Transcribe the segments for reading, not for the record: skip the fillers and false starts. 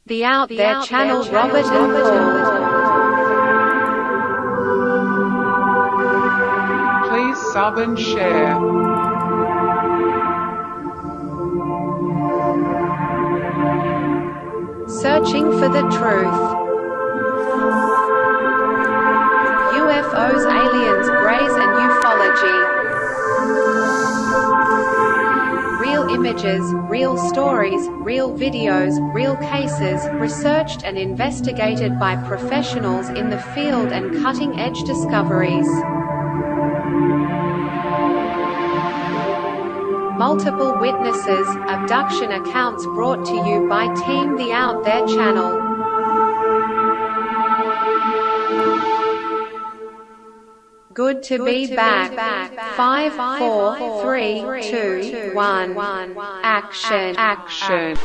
The Out There channel, Robert and Paul. Please sub and share. Searching for the truth. UFOs, aliens, greys and ufology. Real images, real stories, real videos, real cases, researched and investigated by professionals in the field and cutting-edge discoveries. Multiple witnesses, abduction accounts brought to you by Team The Out There channel. Good to be back. 5, 4, 3, 2, 1. Action.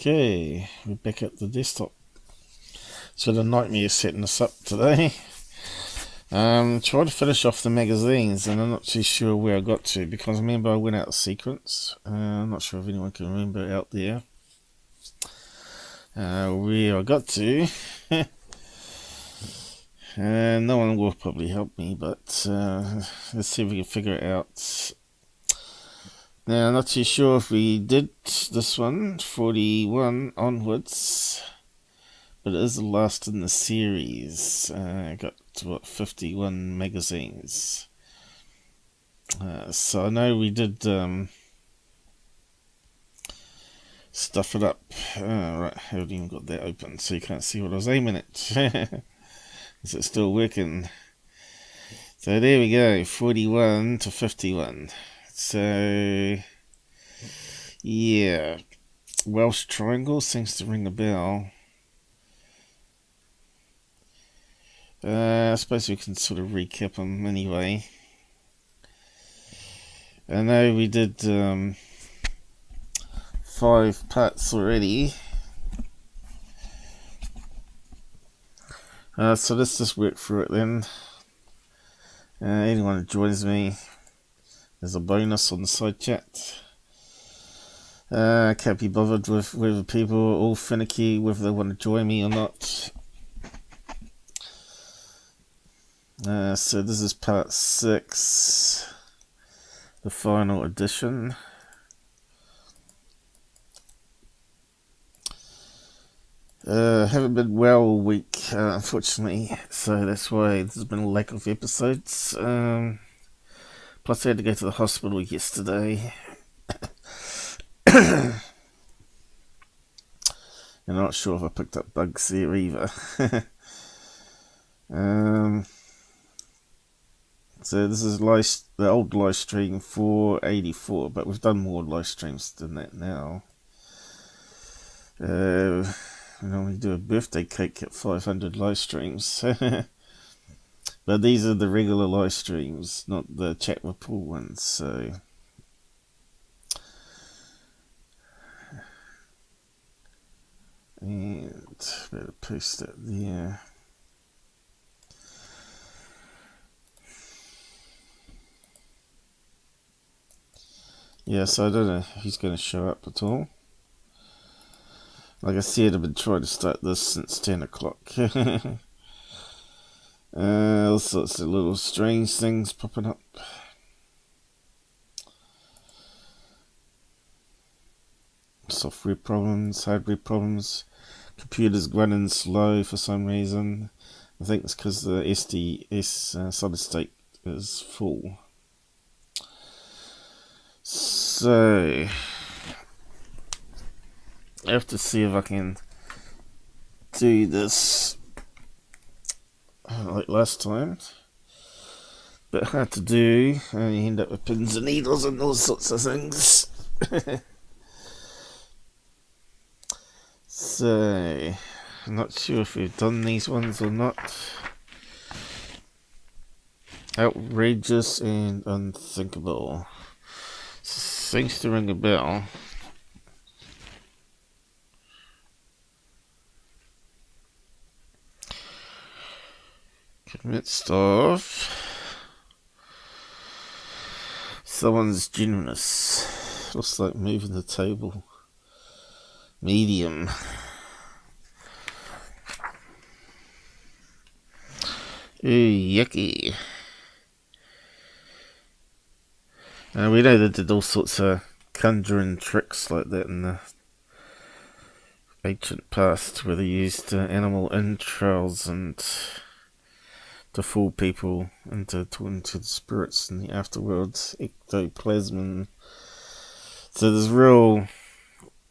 Okay, we're back at the desktop. So the nightmare is setting us up today. Try to finish off the magazines, and I'm not too sure where I got to, because I remember I went out of sequence. I'm not sure if anyone can remember out there where I got to. No one will probably help me, but let's see if we can figure it out. Now, I'm not too sure if we did this one, 41 onwards, but it is the last in the series. I got to, what, 51 magazines. So I know we did stuff it up. Right, I haven't even got that open, so you can't see what I was aiming at. Is it still working? So there we go, 41 to 51. So, yeah, Welsh Triangle seems to ring a bell. I suppose we can sort of recap them anyway. I know we did 5 parts already. So let's just work through it then. Anyone who joins me, there's a bonus on the side chat. Can't be bothered with whether people are all finicky, whether they want to join me or not. So this is part 6, the final edition. Haven't been well all week, unfortunately, so that's why there's been a lack of episodes. Plus I had to go to the hospital yesterday. And I'm not sure if I picked up bugs there either. So this is the old live stream 484, but we've done more live streams than that now. We normally do a birthday cake at 500 live streams. But these are the regular live streams, not the chat with Paul ones, so... And better post it there. Yeah, so I don't know if he's going to show up at all. Like I said, I've been trying to start this since 10 o'clock. All sorts of little strange things popping up. Software problems, hardware problems. Computers running slow for some reason. I think it's because the SDS solid state is full. So I have to see if I can do this like last time. Bit hard to do, and you end up with pins and needles and all sorts of things. So, I'm not sure if we've done these ones or not. Outrageous and unthinkable. seems to ring a bell. Convinced of someone's generous. Looks like moving the table. Medium. Ooh, yucky. We know they did all sorts of conjuring tricks like that in the ancient past, where they used animal entrails and to fool people into talking to the spirits in the afterworld, ectoplasm. So there's real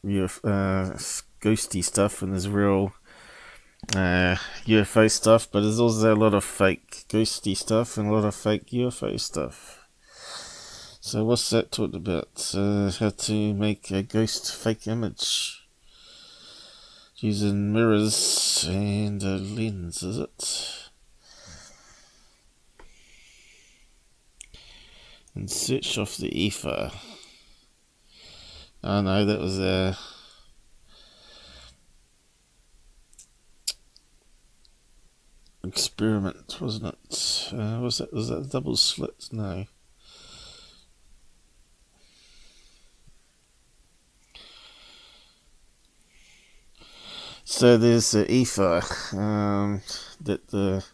ghosty stuff, and there's real UFO stuff, but there's also a lot of fake ghosty stuff and a lot of fake UFO stuff. So what's that talked about? How to make a ghost fake image using mirrors and a lens, is it? And search off the ether. Oh no, that was a experiment, wasn't it? Was that a double slit? No. So there's the ether that the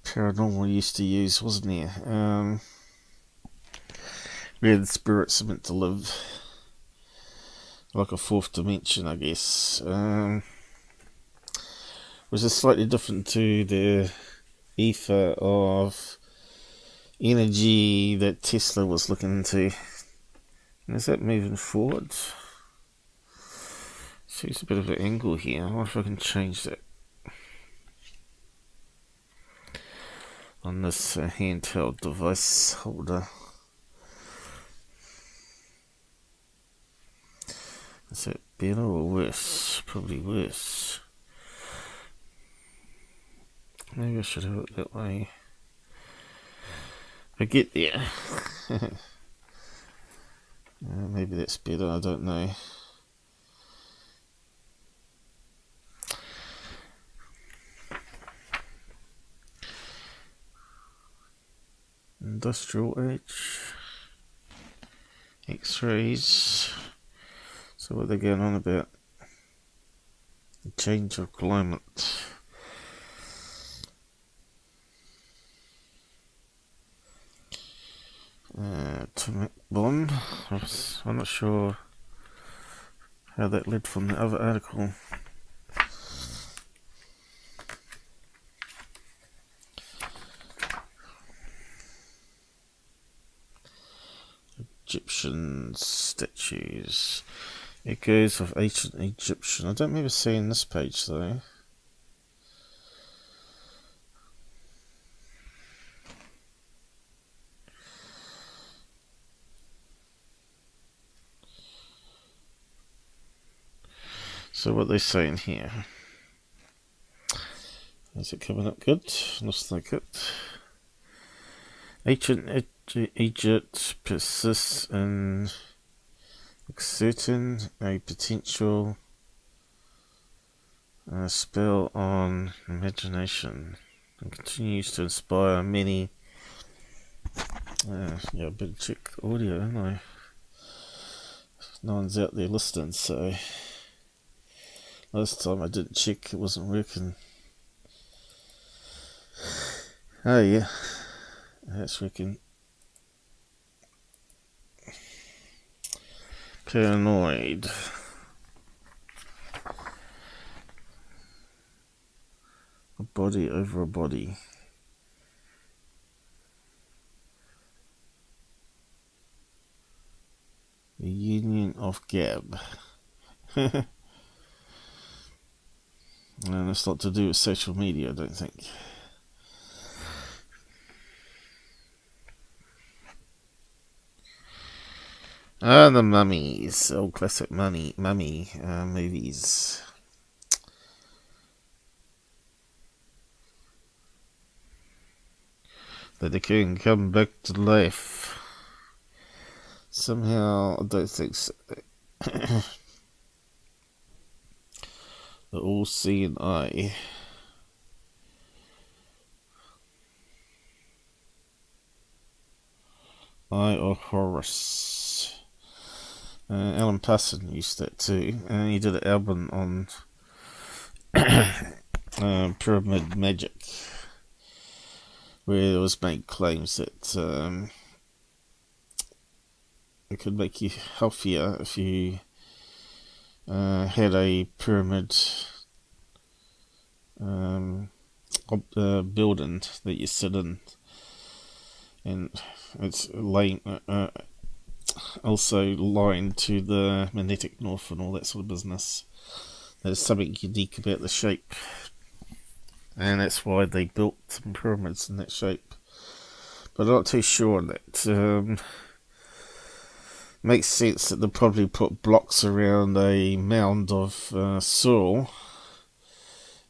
paranormal used to use, wasn't there? Where the spirits are meant to live, like a fourth dimension, I guess. Which is slightly different to the ether of energy that Tesla was looking into. And is that moving forward? Seems a bit of an angle here. I wonder if I can change that on this handheld device holder. Is that better or worse? Probably worse. Maybe I should have it that way. I get there. Maybe that's better, I don't know. Industrial age. X-rays. So what are they going on about? The change of climate. Atomic bomb. I'm not sure how that led from the other article. Egyptian statues. Echoes of ancient Egyptian. I don't remember seeing this page though. So what are they saying here? Is it coming up good? Looks like it. Ancient Egypt persists in exerting a potential spell on imagination and continues to inspire many. Yeah, I better check audio, don't I? No one's out there listening, so last time I didn't check, it wasn't working. Oh yeah, that's working. Paranoid. A body over a body. The Union of Gab. And it's not to do with social media, I don't think. Ah, the mummies. Old classic mummy movies. That they can come back to life. Somehow, I don't think so. The all-seeing eye. Eye of Horus. Alan Parsons used that too, and he did an album on pyramid magic, where it was made claims that it could make you healthier if you had a pyramid building that you sit in, and it's also lined to the magnetic north and all that sort of business. There's something unique about the shape, and that's why they built some pyramids in that shape. But I'm not too sure on that. Makes sense that they probably put blocks around a mound of soil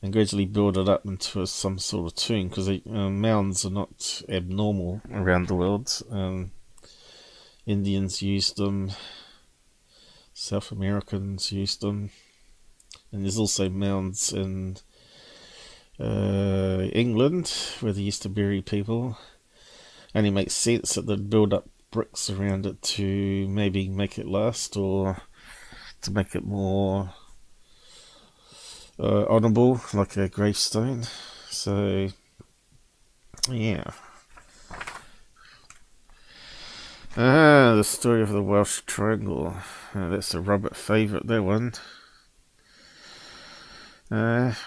and gradually build it up into some sort of tomb, because mounds are not abnormal around the world. Indians used them, South Americans used them, and there's also mounds in England where they used to bury people. Only makes sense that they'd build up bricks around it to maybe make it last, or to make it more honourable, like a gravestone. So, yeah. The story of the Welsh Triangle. That's a Robert favourite, that one. And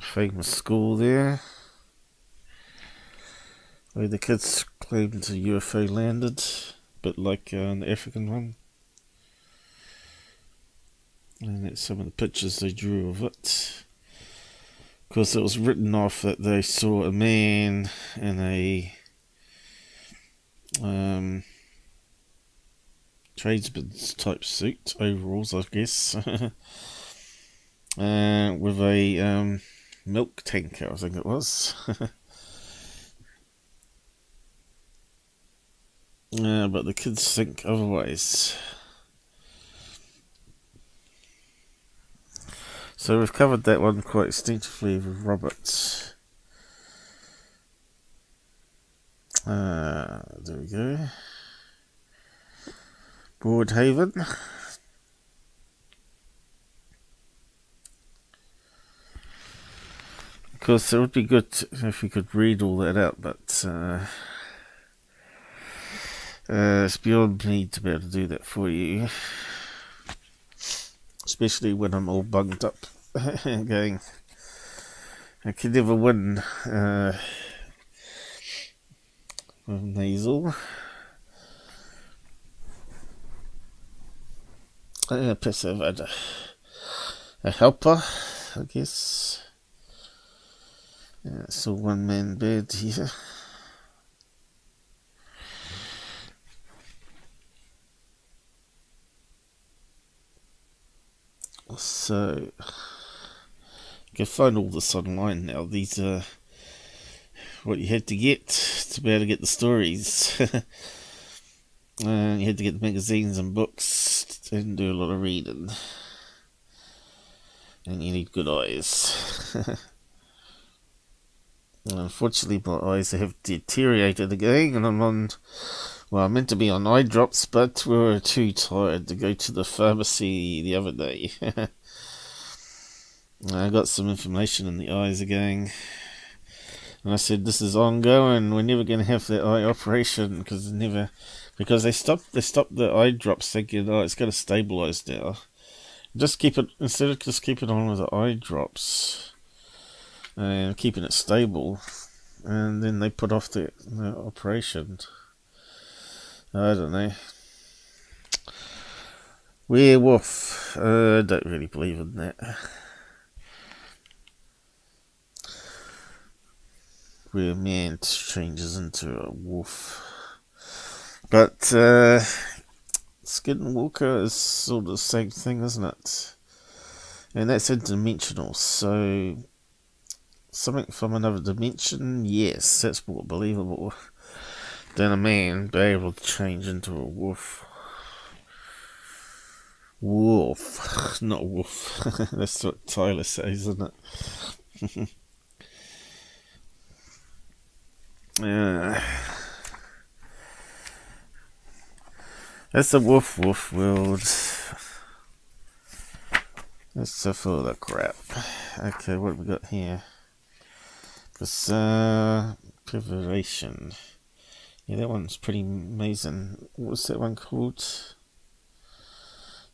famous school there, where the kids claimed a UFO landed, a bit like the African one. And that's some of the pictures they drew of it. Of course, it was written off that they saw a man in a tradesman's type suit, overalls, I guess, with a milk tanker, I think it was. But the kids think otherwise. So we've covered that one quite extensively with Robert. There we go. Broadhaven. Of course, it would be good if we could read all that out, but it's beyond me to be able to do that for you. Especially when I'm all bunged up and going, I can never win with nasal. Perhaps I've had a helper, I guess. It's a one-man bed here. So, you can find all this online now. These are what you had to get to be able to get the stories. You had to get the magazines and books and do a lot of reading. And you need good eyes. And unfortunately, my eyes have deteriorated again, and I'm meant to be on eye drops, but we were too tired to go to the pharmacy the other day. I got some inflammation in the eyes again, and I said, this is ongoing, we're never going to have that eye operation, because they stopped the eye drops thinking, oh, it's going to stabilise now. Just keep it, instead of just keeping on with the eye drops and keeping it stable, and then they put off the operation. I don't know. Werewolf. I don't really believe in that. Where a man changes into a wolf. But Skinwalker is sort of the same thing, isn't it? And that's interdimensional, so something from another dimension, yes, that's more believable than a man be able to change into a wolf. Wolf, not wolf. That's what Tyler says, isn't it? That's the wolf world. That's so full of crap. Okay, what have we got here? Bizarre Preservation. Yeah, that one's pretty amazing. What's that one called?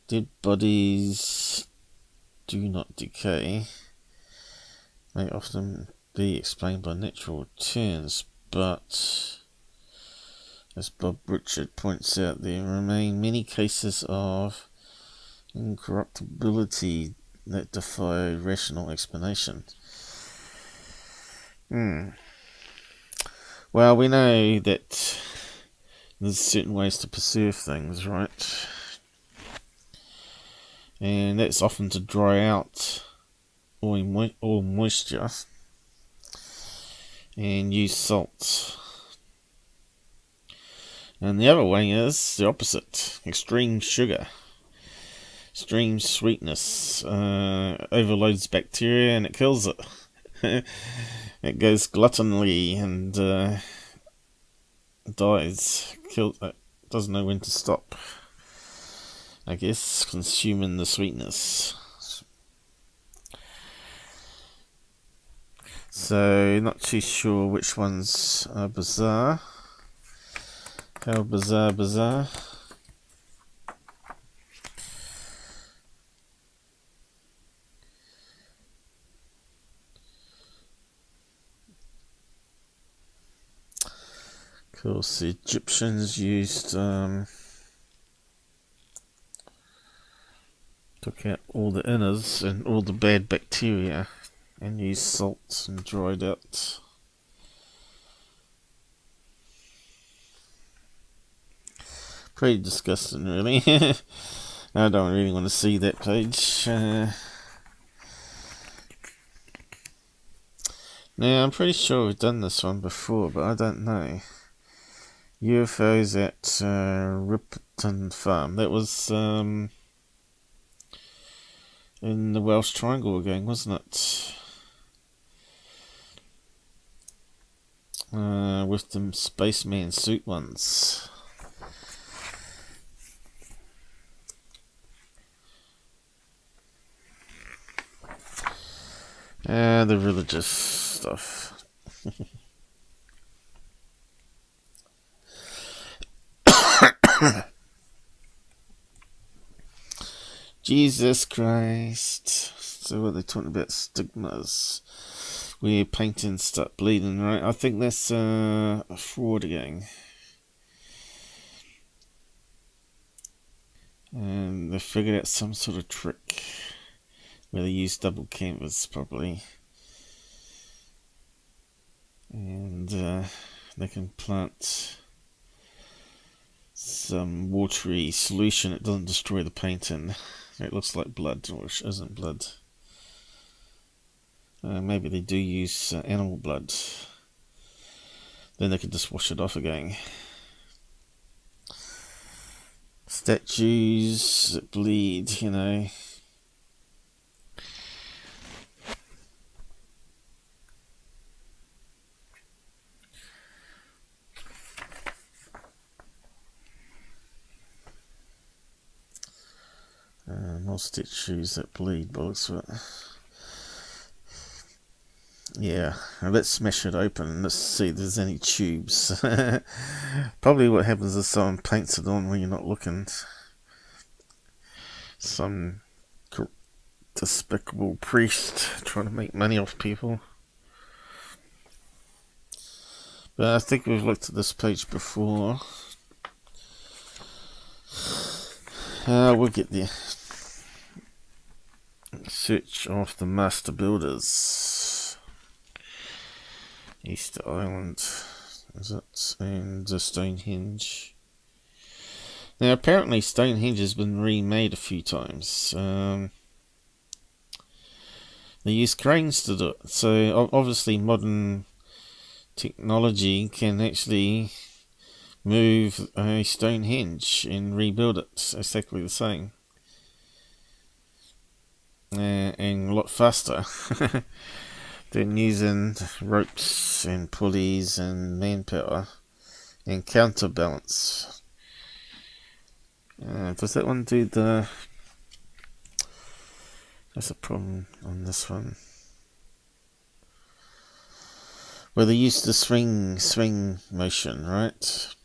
Dead bodies do not decay. May often be explained by natural turns, but as Bob Richard points out, there remain many cases of incorruptibility that defy rational explanation. Well, we know that there's certain ways to preserve things, right? And that's often to dry out all moisture and use salt. And the other way is the opposite: extreme sugar. Extreme sweetness overloads bacteria and it kills it. It goes gluttonly and dies. It doesn't know when to stop, I guess, consuming the sweetness. So, not too sure which ones are bizarre. How bizarre. Of course, the Egyptians used took out all the inners and all the bad bacteria and used salt and dried out. Pretty disgusting, really. I don't really want to see that page. Now, I'm pretty sure we've done this one before, but I don't know. UFOs at Ripton Farm. That was in the Welsh Triangle again, wasn't it? With the spaceman suit ones. The religious stuff. Jesus Christ. So what are they talking about? Stigmas. Where paintings start bleeding, right? I think that's a fraud again. And they figured out some sort of trick where they use double canvas, probably. And they can plant some watery solution. It doesn't destroy the painting. It looks like blood, or it isn't blood. Maybe they do use animal blood. Then they can just wash it off again. Statues that bleed, you know. More statues that bleed, by the looks of it. Yeah, now let's smash it open and let's see if there's any tubes. Probably what happens is someone paints it on when you're not looking. Some despicable priest trying to make money off people. But I think we've looked at this page before. We'll get there. Search of the Master Builders. Easter Island, is it? And Stonehenge. Now, apparently Stonehenge has been remade a few times. They use cranes to do it. So obviously modern technology can actually move a Stonehenge and rebuild it exactly the same. And a lot faster than using ropes and pulleys and manpower and counterbalance. Does that one do the... That's a problem on this one. Well, they used the swing motion, right?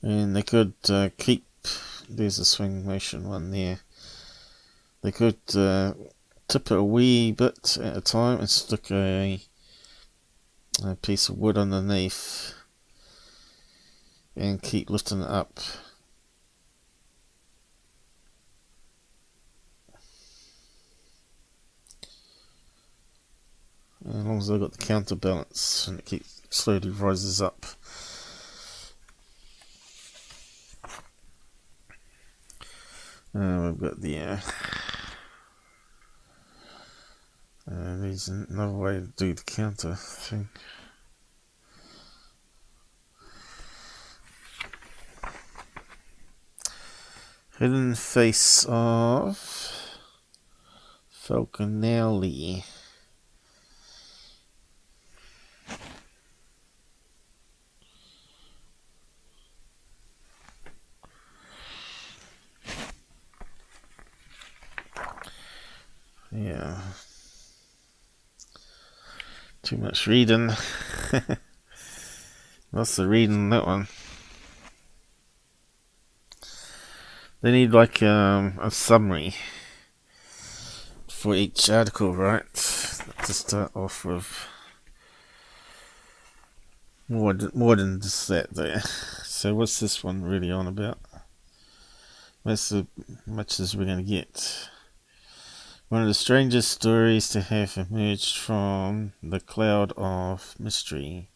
And they could keep... There's a swing motion one there. They could tip it a wee bit at a time and stick a piece of wood underneath and keep lifting it up. As long as I've got the counterbalance and it slowly rises up. We've got the there's another way to do the counter thing. Hidden face of Falconelli. Yeah. Too much reading. Lots of reading on that one. They need like a summary for each article, right? To start off with. More than just that there. So what's this one really on about? That's as much as we're going to get. One of the strangest stories to have emerged from the cloud of mystery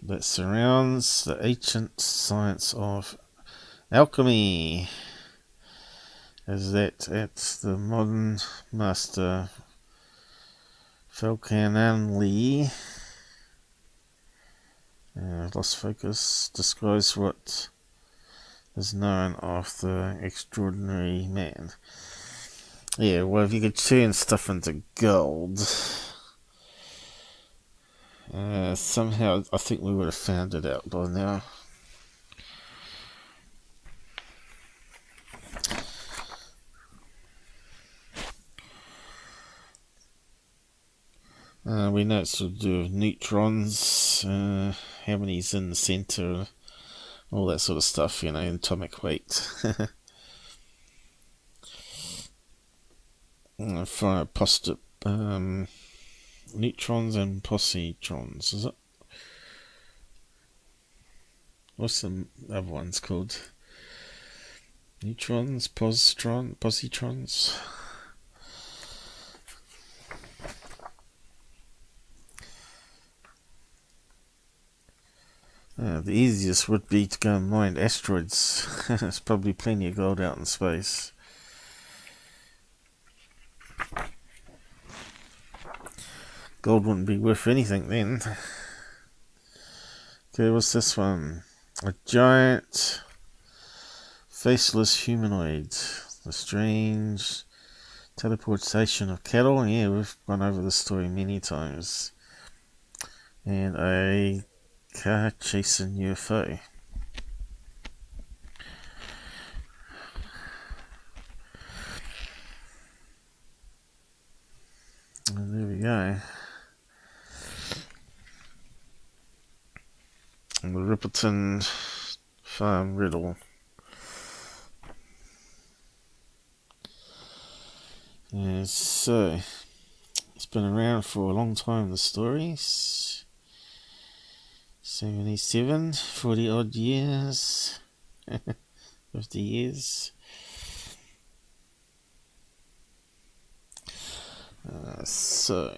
that surrounds the ancient science of alchemy is that at the modern master Falconelli lost focus describes what is known of the extraordinary man. Yeah, well, if you could turn stuff into gold, somehow I think we would have found it out by now. We know it's to do with neutrons, how many's in the center, all that sort of stuff, you know, atomic weight. For neutrons and positrons, is it? What's the other ones called? Neutrons, positrons. The easiest would be to go and mine asteroids. There's probably plenty of gold out in space. Gold wouldn't be worth anything then. Okay, what's this one? A giant faceless humanoid. The strange teleportation of cattle. Yeah, we've gone over this story many times. And a car chasing UFO. And there we go. And the Ripperton Farm Riddle. Yeah, so it's been around for a long time, the stories. 77, 40 odd years. 50 years. So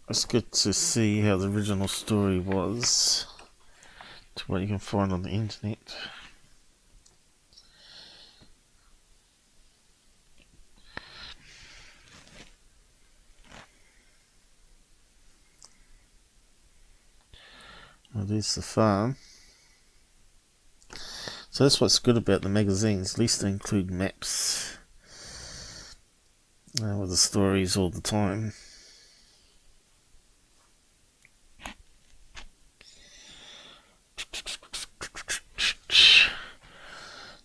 it's good to see how the original story was to what you can find on the internet. there's the farm. So that's what's good about the magazines. At least they include maps with the stories all the time.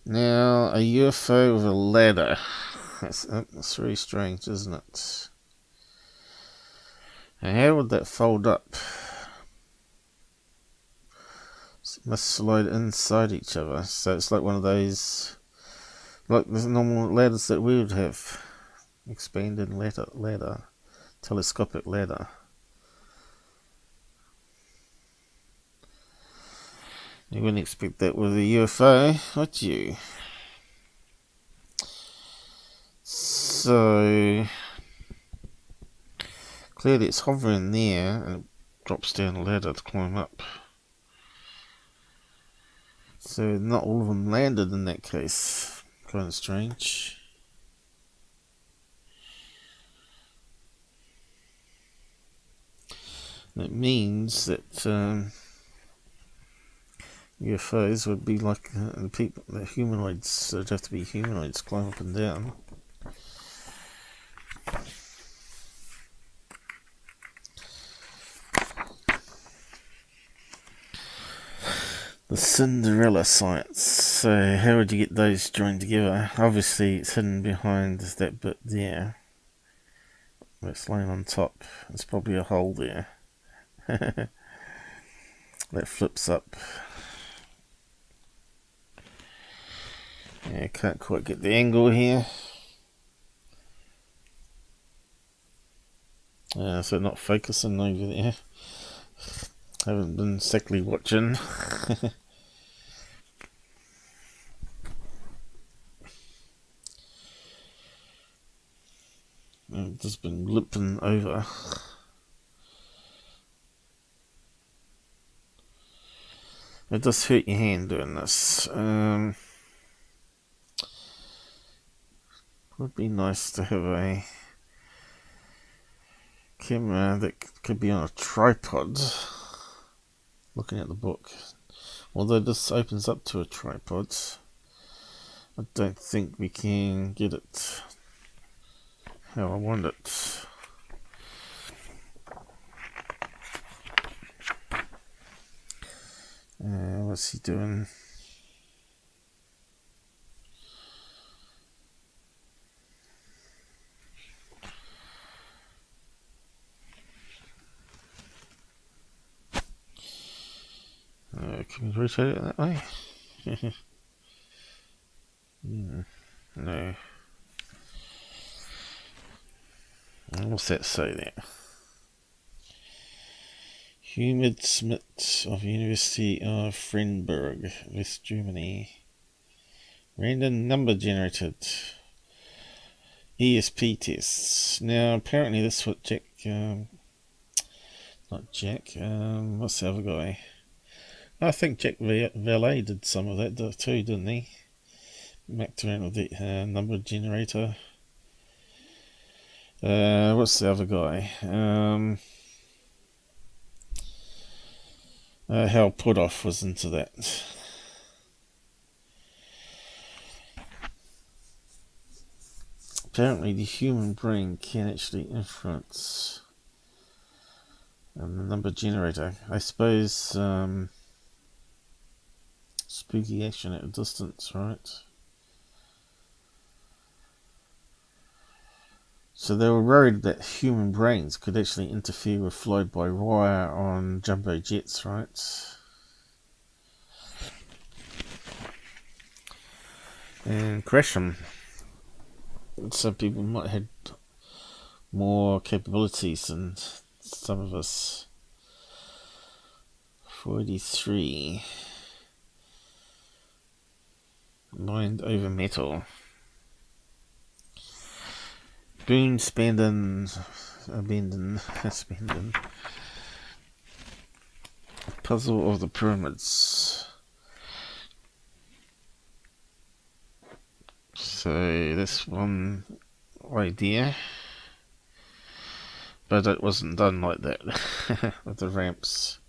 Now, a UFO with a ladder. That's very strange, isn't it? And how would that fold up? It must slide inside each other. So it's like one of those, like the normal ladders that we would have. Expanded ladder. Telescopic ladder. You wouldn't expect that with a UFO, would you? So clearly it's hovering there and it drops down the ladder to climb up. So not all of them landed in that case. Kind of strange. That means that UFOs would be like people, the humanoids. There'd have to be humanoids climb up and down. The Cinderella sites. So how would you get those joined together? Obviously it's hidden behind that bit there. It's laying on top. There's probably a hole there. That flips up. Yeah, can't quite get the angle here. So not focusing over there. Haven't been exactly watching. I've just been lipping over. It does hurt your hand doing this. Would be nice to have a camera that could be on a tripod. Looking at the book. Although this opens up to a tripod, I don't think we can get it how I want it. What's he doing? Can we rotate it that way? No. What's that say there? Humid Schmidt of University of Freiburg, West Germany. Random number generated. ESP tests. Now apparently this is what Jack, not Jack, what's the other guy? I think Jack Valet did some of that too, didn't he? Macked around with the number generator. What's the other guy? Hal Putoff was into that. Apparently the human brain can actually influence the number generator. I suppose spooky action at a distance, right? So they were worried that human brains could actually interfere with fly-by-wire on jumbo jets, right? And crash them. Some people might have had more capabilities than some of us. 43. Mind over metal. Boone Spandon. Puzzle of the Pyramids. So that's one idea, but it wasn't done like that with the ramps.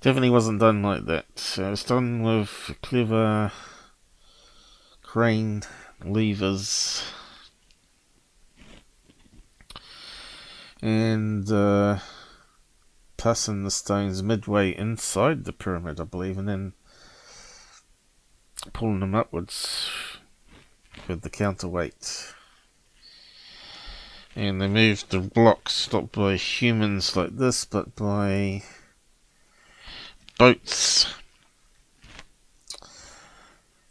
Definitely wasn't done like that. It was done with clever crane levers and passing the stones midway inside the pyramid, I believe, and then pulling them upwards with the counterweight. And they moved the blocks not by humans like this, but by boats,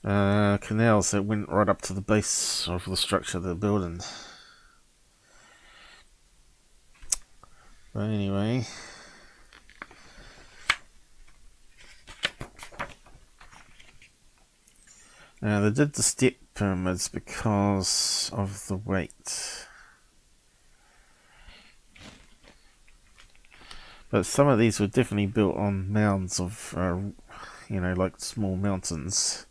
canals that went right up to the base of the structure of the building. But anyway, they did the step pyramids because of the weight. But some of these were definitely built on mounds of, like small mounds.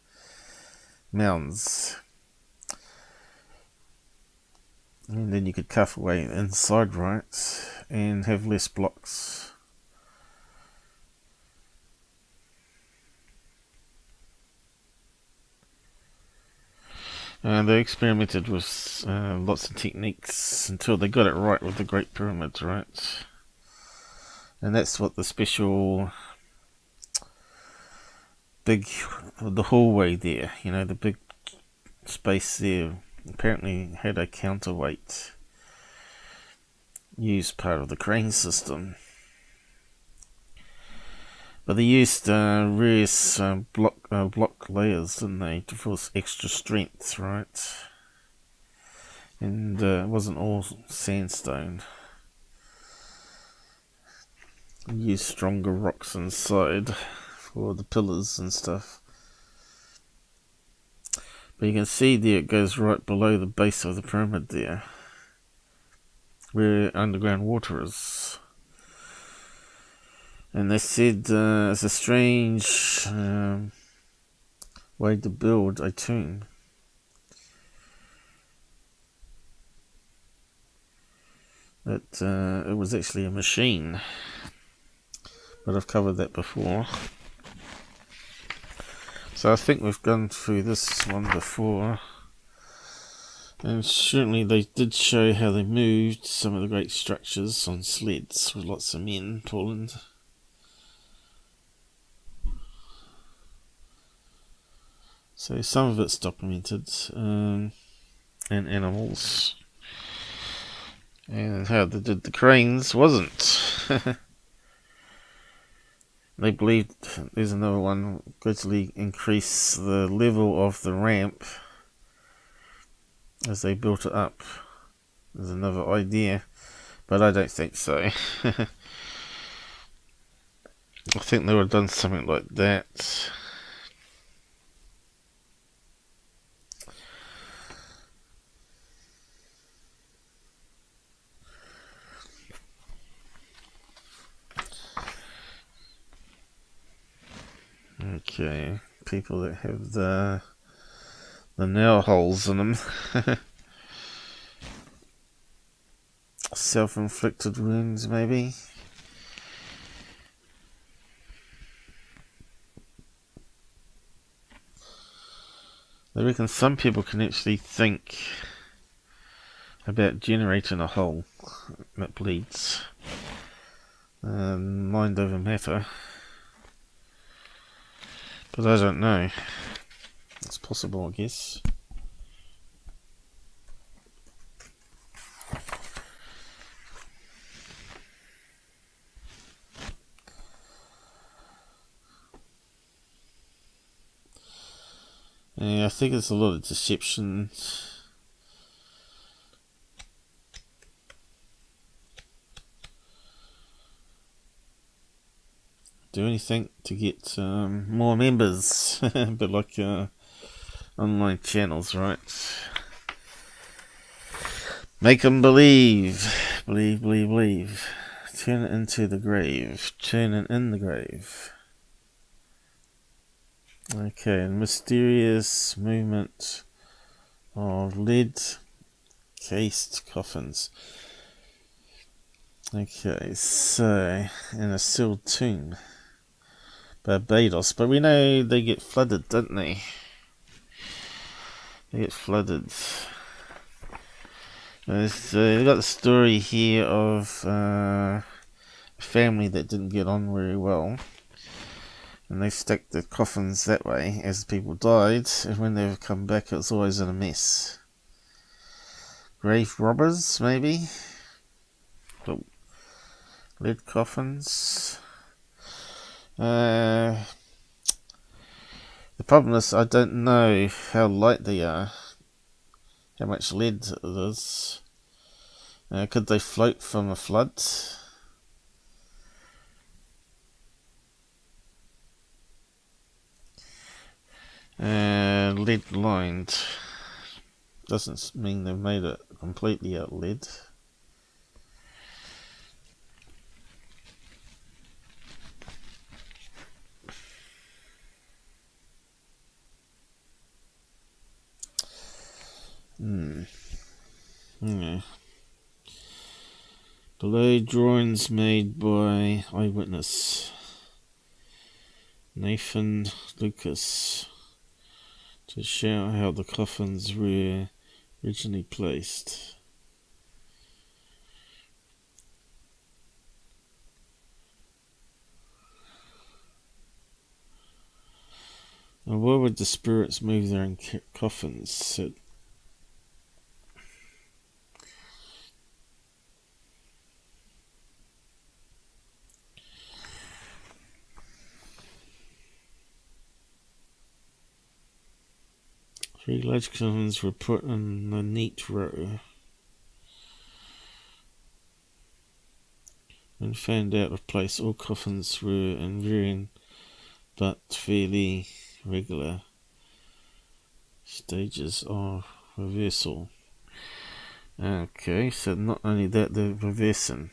And then you could carve away inside, right, and have less blocks. And they experimented with lots of techniques until they got it right with the Great Pyramids, right? And that's what the special the hallway there, the big space there, apparently had a counterweight used part of the crane system. But they used various block layers, didn't they, to force extra strength, right? And it wasn't all sandstone. They used stronger rocks inside for the pillars and stuff. But you can see there it goes right below the base of the pyramid there, where underground water is. And they said it's a strange way to build a tomb. That it was actually a machine. But I've covered that before. So I think we've gone through this one before. And certainly they did show how they moved some of the great structures on sleds with lots of men pulling. So some of it's documented, and animals. And how they did the cranes wasn't. They believed, there's another one, gradually increase the level of the ramp as they built it up. There's another idea, but I don't think so. I think they would have done something like that. Okay, people that have the nail holes in them. Self-inflicted wounds, maybe. They reckon some people can actually think about generating a hole that bleeds. Mind over matter. But I don't know. It's possible, I guess. Yeah, I think it's a lot of deception. Do anything to get more members, but like online channels, right? Make them believe, believe. Turn it into the grave, turn it in the grave. Okay, mysterious movement of lead-cased coffins. Okay, so in a sealed tomb. Barbados, but we know they get flooded, don't they? They get flooded. We've got the story here of a family that didn't get on very well, and they stuck the coffins that way as people died, and when they've come back it was always in a mess. Grave robbers, maybe? But lead coffins. The problem is I don't know how light they are, how much lead it is. Could they float from a flood? Lead lined doesn't mean they've made it completely out of lead. Yeah. Below drawings made by eyewitness Nathan Lucas to show how the coffins were originally placed. Now, why would the spirits move their own coffins? Three large coffins were put in a neat row. When found out of place, all coffins were in varying but fairly regular stages of reversal. Okay, so not only that, they're reversing.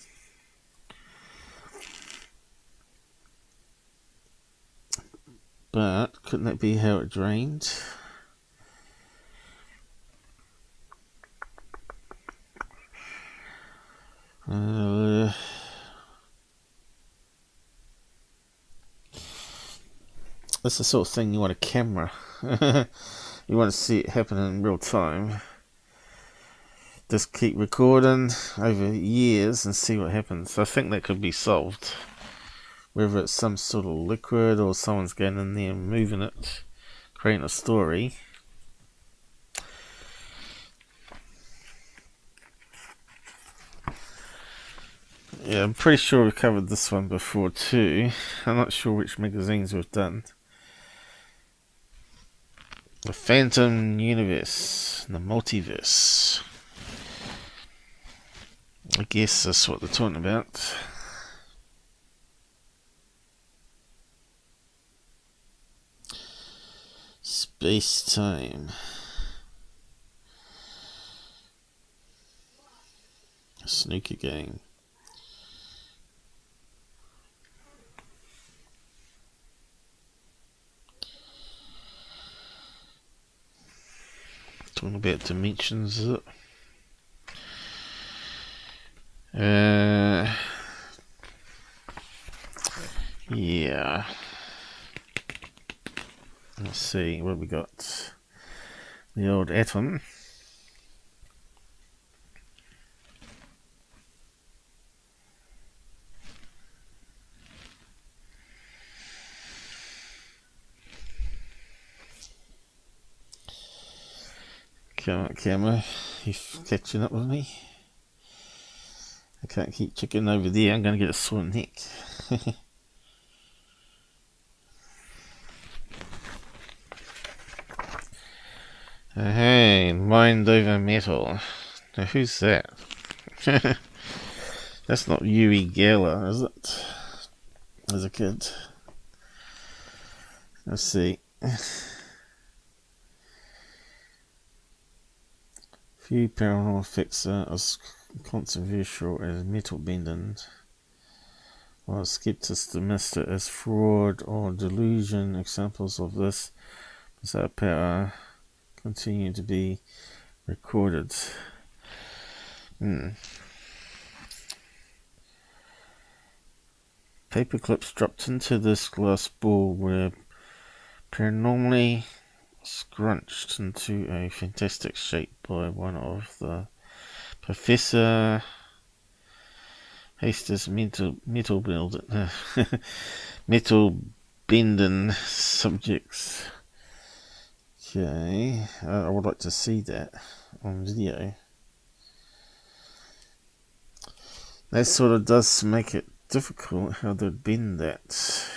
But couldn't that be how it drained? That's the sort of thing you want a camera. You want to see it happen in real time. Just keep recording over years and see what happens. I think that could be solved. Whether it's some sort of liquid or someone's getting in there and moving it, creating a story. Yeah, I'm pretty sure we've covered this one before too. I'm not sure which magazines we've done. The Phantom Universe, the Multiverse. I guess that's what they're talking about. Space-time. A snooker game. Talking about dimensions, is it? Yeah. Let's see what we got. The old atom. Come on, camera. You're catching up with me. I can't keep checking over there. I'm going to get a sore neck. Hey, mind over metal. Now who's that? That's not Yui Geller, is it? As a kid. Let's see. Few paranormal effects are as controversial as metal bending, while skeptics dismiss it as fraud or delusion. Examples of this bizarre power continue to be recorded. Paper clips dropped into this glass ball were paranormally scrunched into a fantastic shape by one of the Professor Haster's metal bending subjects. Okay, I would like to see that on video. That sort of does make it difficult how they'd bend that.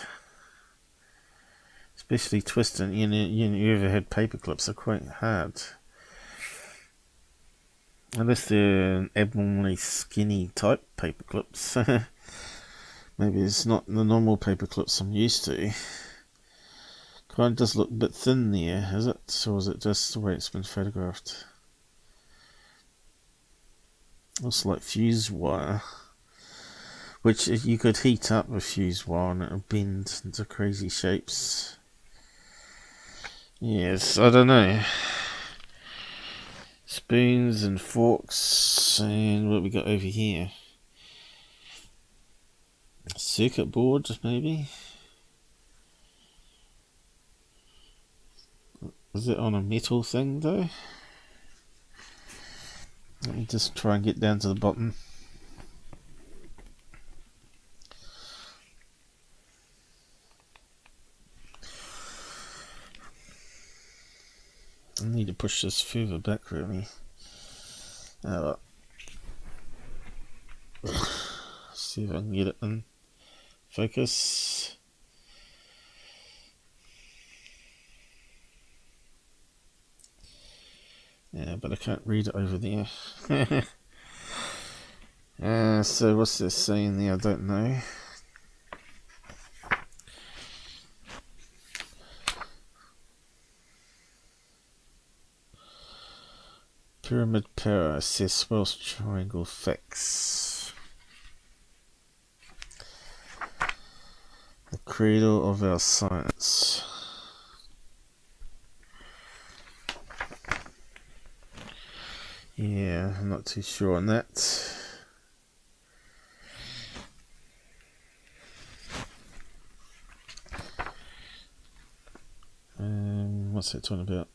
Especially twisting, you ever had paper clips, are quite hard. Unless they're abnormally skinny type paper clips. Maybe it's not the normal paper clips I'm used to. Kind of does look a bit thin there, is it? Or is it just the way it's been photographed? Looks like fuse wire. Which you could heat up with fuse wire and it'll bend into crazy shapes. Yes, I don't know. Spoons and forks, and what we got over here? Circuit board, maybe? Is it on a metal thing though? Let me just try and get down to the bottom. I need to push this further back really. See if I can get it in focus. Yeah, but I can't read it over there. So what's this saying there? I don't know. Pyramid power, assess Welsh triangle facts. The cradle of our science. Yeah, I'm not too sure on that. What's that talking about?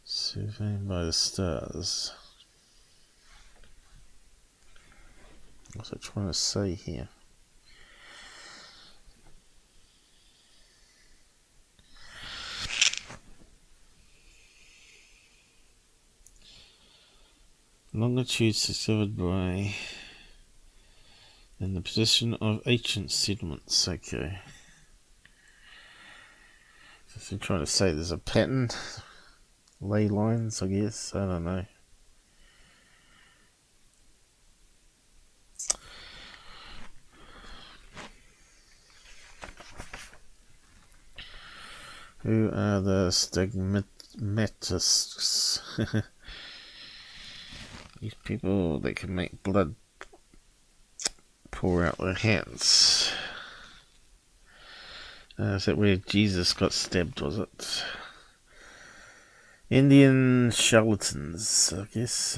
Surveying by the stars. What's it trying to say here? Longitudes discovered by in the position of ancient sediments. Okay. So they're trying to say there's a pattern. Ley lines, I guess. I don't know. Who are the stigmatists? These people that can make blood pour out their hands. Is that where Jesus got stabbed, was it? Indian charlatans, I guess.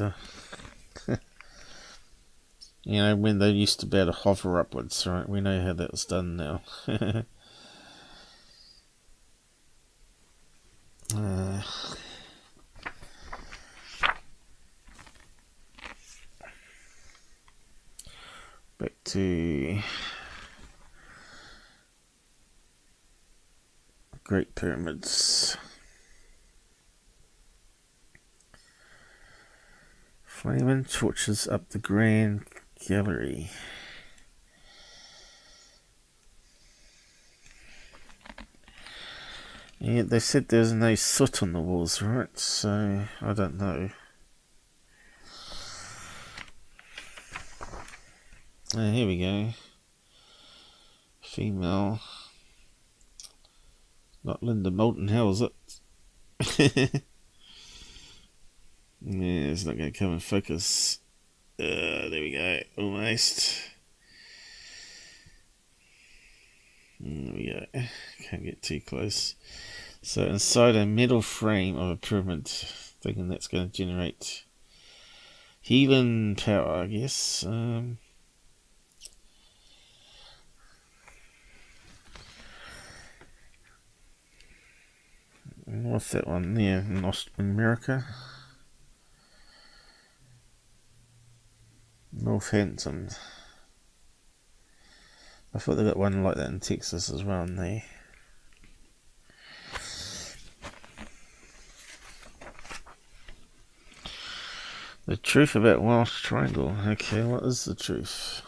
You know, when they used to be able to hover upwards, right? We know how that was done now. Back to Great Pyramids. Flaming torches up the Grand Gallery. Yeah, they said there's no soot on the walls, right? So, I don't know. Here we go. Female. Not Linda Moulton, how is it? Yeah, it's not going to come in focus. There we go, almost. There we go. Can't get too close. So inside a metal frame of a pyramid, thinking that's going to generate healing power, I guess. What's that one there in America? Northampton. I thought they got one like that in Texas as well, in there. The truth about Welsh Triangle. Okay, what is the truth?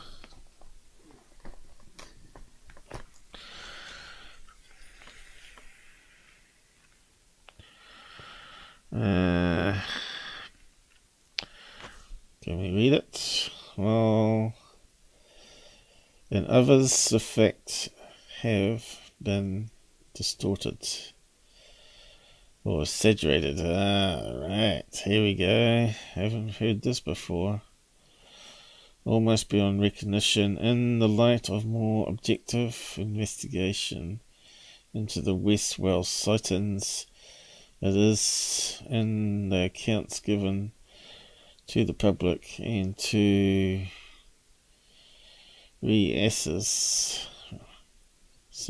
Can we read it? Well, and others, the facts have been distorted or exaggerated. Right, here we go. Haven't heard this before. Almost beyond recognition in the light of more objective investigation into the West Wales sightings. It is in the accounts given to the public and to reassess is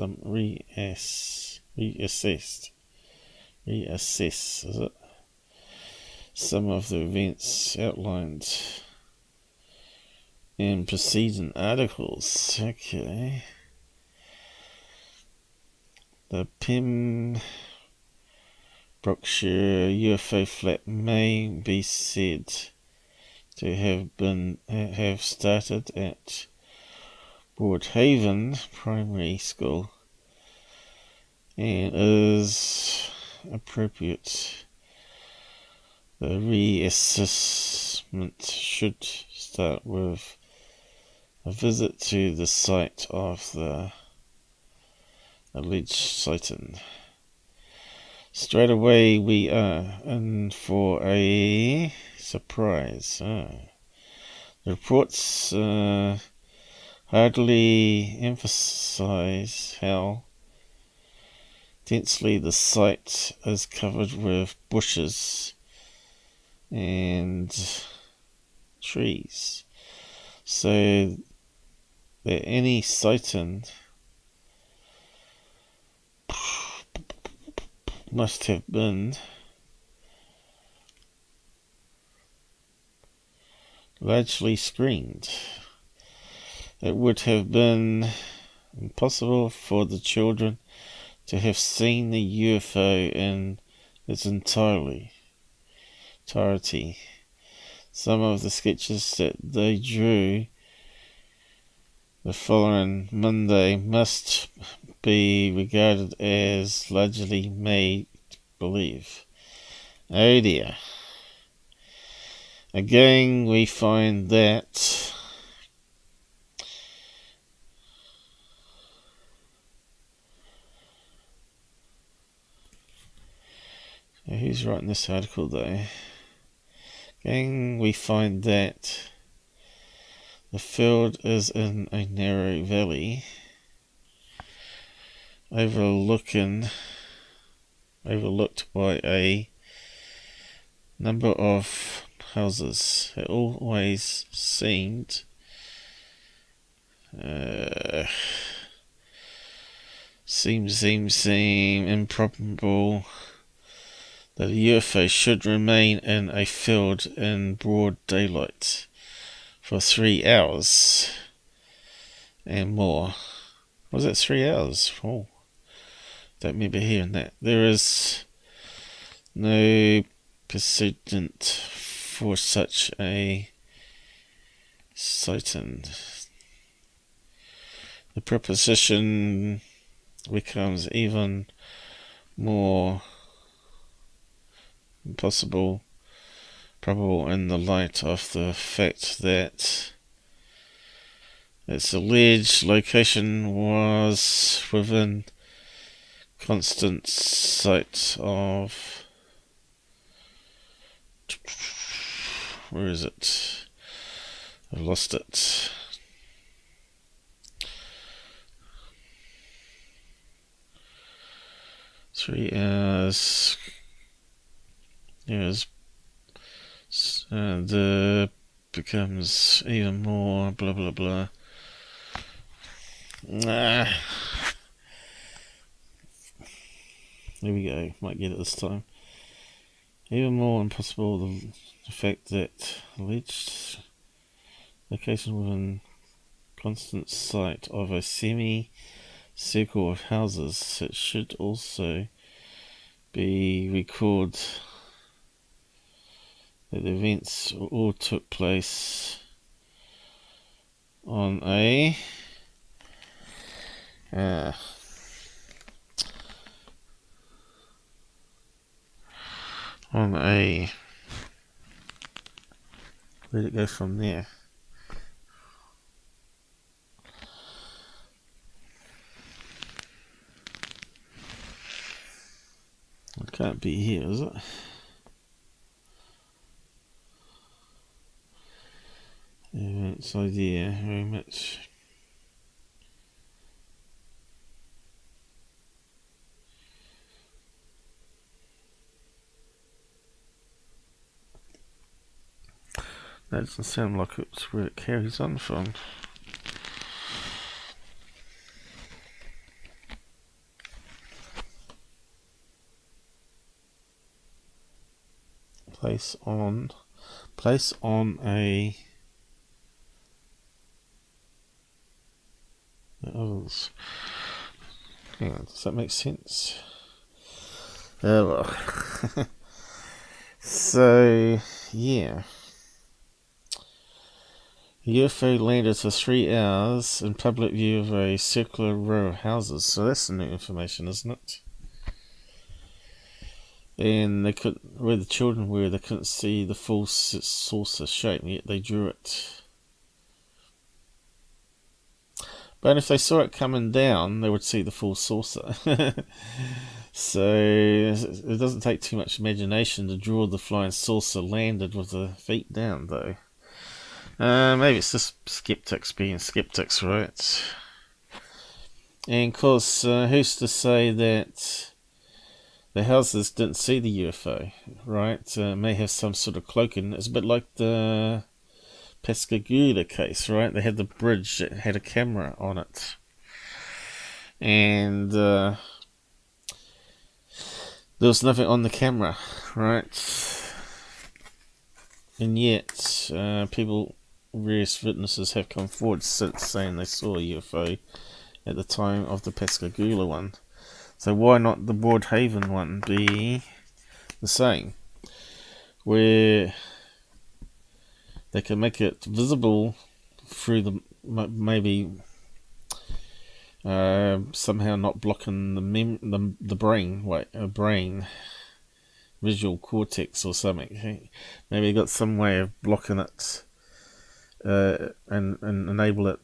it? Some of the events outlined in preceding articles. Okay. The Pembrokeshire UFO flat may be said to have started at Broadhaven Primary School and is appropriate. The reassessment should start with a visit to the site of the alleged sighting. Straight away we are in for a surprise. The reports hardly emphasize how densely the site is covered with bushes and trees, so that any sighting must have been largely screened. It would have been impossible for the children to have seen the UFO in its entirety. Some of the sketches that they drew the following Monday must be regarded as largely made-believe. Oh dear. Again, we find that who's writing this article though? Again, we find that the field is in a narrow valley overlooked by a number of houses. It always seemed seem improbable that a UFO should remain in a field in broad daylight for 3 hours and more. Was it 3 hours? Oh, don't remember hearing that. There is no precedent for such a sighting. The proposition becomes even more probable in the light of the fact that its alleged location was within constant sight of, where is it? I've lost it. Three hours. Yes. And becomes even more blah blah blah. There we go. Might get it this time. Even more impossible the fact that alleged location within constant sight of a semi-circle of houses. It should also be recorded that the events all took place on a where'd it go from there? It can't be here, is it? Events idea, very much. That doesn't sound like it's where it carries on from. Place on a others. Hang on, does that make sense? Oh well. So yeah. A UFO landed for 3 hours in public view of a circular row of houses. So that's new information, isn't it? And they couldn't, where the children were, they couldn't see the full saucer shape, yet they drew it. But if they saw it coming down, they would see the full saucer. So it doesn't take too much imagination to draw the flying saucer landed with the feet down, though. Maybe it's just skeptics being skeptics, right? And of course, who's to say that the houses didn't see the UFO, right? May have some sort of cloaking. It's a bit like the Pascagoula case, right? They had the bridge that had a camera on it. And there was nothing on the camera, right? And yet, various witnesses have come forward since saying they saw a UFO at the time of the Pascagoula one. So why not the Broadhaven one be the same? Where they can make it visible through the, maybe somehow not blocking the brain visual cortex or something. Maybe got some way of blocking it and enabling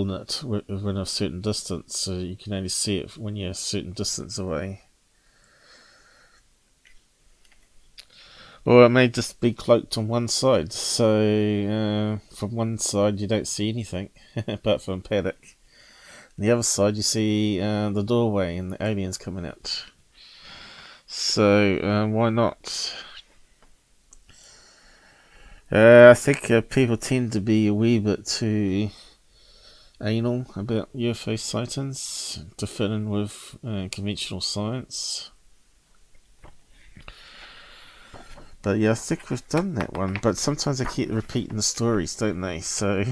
it within a certain distance, so you can only see it when you're a certain distance away. Or it may just be cloaked on one side, so from one side you don't see anything apart from paddock. On the other side you see the doorway and the aliens coming out. So why not? I think people tend to be a wee bit too anal about UFO sightings to fit in with conventional science. But yeah, I think we've done that one. But sometimes they keep repeating the stories, don't they? So,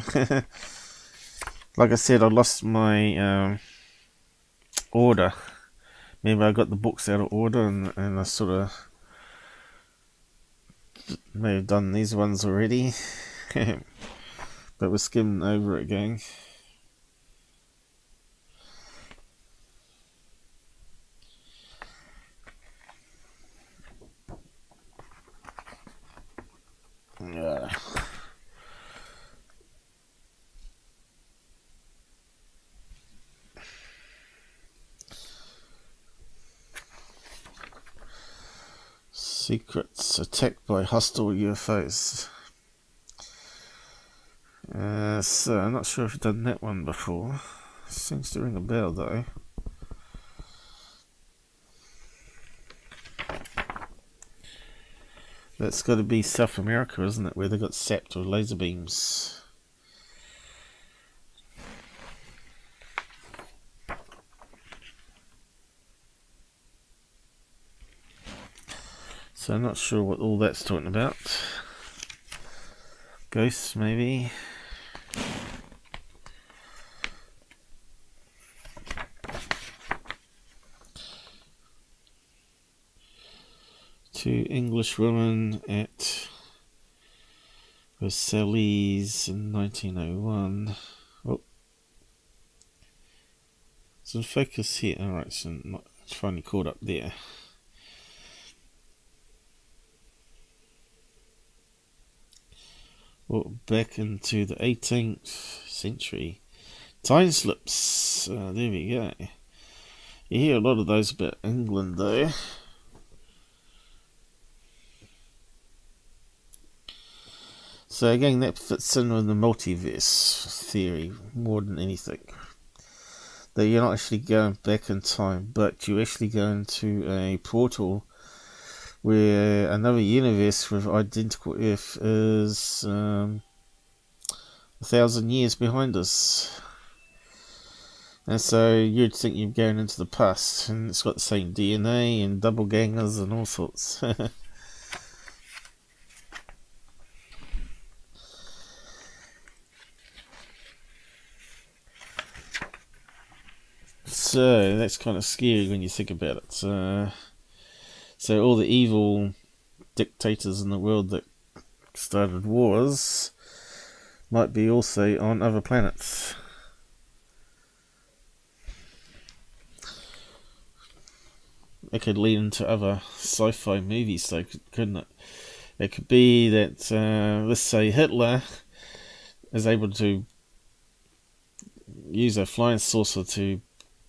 like I said, I lost my order. Maybe I got the books out of order, and I sort of may have done these ones already. But we're skimming over it again. Yeah. Secrets attacked by hostile UFOs. So I'm not sure if I've done that one before. Seems to ring a bell though. That's got to be South America, isn't it? Where they got zapped with laser beams. So I'm not sure what all that's talking about. Ghosts, maybe. Two English women at Versailles in 1901. Oh. Some focus here. Alright, so it's finally caught up there. Well, back into the 18th century. Time slips. There we go. You hear a lot of those about England, though. So again, that fits in with the multiverse theory more than anything. That you're not actually going back in time, but you actually go into a portal where another universe with identical Earth is 1,000 years behind us. And so you'd think you're going into the past, and it's got the same DNA and double gangers and all sorts. So that's kind of scary when you think about it. So all the evil dictators in the world that started wars might be also on other planets. It could lead into other sci-fi movies, though, couldn't it? It could be that, let's say, Hitler is able to use a flying saucer to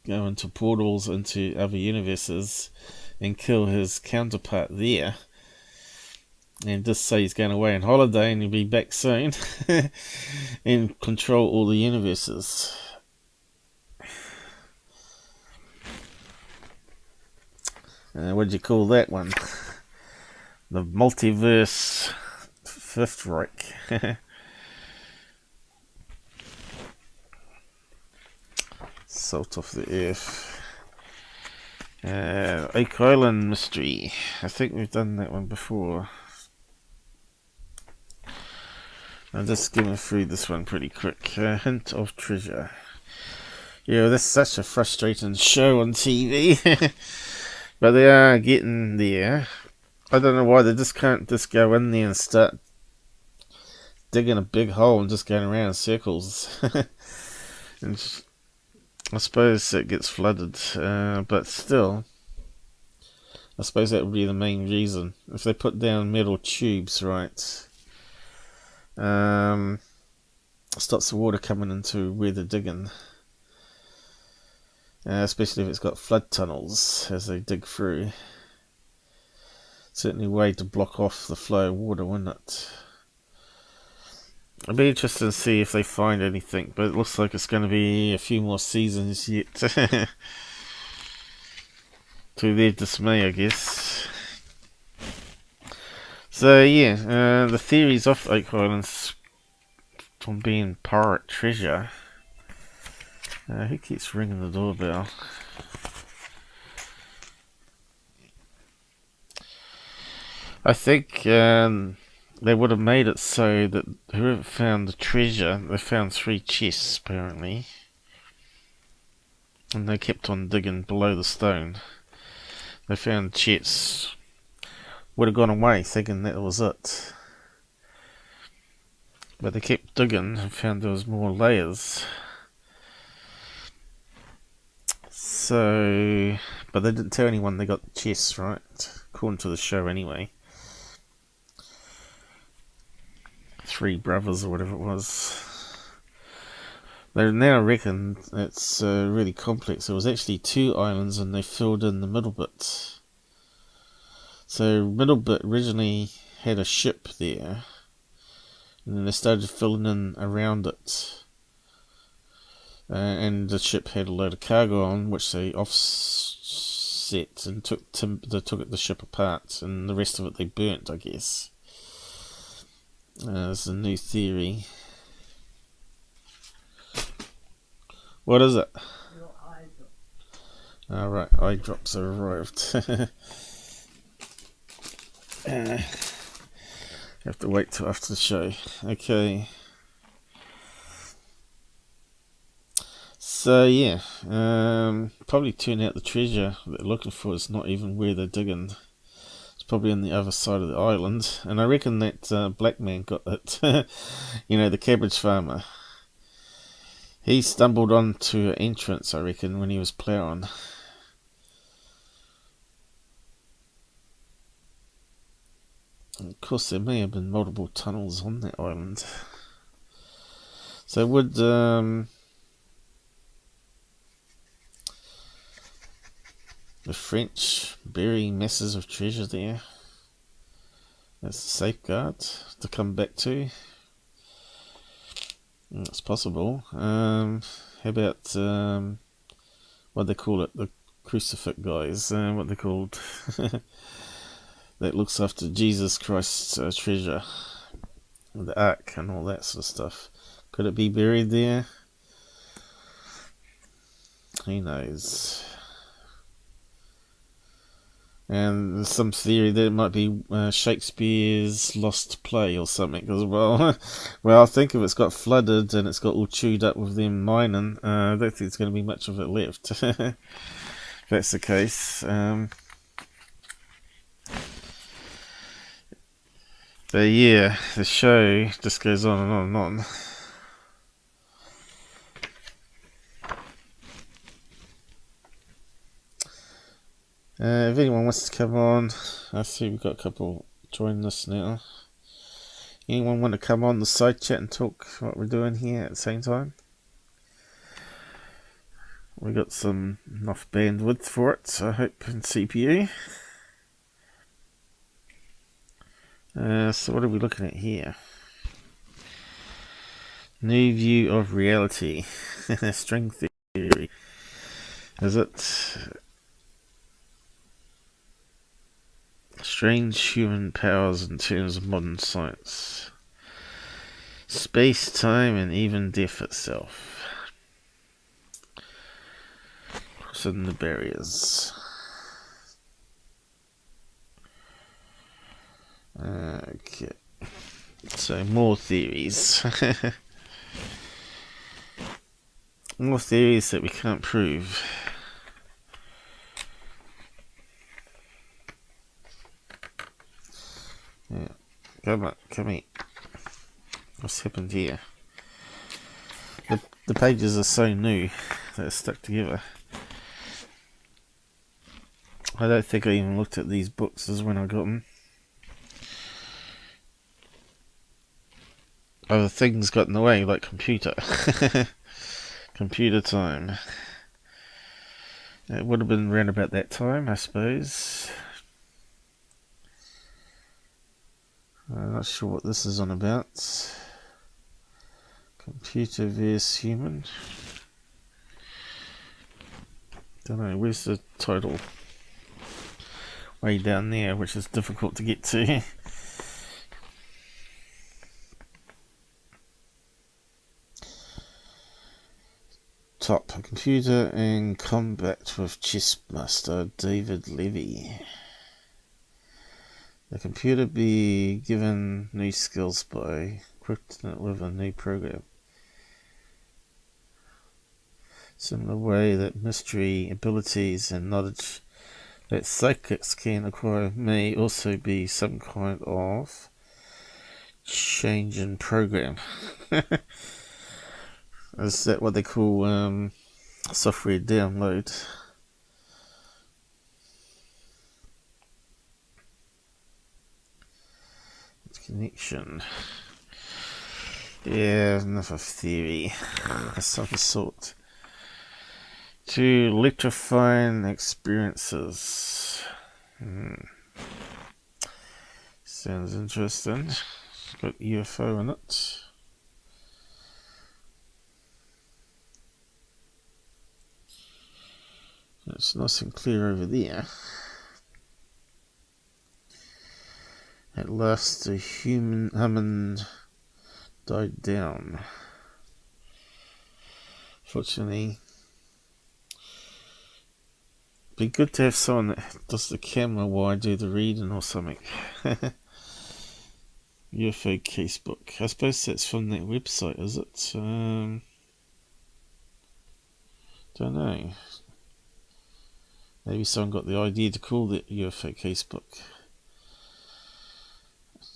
go into portals into other universes and kill his counterpart there, and just say he's going away on holiday and he'll be back soon and control all the universes. What do you call that one? The multiverse Fifth Reich. Salt of the Earth. Oak Island Mystery. I think we've done that one before. I'll just skim through this one pretty quick. Hint of Treasure. Yeah, that's such a frustrating show on TV. But they are getting there. I don't know why they just can't just go in there and start digging a big hole and just going around in circles. And just, I suppose it gets flooded, but still, I suppose that would be the main reason. If they put down metal tubes, right, stops the water coming into where they're digging. Especially if it's got flood tunnels as they dig through. Certainly a way to block off the flow of water, wouldn't it? I'd be interested to see if they find anything, but it looks like it's going to be a few more seasons yet. To their dismay, I guess. So yeah, the theories of Oak Islands from being pirate treasure. Who keeps ringing the doorbell? I think they would have made it so that whoever found the treasure, they found 3 chests apparently, and they kept on digging below the stone. They found chests, would have gone away thinking that was it, but they kept digging and found there was more layers. So, but they didn't tell anyone they got the chests, right? According to the show anyway. 3 brothers or whatever it was. They now reckon it's really complex. There was actually 2 islands and they filled in the middle bit. So middle bit originally had a ship there, and then they started filling in around it. And the ship had a load of cargo on, which they offset and took the ship apart, and the rest of it they burnt, I guess. It's a new theory. What is it? Alright, eye drops have arrived. Have to wait till after the show. Okay. So yeah, probably turn out the treasure they're looking for is not even where they're digging. It's probably on the other side of the island, and I reckon that black man got it. You know, the cabbage farmer. He stumbled onto an entrance, I reckon, when he was ploughing. And of course, there may have been multiple tunnels on that island. So would the French bury masses of treasure there? That's a safeguard to come back to. It's possible. How about what they call it? The crucifix guys. What they called? That looks after Jesus Christ's treasure, the ark and all that sort of stuff. Could it be buried there? Who knows? And there's some theory that it might be Shakespeare's lost play or something as well. Well, I think if it's got flooded and it's got all chewed up with them mining, I don't think there's going to be much of it left. If that's the case. But yeah, the show just goes on and on and on. If anyone wants to come on, I see we've got a couple joining us now. Anyone want to come on the side chat and talk what we're doing here at the same time? We got some enough bandwidth for it, I hope, in CPU. So what are we looking at here? New view of reality. String theory. Is it? Strange human powers in terms of modern science. Space, time, and even death itself. Crossing the barriers. Okay. So more theories. More theories that we can't prove. Yeah. Come on, come here. What's happened here? The pages are so new that they're stuck together. I don't think I even looked at these books as when I got them. Other things got in the way, like computer. Computer time. It would have been around about that time, I suppose. I'm not sure what this is on about. Computer vs human. Don't know, where's the title? Way down there, which is difficult to get to. Top, a computer in combat with chess master David Levy. The computer be given new skills by equipping it with a new program. Similar way that mystery, abilities, and knowledge that psychics can acquire may also be some kind of change in program. Is that what they call software download? Connection. Yeah, another theory of some sort. To electrifying experiences. Sounds interesting. It's got UFO in it. It's nice and clear over there. At last, the human Hammond died down. Fortunately, Be good to have someone that does the camera while I do the reading or something. UFO casebook. I suppose that's from that website, is it? Don't know. Maybe someone got the idea to call it UFO casebook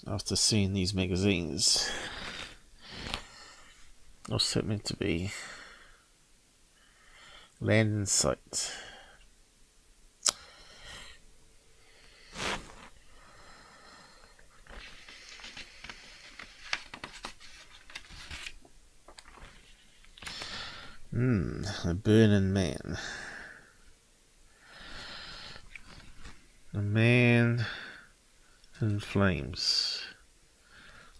after seeing these magazines. What's that meant to be? Landing site. A burning man. A man in flames.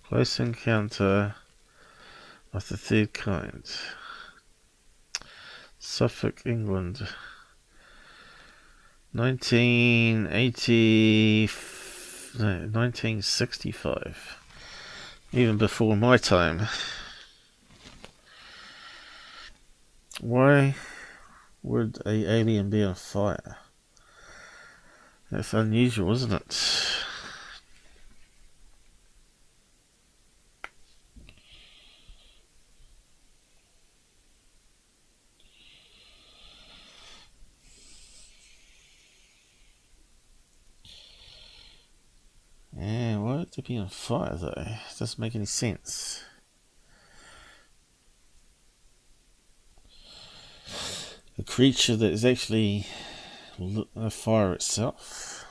Close encounter of the third kind. Suffolk, England. 1965. Even before my time. Why would an alien be on fire? That's unusual, isn't it? Yeah, why would they be on fire though? It doesn't make any sense. A creature that is actually a fire itself.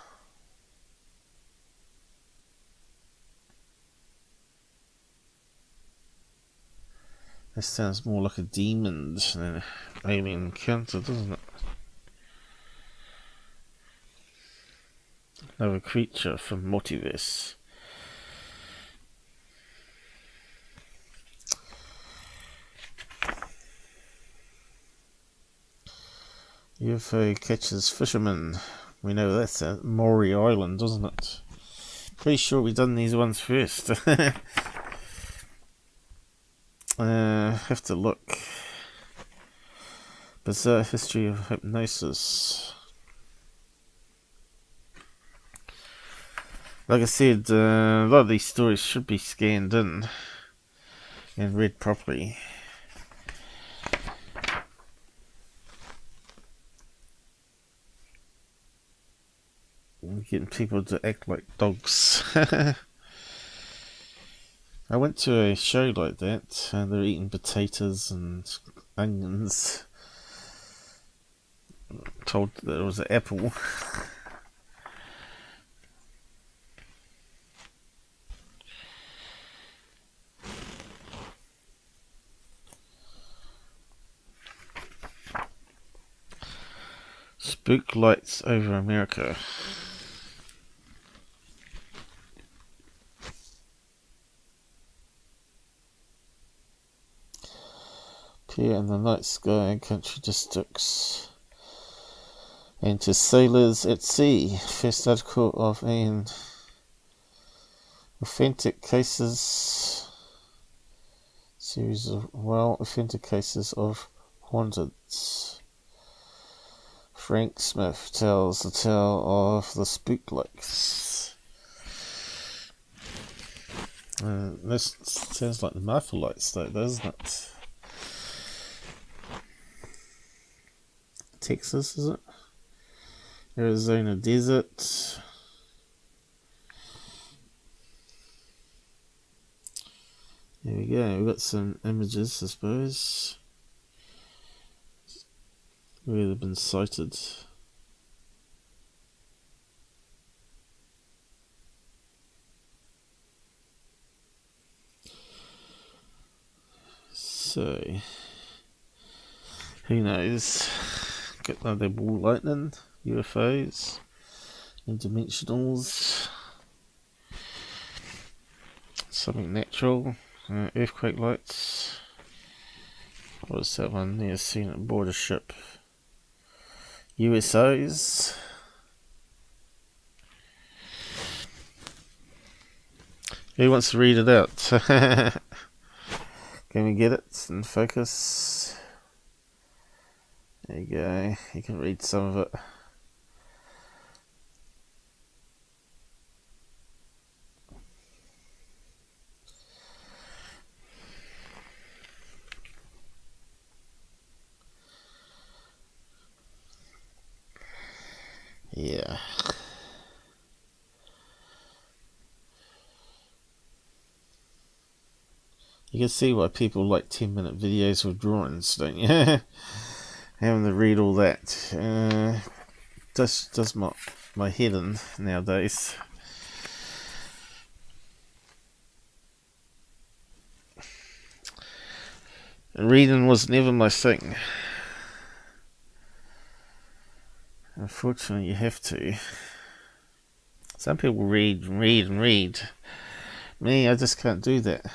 That sounds more like a demon than an alien encounter, doesn't it? Another creature from Multiverse. UFO catches fishermen. We know that's at Maury Island, doesn't it? Pretty sure we've done these ones first. Have to look. Bizarre history of hypnosis. Like I said, a lot of these stories should be scanned in and read properly. We're getting people to act like dogs. I went to a show like that, and they're eating potatoes and onions. Told that it was an apple. Spook lights over America. Appear in the night sky, country districts, and to sailors at sea. First article of an authentic cases series of authentic cases of haunted. Frank Smith tells the tale of the spook lights. This sounds like the Martha lights though, doesn't it? Texas, is it? Arizona desert. There we go, we've got some images, I suppose, where they've been sighted. So, who knows? Got the ball lightning, UFOs, interdimensionals, something natural, earthquake lights. What was that one there? Seen on board a ship. USOs. Who wants to read it out? Can we get it in focus? There you go. You can read some of it. You can see why people like 10-minute videos with drawings, don't you? Having to read all that. Does my head in nowadays. Reading was never my thing. Unfortunately, you have to. Some people read and read and read. Me, I just can't do that.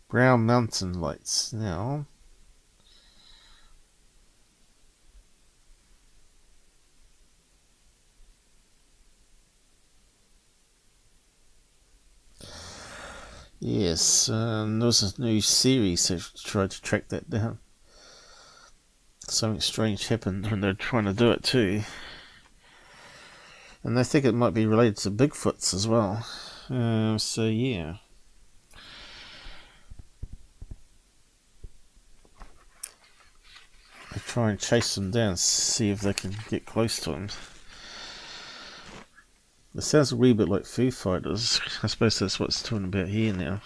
Brown Mountain Lights now. Yes, there was a new series that tried to track that down. Something strange happened when they're trying to do it too. And they think it might be related to Bigfoots as well. So yeah. They try and chase them down, see if they can get close to them. It sounds a wee bit like Foo Fighters. I suppose that's what it's talking about here now.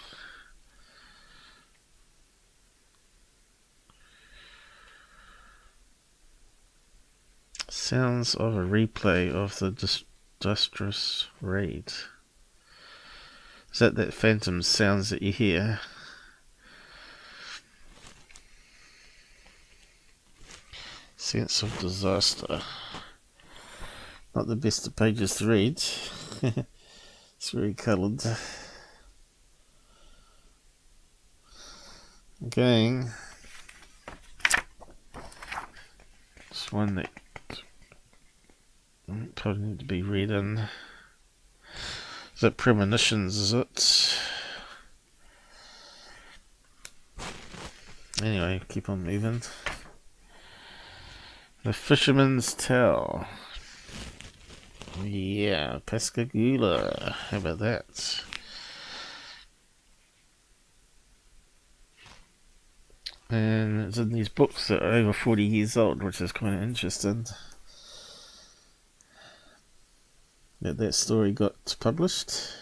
Sounds of a replay of the disastrous raid. Is that phantom sounds that you hear? Sense of disaster. Not the best of pages to read. It's very coloured. Again, it's one that probably need to be read in. Is it Premonitions, is it? Anyway, keep on moving. The Fisherman's Tale. Yeah, Pascagoula. How about that? And it's in these books that are over 40 years old, which is kind of interesting. That story got published.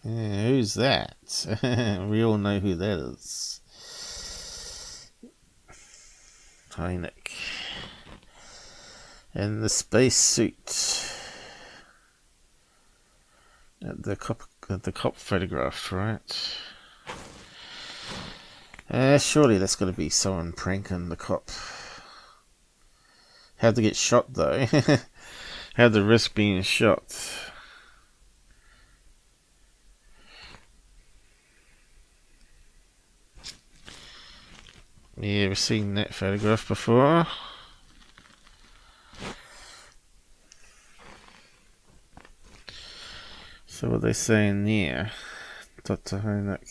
Yeah, who's that? We all know who that is. Hynek. And the space suit. The cop photographed, right? Surely that's got to be someone pranking the cop. How'd they get shot though? How'd they risk being shot? Yeah, we've seen that photograph before. So what are they saying there? Dr. Hynek.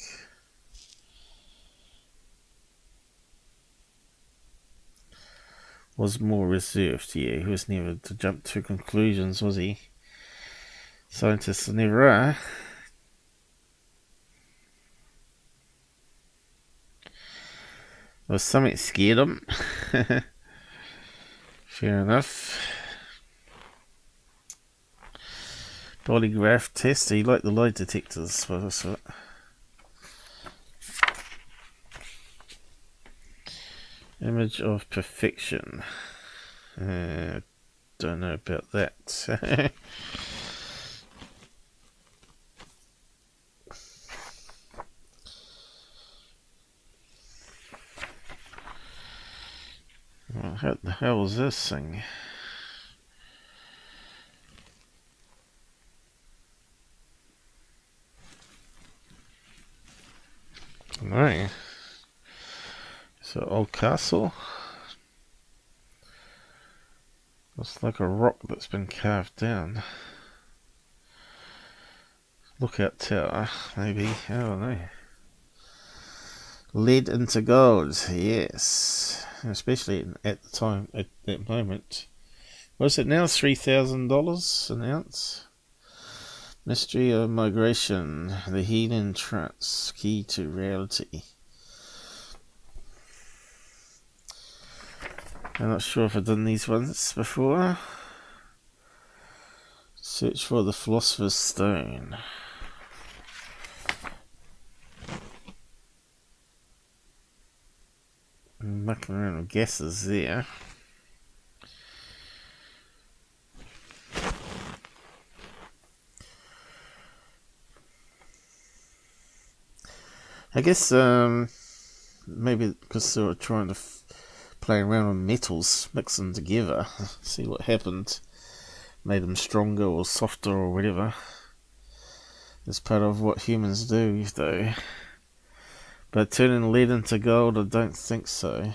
Was more reserved, yeah. He was never to jump to conclusions, was he? Scientists never are. Well, something scared him. Fair enough. Polygraph test. He liked the lie detectors. What was it? Image of perfection. Don't know about that. Well, how the hell is this thing? No. So old castle. Looks like a rock that's been carved down. Lookout tower, maybe. I don't know. Lead into gold, yes. Especially at the time, at that moment. What is it now? $3,000 an ounce? Mystery of migration, the hidden trance, key to reality. I'm not sure if I've done these ones before. Search for the Philosopher's Stone. I'm mucking around with guesses there. I guess maybe because they were trying to play around with metals, mix them together, see what happened. Made them stronger or softer or whatever. It's part of what humans do, though. But turning lead into gold, I don't think so.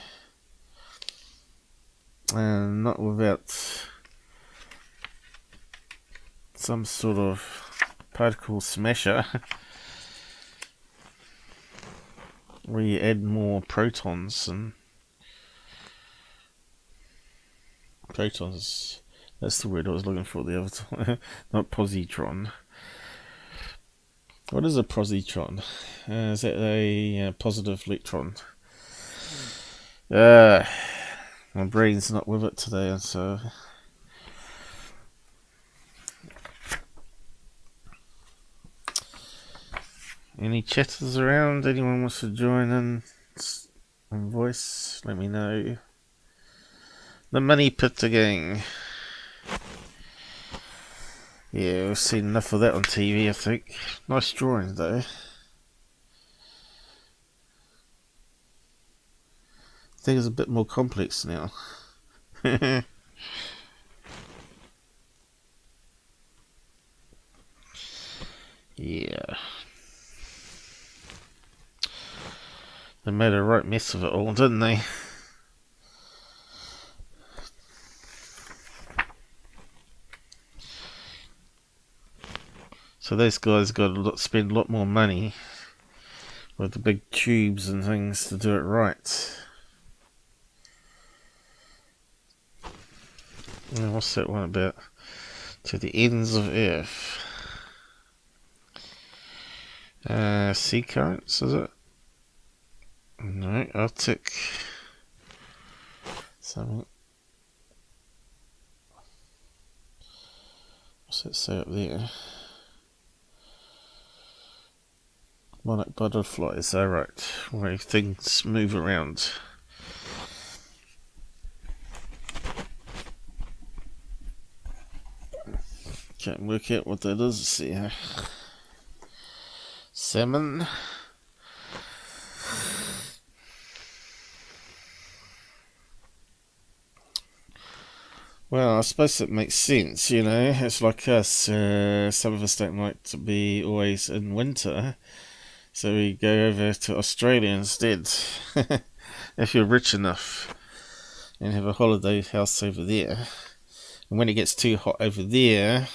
And not without some sort of particle smasher where you add more protons. And protons, that's the word I was looking for the other time. Not positron. What is a positron? Is that a positive electron? My brain's not with it today, and so any chatters around? Anyone wants to join in on voice? Let me know. The Money Pit again. Yeah, we've seen enough of that on TV, I think. Nice drawing, though. I think it's a bit more complex now. Yeah. They made a right mess of it all, didn't they? So those guys got to spend a lot more money with the big tubes and things to do it right. And what's that one about? To the ends of Earth. Sea currents, is it? No, Arctic. Something. What's that say up there? Monarch butterflies, alright. Where things move around. Can't work out what that is here. Salmon. Well, I suppose it makes sense, you know. It's like us. Some of us don't like to be always in winter. So we go over to Australia instead. If you're rich enough. And have a holiday house over there. And when it gets too hot over there,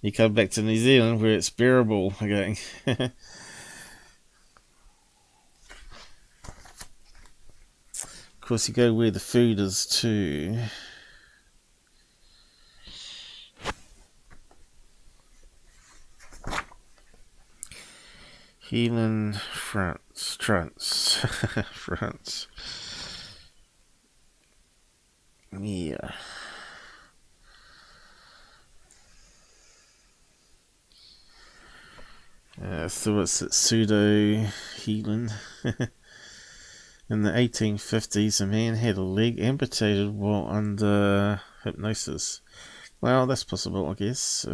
you come back to New Zealand where it's bearable again. Of course, you go where the food is too. Healing France. France. Yeah. So it's pseudo healing. In the 1850s, a man had a leg amputated while under hypnosis. Well, that's possible, I guess.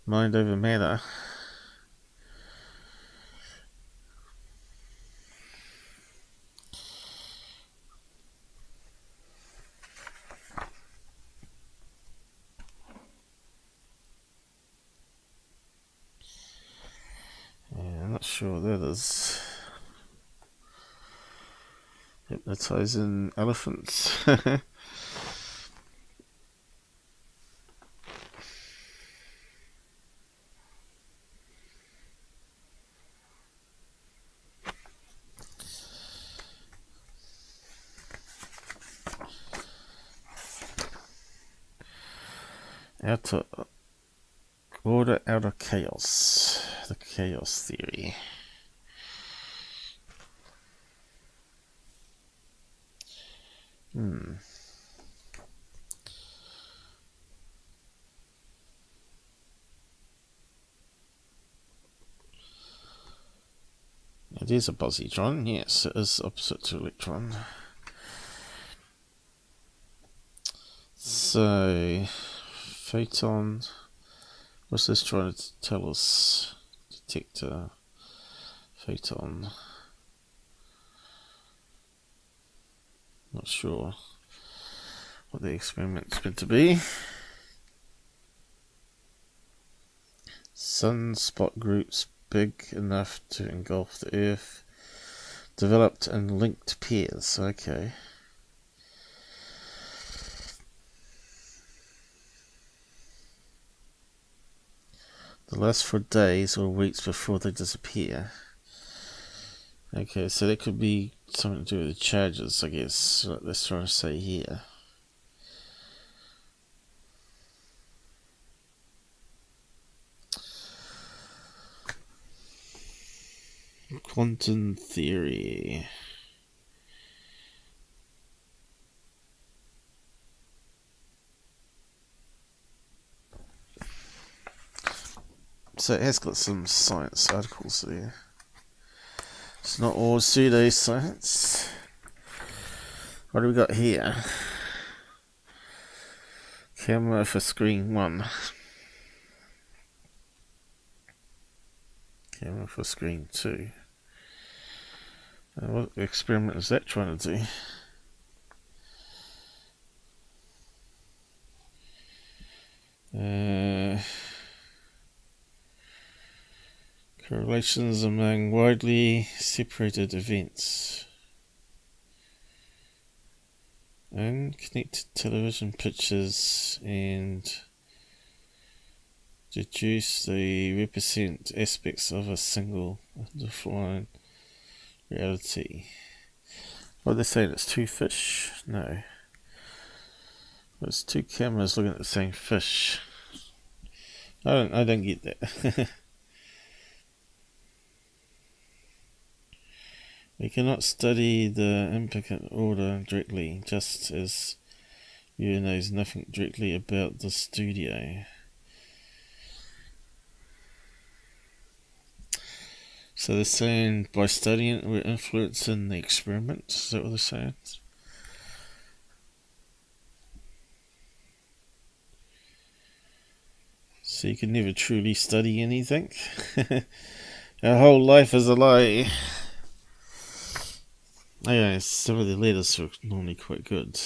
Mind over matter. I'm not sure what that is. Hypnotizing elephants. Out of order, out of chaos. The chaos theory. It is a positron, yes, it is opposite to electron. So, photon, what's this trying to tell us? Detector, photon. Not sure what the experiment's meant to be. Sunspot groups big enough to engulf the Earth, developed in linked pairs. Okay. They last for days or weeks before they disappear. Okay, so that could be something to do with the charges, I guess. Let's try to say here. Quantum theory. So it has got some science articles there. It's not all pseudoscience. What do we got here? Camera for screen 1. Camera for screen 2. What experiment is that trying to do? Correlations among widely separated events. Unconnected television pictures and deduce the represent aspects of a single undefined reality. What are they saying? It's two fish? No. Well, it's two cameras looking at the same fish. I don't get that. We cannot study the implicate order directly, just as viewer knows nothing directly about the studio. So they're saying by studying it, we're influencing the experiment. Is that what they're saying? So you can never truly study anything. Our whole life is a lie. Yeah, some of the letters are normally quite good.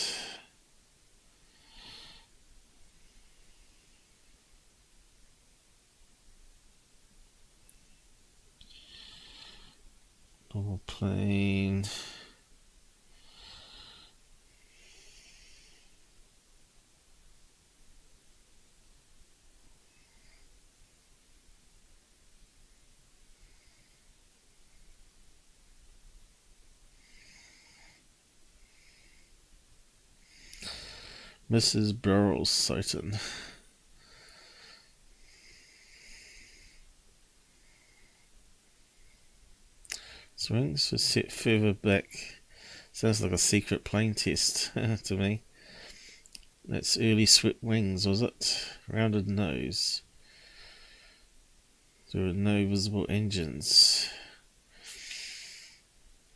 Normal plane. Mrs. Burrell's sighting. Swings are set further back. Sounds like a secret plane test to me. That's early swept wings, was it? Rounded nose. There are no visible engines.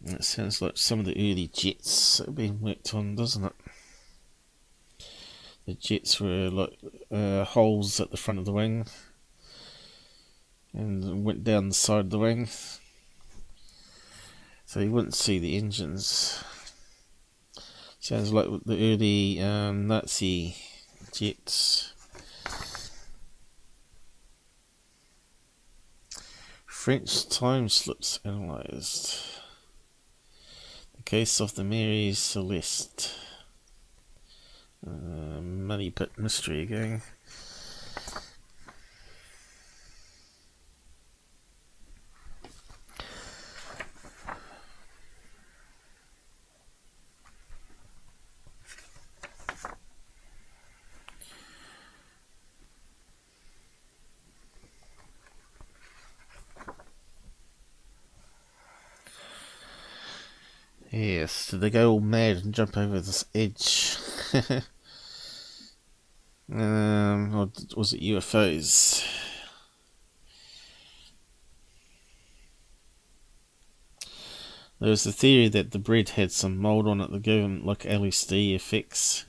That sounds like some of the early jets that have been worked on, doesn't it? The jets were like holes at the front of the wing and went down the side of the wing, so you wouldn't see the engines. Sounds like the early Nazi jets. French time slips analysed. The case of the Mary Celeste. Money pit mystery again. Yes, did they go all mad and jump over this edge? Or was it UFOs? There was the theory that the bread had some mould on it that gave them like LSD effects.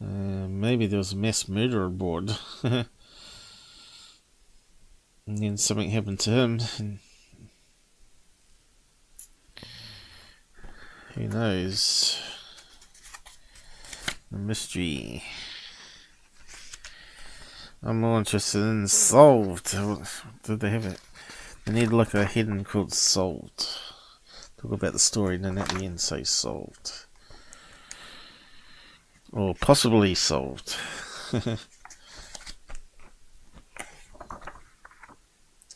Maybe there was a mass murder aboard. And then something happened to him. And who knows? The mystery. I'm more interested in solved. Did they have it? They need like a heading called solved. Talk about the story and then at the end say solved. Or possibly solved.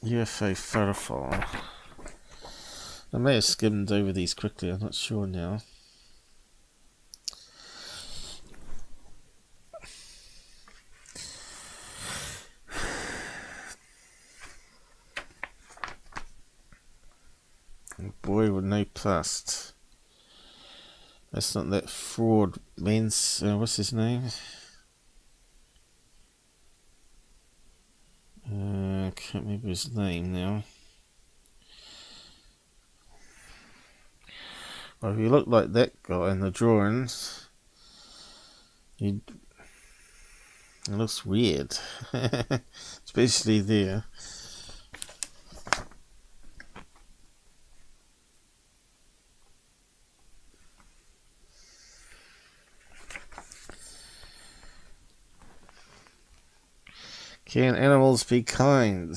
UFO photo file. I may have skimmed over these quickly, I'm not sure now. Boy with no past. That's not that fraud man's. What's his name? I can't remember his name now. Well, if you look like that guy in the drawings, it looks weird. Especially there. Can animals be kind?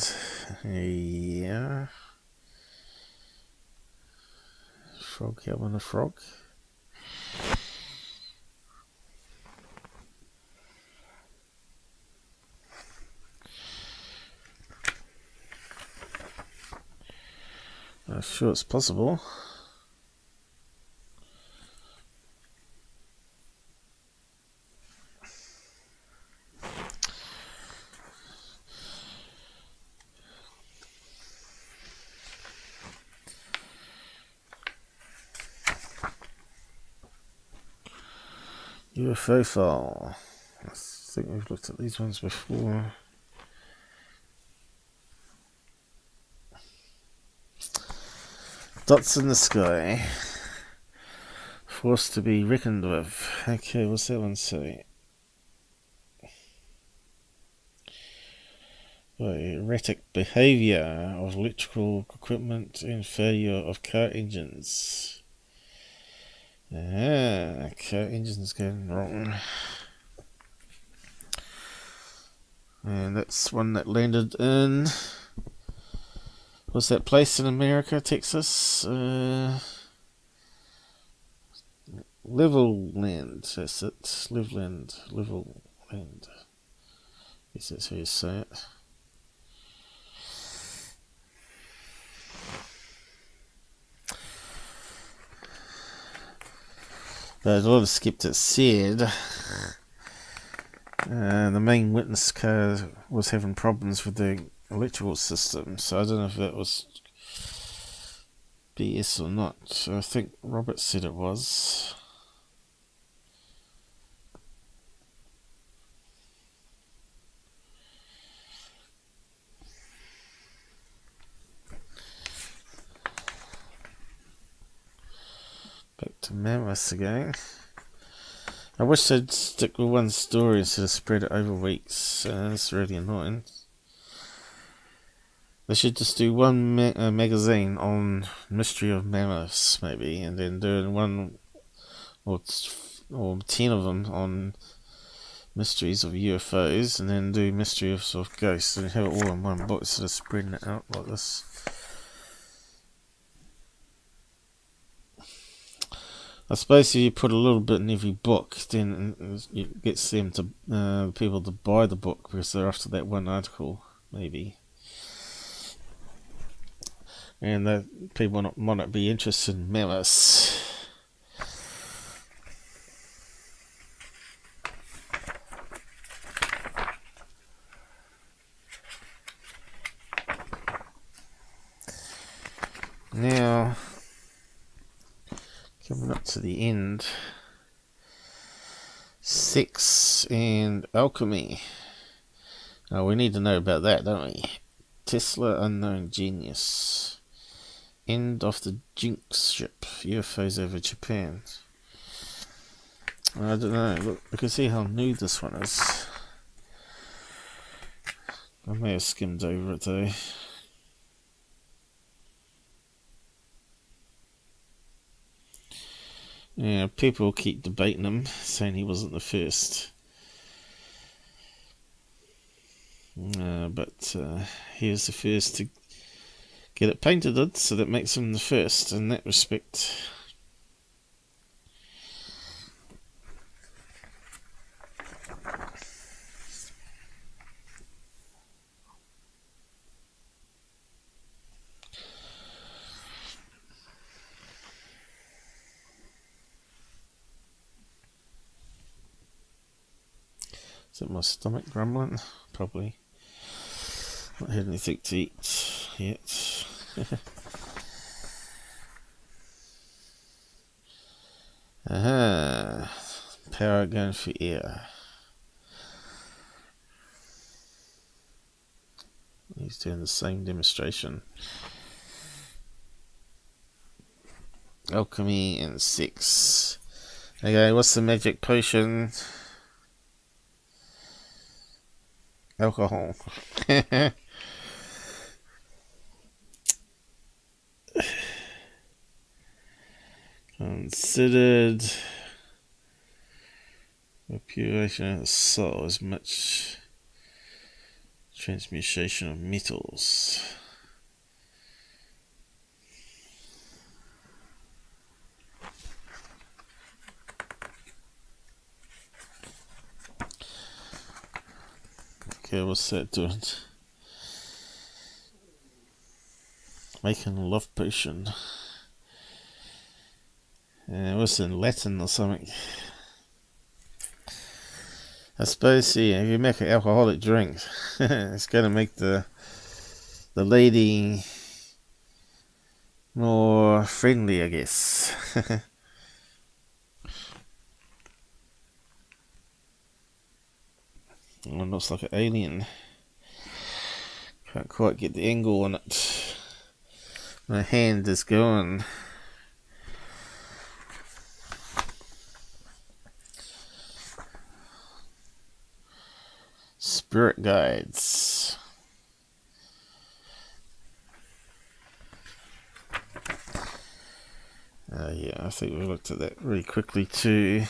Yeah. Frog helping a frog. I'm sure it's possible. UFO file. I think we've looked at these ones before. Dots in the sky. Force to be reckoned with. Okay, what's that one say? Erratic behaviour of electrical equipment and failure of car engines. Car engines going wrong. And that's one that landed in... What's that place in America? Texas? Level Land. That's it. Level Land. Guess that's how you say it. But a lot of skeptics said the main witness car was having problems with the electrical system, so I don't know if that was BS or not. I think Robert said it was. Back to mammoths again. I wish they'd stick with one story instead of spread it over weeks. That's really annoying. They should just do one magazine on mystery of mammoths, maybe, and then do one or 10 of them on mysteries of UFOs, and then do mystery of sort of ghosts, and have it all in one book instead of spreading it out like this. I suppose if you put a little bit in every book, then it gets them to people to buy the book because they're after that one article, maybe. And that people might not be interested in mammoths. Coming up to the end. Sex and alchemy. Oh, we need to know about that, don't we? Tesla unknown genius. End of the Jinx ship. UFOs over Japan. I don't know. Look, we can see how new this one is. I may have skimmed over it though. Yeah, people keep debating him, saying he wasn't the first. But he was the first to get it painted, so that makes him the first in that respect. Is it my stomach grumbling? Probably. Not had anything to eat yet. Aha. Power going for air. He's doing the same demonstration. Alchemy and sex. Okay, what's the magic potion? Alcohol. Considered epuration of the soul as much transmutation of metals. Okay, what's that doing? Making a love potion. What's in Latin or something? I suppose, yeah, if you make an alcoholic drink, it's going to make the lady more friendly, I guess. Well, it looks like an alien. Can't quite get the angle on it. My hand is going. Spirit guides. Yeah, I think we looked at that really quickly too.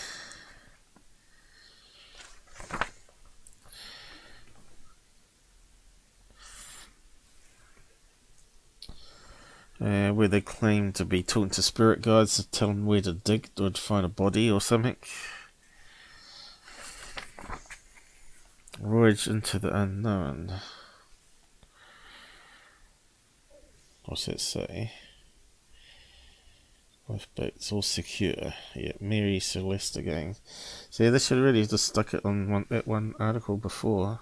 Where they claim to be talking to spirit guides to tell them where to dig or to find a body or something. Voyage into the unknown. What's that say? Lifeboats all secure. Yeah, Mary Celeste again. So yeah, they should really have just stuck it on that one article before.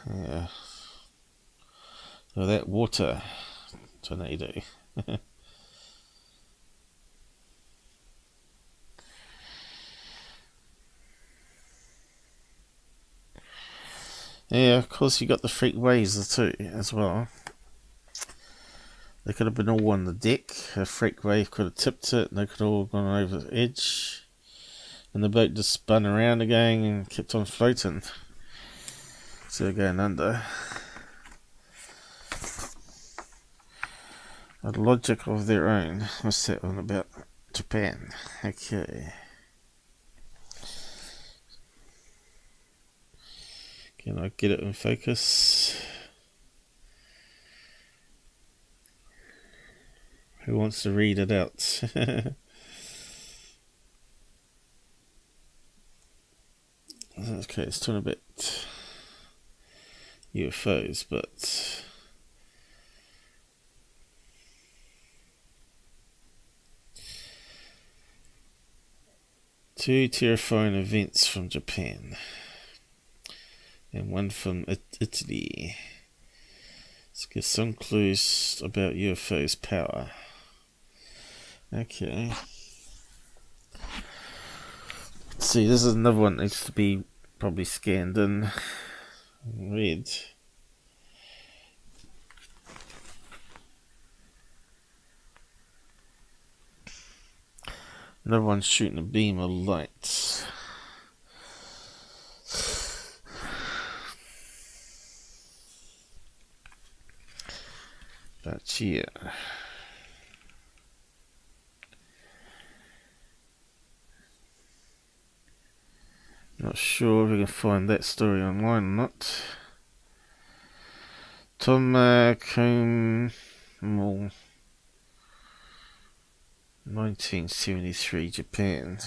Yeah. So that water tornado. Yeah, of course you got the freak waves too as well. They could have been all on the deck. A freak wave could have tipped it, and they could have all gone over the edge, and the boat just spun around again and kept on floating. So they're going under. A logic of their own. What's that one about Japan? Okay. Can I get it in focus? Who wants to read it out? Okay, it's talking about UFOs, but two terrifying events from Japan. and one from Italy. Let's get some clues about UFOs' power. Okay. Let's see, this is another one that needs to be probably scanned in red. Another one shooting a beam of light. But yeah. Not sure if we can find that story online or not. Tom Combe, 1973, Japan.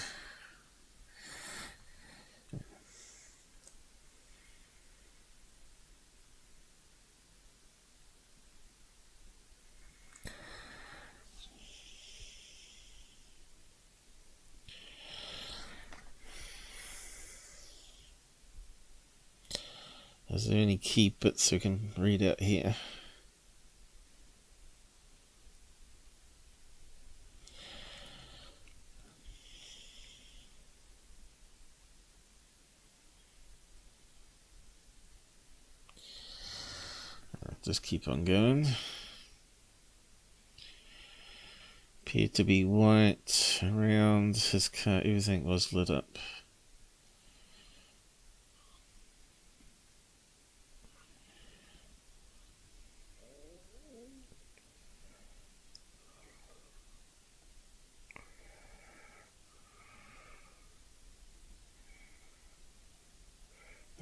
Is there any key bits we can read out here? Just keep on going. Appeared to be white around his car, everything was lit up.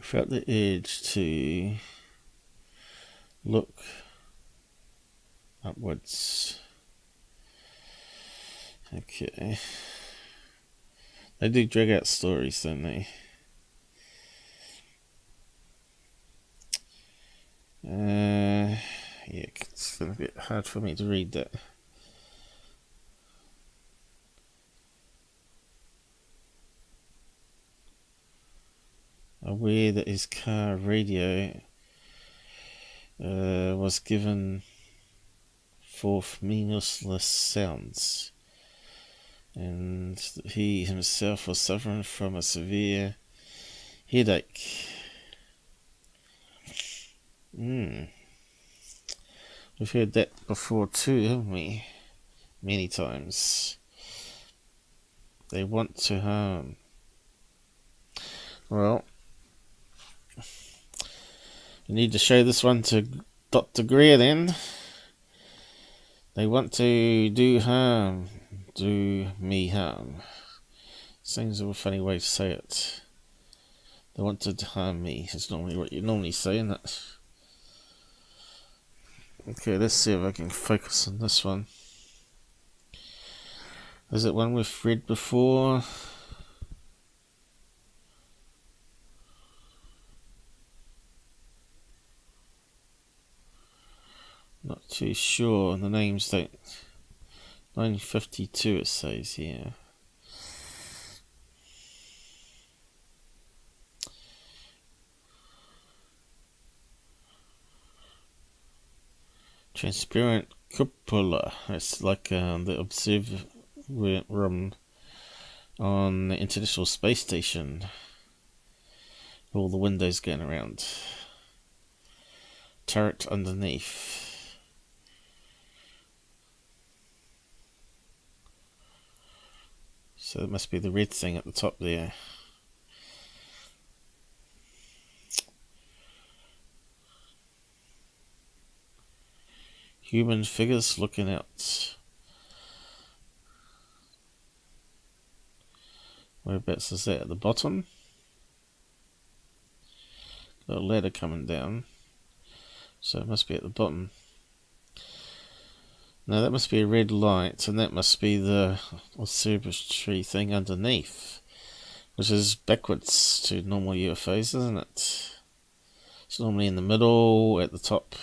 Felt the urge to look upwards. Okay. They do drag out stories, don't they? Yeah, it's a bit hard for me to read that. Aware that his car radio was given forth meaningless sounds, and he himself was suffering from a severe headache. We've heard that before too, haven't we? Many times. They want to harm. Well, you need to show this one to Dr. Greer then. They want to do harm. Do me harm. Seems a funny way to say it. They want to harm me. It's normally what you normally say, isn't it? Okay, let's see if I can focus on this one. Is it one we've read before? Not too sure. The names don't. 1952 it says here. Transparent cupola. It's like the observer room on the International Space Station. All the windows going around. Turret underneath. So it must be the red thing at the top there. Human figures looking out. Whereabouts is that? At the bottom? Got a ladder coming down. So it must be at the bottom. Now that must be a red light, and that must be the observatory thing underneath, which is backwards to normal UFOs, isn't it? It's normally in the middle, at the top.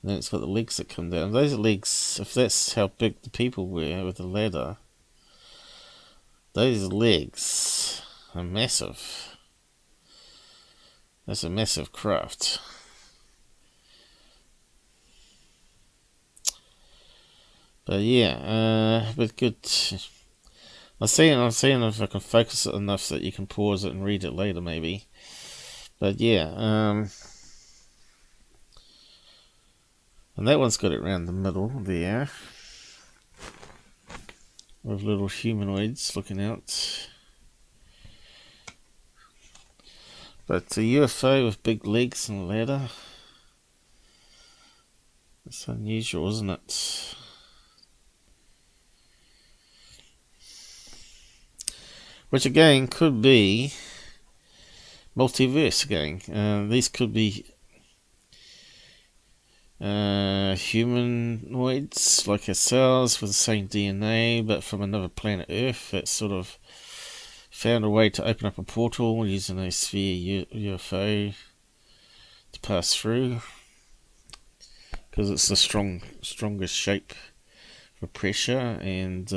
And then it's got the legs that come down. Those legs, if that's how big the people were with the ladder, those legs are massive. That's a massive craft. But yeah, but good. I'm seeing if I can focus it enough that you can pause it and read it later, maybe. But yeah, and that one's got it around the middle there, with little humanoids looking out. But a UFO with big legs and a ladder. It's unusual, isn't it? Which again could be multiverse again. These could be humanoids like ourselves with the same DNA, but from another planet Earth that sort of found a way to open up a portal using a sphere UFO to pass through, because it's the strongest shape for pressure, and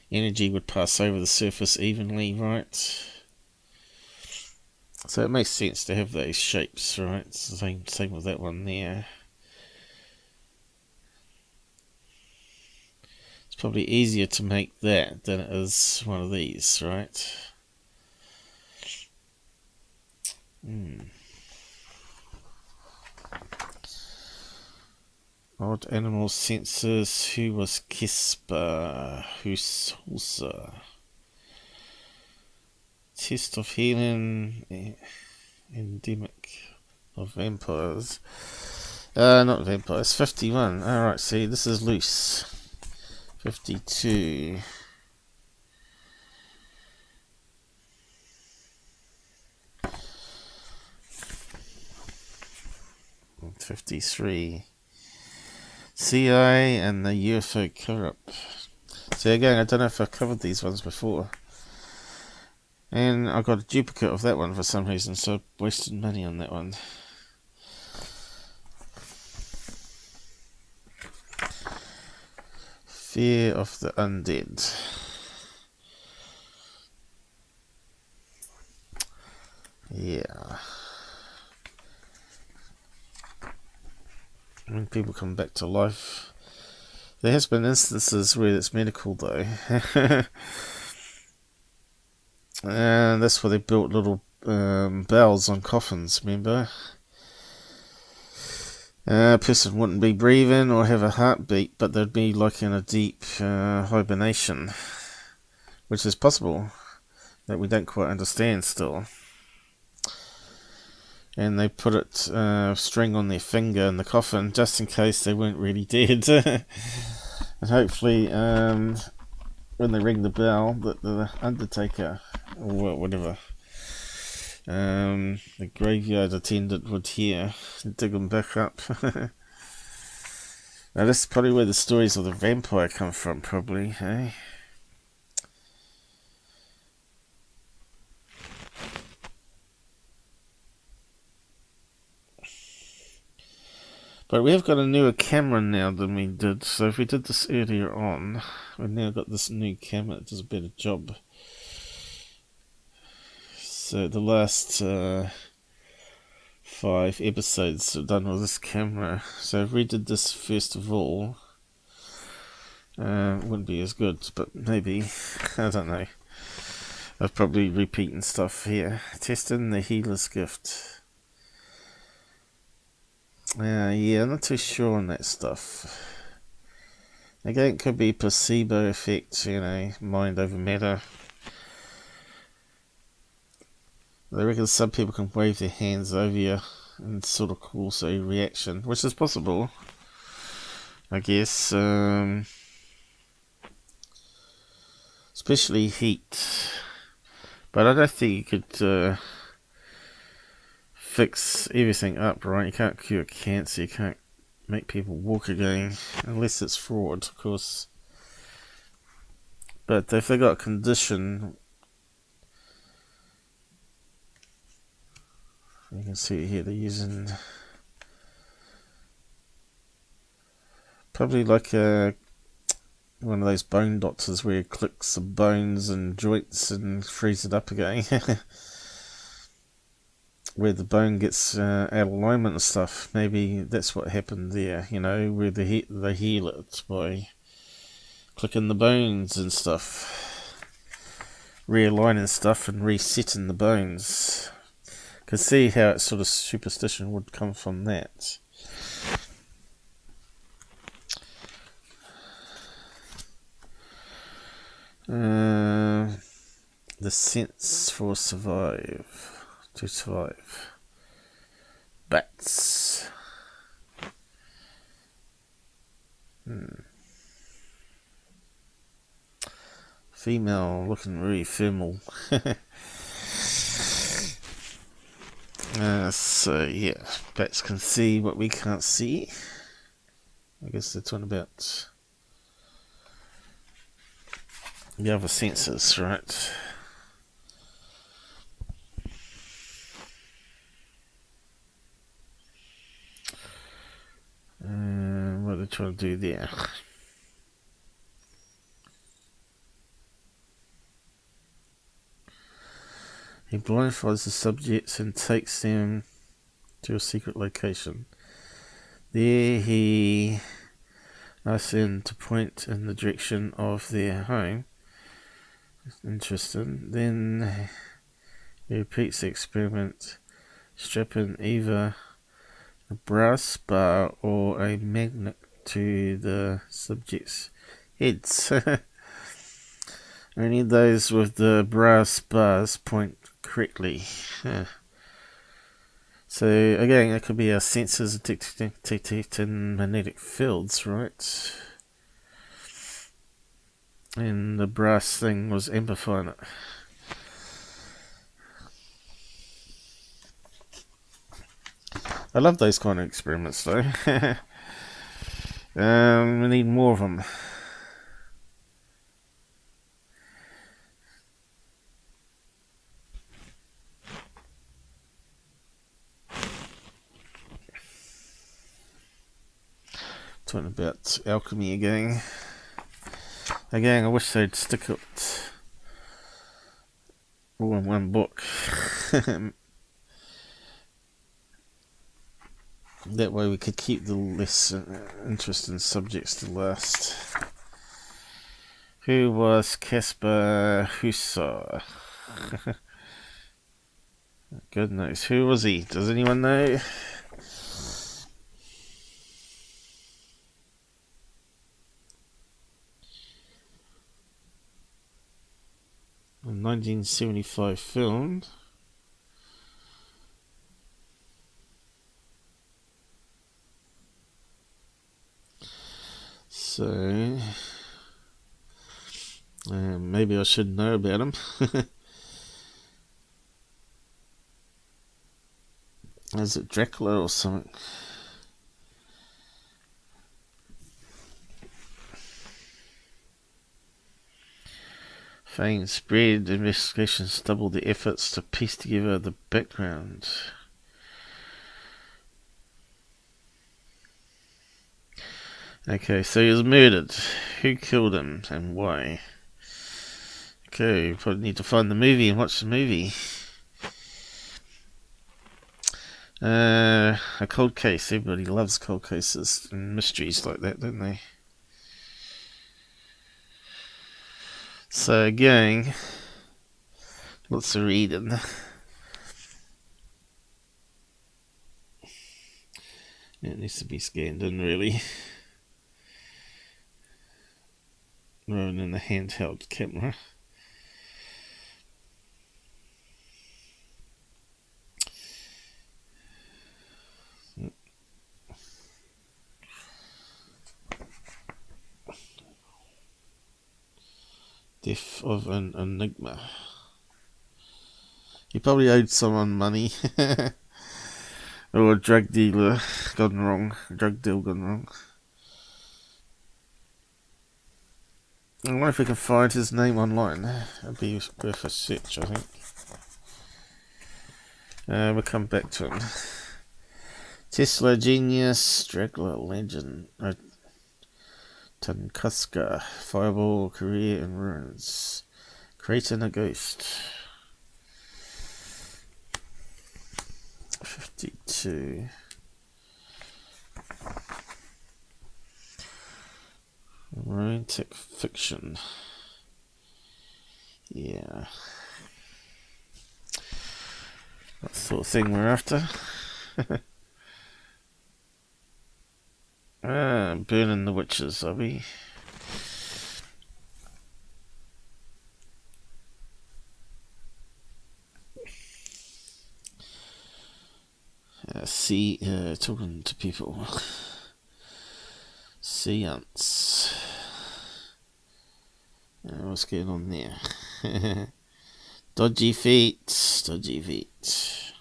energy would pass over the surface evenly, right? So it makes sense to have those shapes, right? It's the same with that one there. It's probably easier to make that than it is one of these, right? Odd animal senses. Who was Kisper? Who's Hulsa? Test of healing. Endemic of vampires. Not vampires. 51. Alright, see, this is loose. 52. 53. CIA and the UFO cover-up. So again, I don't know if I've covered these ones before. And I got a duplicate of that one for some reason, so I wasted money on that one. Fear of the Undead. Yeah. When people come back to life. There has been instances where it's medical though. And that's where they built little bells on coffins, remember? A person wouldn't be breathing or have a heartbeat, but they'd be like in a deep hibernation, which is possible, that we don't quite understand still. And they put it string on their finger in the coffin just in case they weren't really dead. And hopefully when they ring the bell that the undertaker or whatever the graveyard attendant would hear and dig them back up. Now this is probably where the stories of the vampire come from, probably, eh? But we have got a newer camera now than we did, so if we did this earlier on, we've now got this new camera that does a better job. So the last 5 episodes are done with this camera, so if we did this first of all, it wouldn't be as good, but maybe, I don't know. I'm probably repeating stuff here. Testing the healer's gift. Yeah, I'm not too sure on that stuff. Again, it could be placebo effect, you know, mind over matter. I reckon some people can wave their hands over you and sort of cause a reaction, which is possible, I guess. Especially heat. But I don't think you could fix everything up, right? You can't cure cancer, you can't make people walk again, unless it's fraud, of course. But if they got a condition, you can see here they're using probably like one of those bone doctors where he clicks the bones and joints and frees it up again. where the bone gets out of alignment and stuff. Maybe that's what happened there, you know, where they heal it by clicking the bones and stuff, realigning stuff and resetting the bones. Can see how it sort of superstition would come from that. The sense for to survive. Bats. Female looking really thermal. So yeah, bats can see what we can't see. I guess they're talking about the other senses, right? What are they trying to do there? He blindfolds the subjects and takes them to a secret location. There he asks them to point in the direction of their home. Interesting. Then he repeats the experiment, strapping either a brass bar or a magnet to the subject's heads. Only those with the brass bars point correctly. So again, it could be our sensors detecting magnetic fields, right? And the brass thing was amplifying it. I love those kind of experiments though. We need more of them. Talking about alchemy again. Again, I wish they'd stick it all in one book. That way we could keep the less interesting subjects to last. Who was Caspar Hussar? God knows. Who was he? Does anyone know? A 1975 film. So, maybe I should know about him. Is it Dracula or something? Fame spread, investigations doubled the efforts to piece together the background. Okay, so he was murdered. Who killed him and why? Okay, probably need to find the movie and watch the movie. A cold case. Everybody loves cold cases and mysteries like that, don't they? So again, lots of reading. It needs to be scanned in, really, rather than the handheld camera. Death of an enigma. He probably owed someone money. Or a drug dealer gone wrong. Drug deal gone wrong. I wonder if we can find his name online. That'd be worth a search, I think. We'll come back to him. Tesla genius, Dracula legend. Tunguska, fireball, career in ruins. Creating a ghost. 52. Romantic fiction. Yeah. That sort of thing we're after. Burning the witches, are we? Talking to people. Seance. What's going on there? Dodgy feet. Dodgy feet.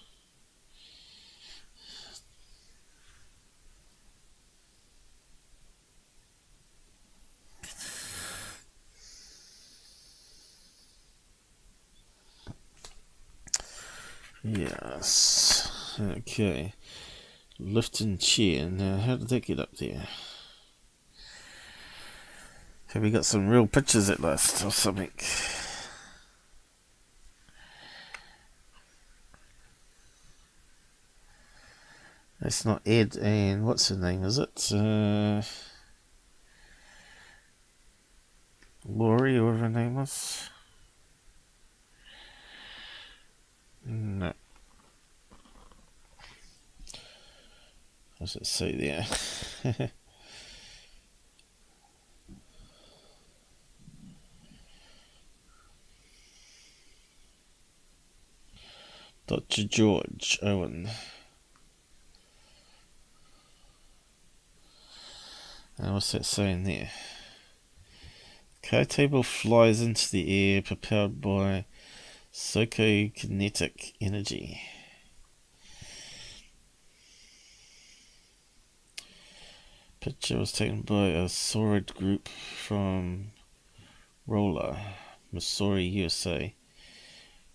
Yes. Okay. Lift and chair. Now, how did that get up there? Have we got some real pictures at last or something? It's not Ed and what's her name, is it? Laurie, or whatever her name was? No. What's it say there? Dr. George Owen. What's that saying there? Car table flies into the air propelled by psychokinetic energy. Picture was taken by a Tshirt group from Rolla, Missouri, USA,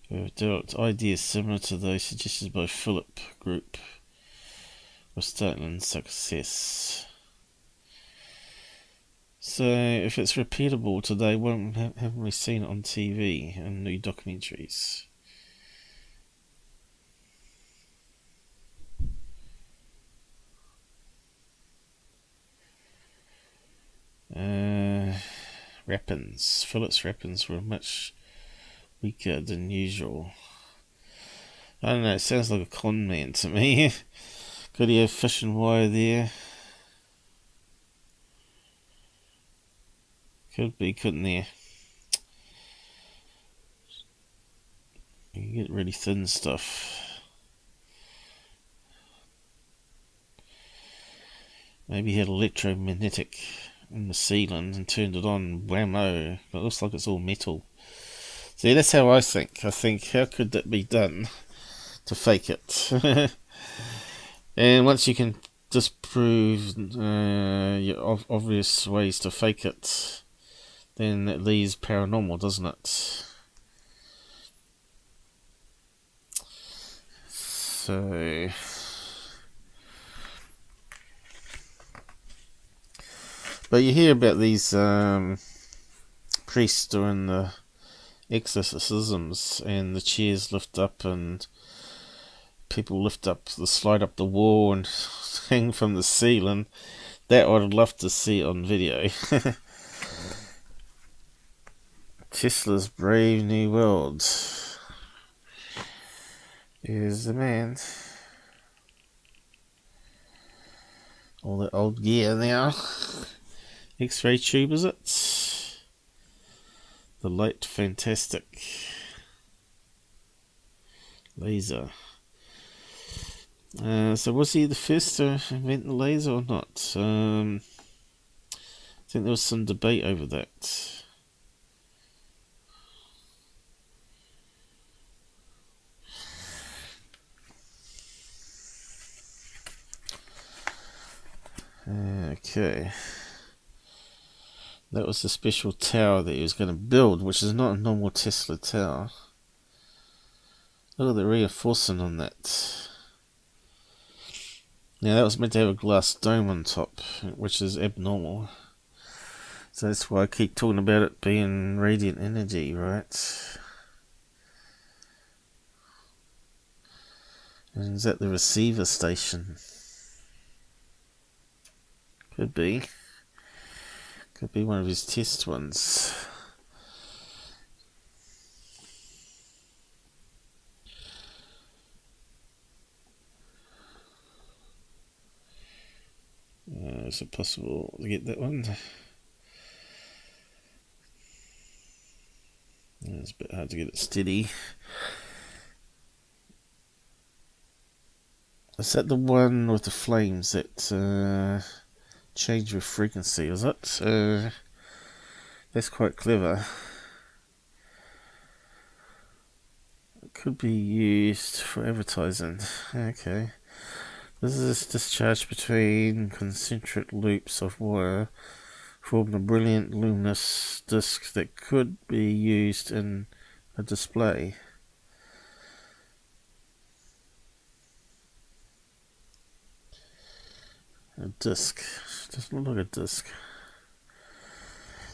who have developed ideas similar to those suggested by Philip Group, with startling success. So, if it's repeatable today, why haven't we seen it on TV and new documentaries? Philip's weapons were much weaker than usual. I don't know, it sounds like a con man to me. Could he have fishing wire there? Could be, couldn't there? You can get really thin stuff. Maybe he had electromagnetic in the ceiling and turned it on, whammo. But it looks like it's all metal. See, that's how I think. I think, how could that be done to fake it? And once you can disprove your obvious ways to fake it, then it leaves paranormal, doesn't it? So, but you hear about these priests doing the exorcisms, and the chairs lift up, and people slide up the wall and hang from the ceiling. That I'd love to see on video. Tesla's Brave New World. Here's the man. All that old gear now. X-ray tube, is it? The light, fantastic. Laser. So was he the first to invent the laser or not? I think there was some debate over that. Okay. That was the special tower that he was going to build, which is not a normal Tesla tower. Look at the reinforcing on that. Now that was meant to have a glass dome on top, which is abnormal. So that's why I keep talking about it being radiant energy, right? Is that the receiver station? Could be. Could be one of his test ones. Is it possible to get that one? It's a bit hard to get it steady. Is that the one with the flames that change with frequency, is it? That's quite clever. It could be used for advertising. Okay. This is discharged between concentric loops of wire, forming a brilliant luminous disc that could be used in a display. A disc. Doesn't look like a disc.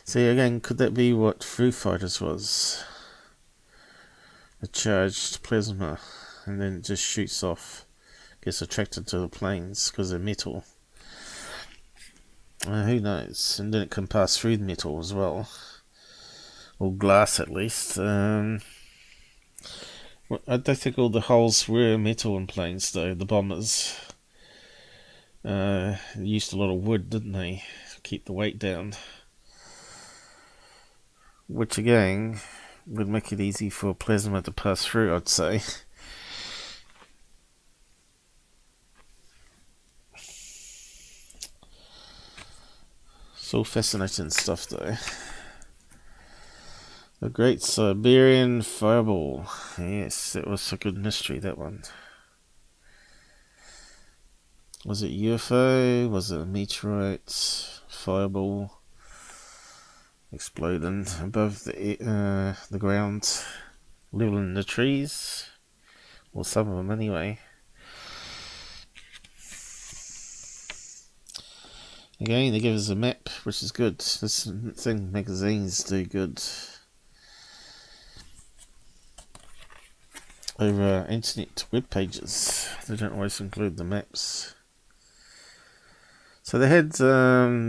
See, again, could that be what Foo Fighters was? A charged plasma, and then it just shoots off, gets attracted to the planes because they're metal. Who knows? And then it can pass through the metal as well, or glass at least. I don't think all the holes were metal in planes though. The bombers used a lot of wood, didn't they, to keep the weight down? Which again would make it easy for plasma to pass through, I'd say. It's all fascinating stuff though. The Great Siberian Fireball. Yes, it was a good mystery, that one. Was it UFO? Was it a meteorite? Fireball exploding above the ground, leveling the trees, or some of them anyway. Again, they give us a map, which is good. This thing, magazines do good over internet web pages. They don't always include the maps. So they had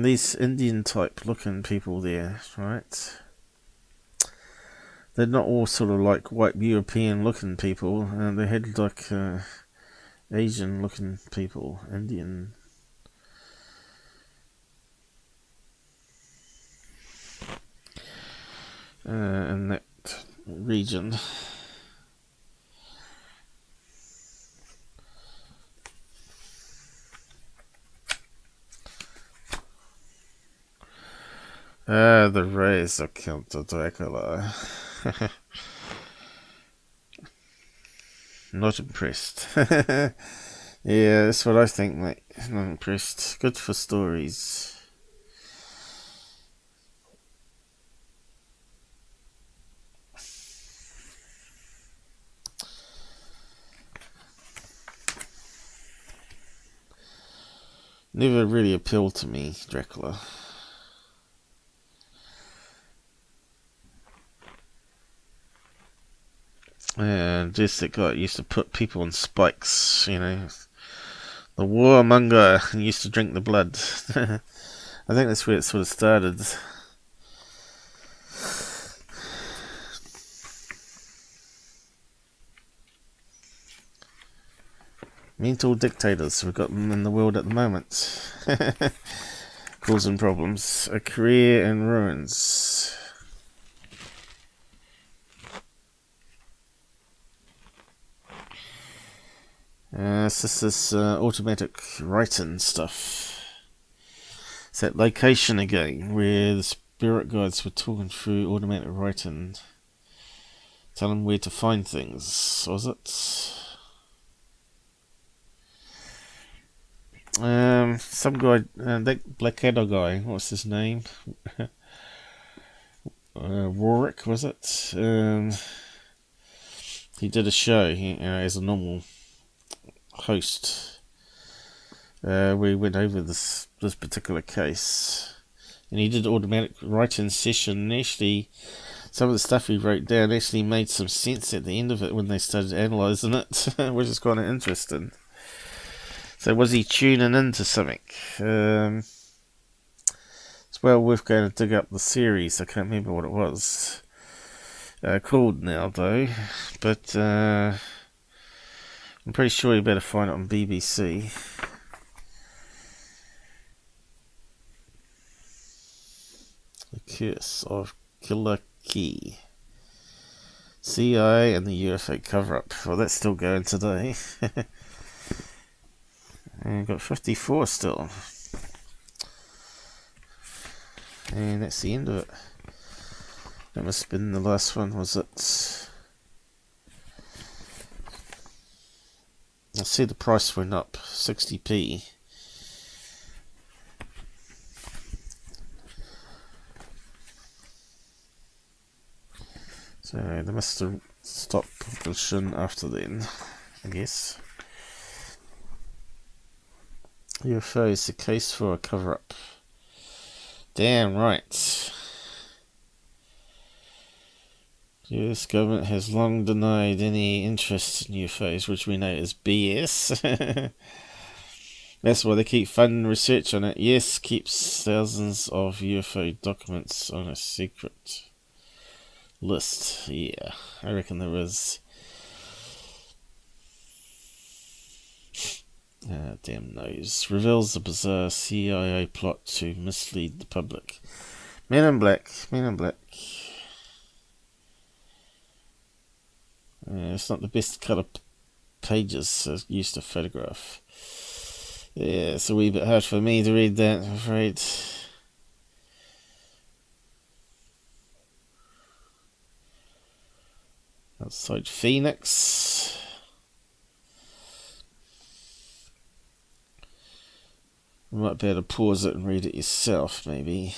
these Indian type looking people there, right? They're not all sort of like white European looking people, and they had like Asian looking people, Indian. In that region. The race of Count Dracula. Not impressed. Yeah, that's what I think, mate. Not impressed. Good for stories. Never really appealed to me, Dracula. And just that guy used to put people on spikes, you know. The warmonger, and used to drink the blood. I think that's where it sort of started. Mental dictators, we've got them in the world at the moment. Causing problems. A career in ruins. This is automatic writing stuff. It's that location again, where the spirit guides were talking through automatic writing. Tell them where to find things, was it? Some guy, that Blackadder guy, what's his name? Warwick, was it? He did a show as a normal host. We went over this particular case, and he did automatic writing session. And actually, some of the stuff he wrote down actually made some sense at the end of it when they started analysing it, which is kind of interesting. So was he tuning into something? It's well worth going to dig up the series. I can't remember what it was called now, though. But I'm pretty sure you better find it on BBC. The Curse of Killer Key. CIA and the UFO cover-up. Well, that's still going today. And got 54 still. And that's the end of it. That must have been the last one, was it? I see the price went up, 60p. So they must have stopped publishing after then, I guess. UFO is the case for a cover-up. Damn right. The US government has long denied any interest in UFOs, which we know is BS. That's why they keep funding research on it. Yes, keeps thousands of UFO documents on a secret list. Yeah, I reckon there is. Damn nose. Reveals the bizarre CIA plot to mislead the public. Men in Black. Men in Black. It's not the best colour pages as used to photograph. Yeah, it's a wee bit hard for me to read that, I'm afraid. Outside Phoenix. You might be able to pause it and read it yourself, maybe.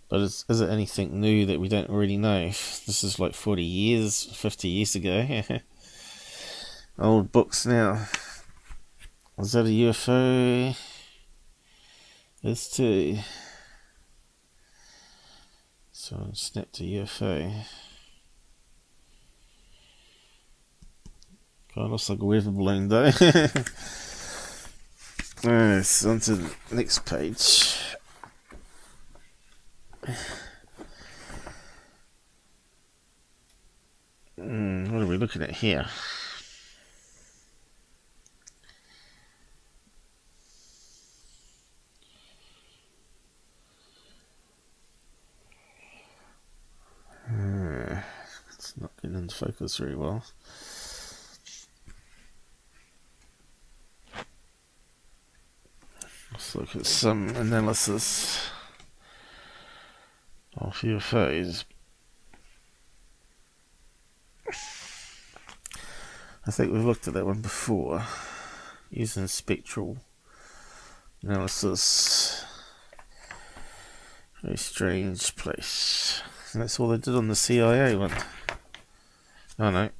But is it anything new that we don't already know? This is like 40 years, 50 years ago. Old books now. Was that a UFO? This too. Someone snapped a UFO. Kind of looks like a weather balloon though. Alright, so on to the next page. What are we looking at here? It's not getting into focus very well. Let's look at some analysis of UFOs. I think we've looked at that one before, using spectral analysis. Very strange place. And that's all they did on the CIA one. Oh no.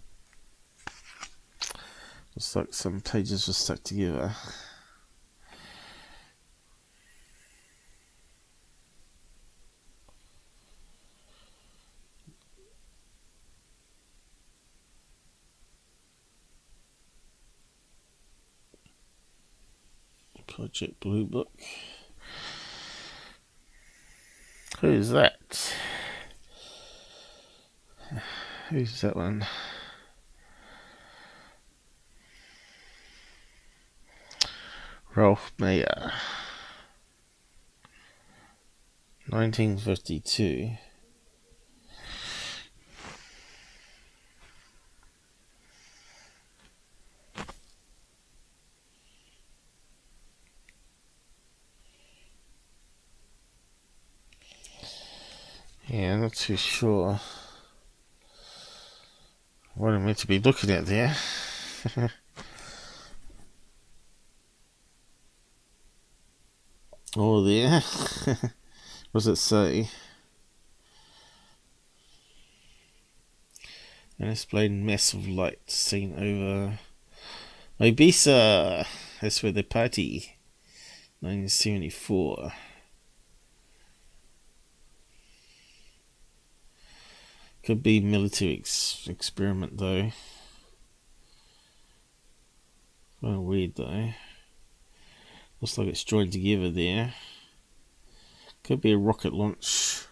Looks like some pages were stuck together. Project Blue Book. Who's that? Who's that one? Ralph Mayer. 1952. Yeah, I'm not too sure what I'm meant to be looking at there. Oh, there. What does it say? Unexplained massive light seen over Ibiza. That's where they party. 1974. Could be military experiment though. Kind of weird though. Looks like it's joined together there. Could be a rocket launch.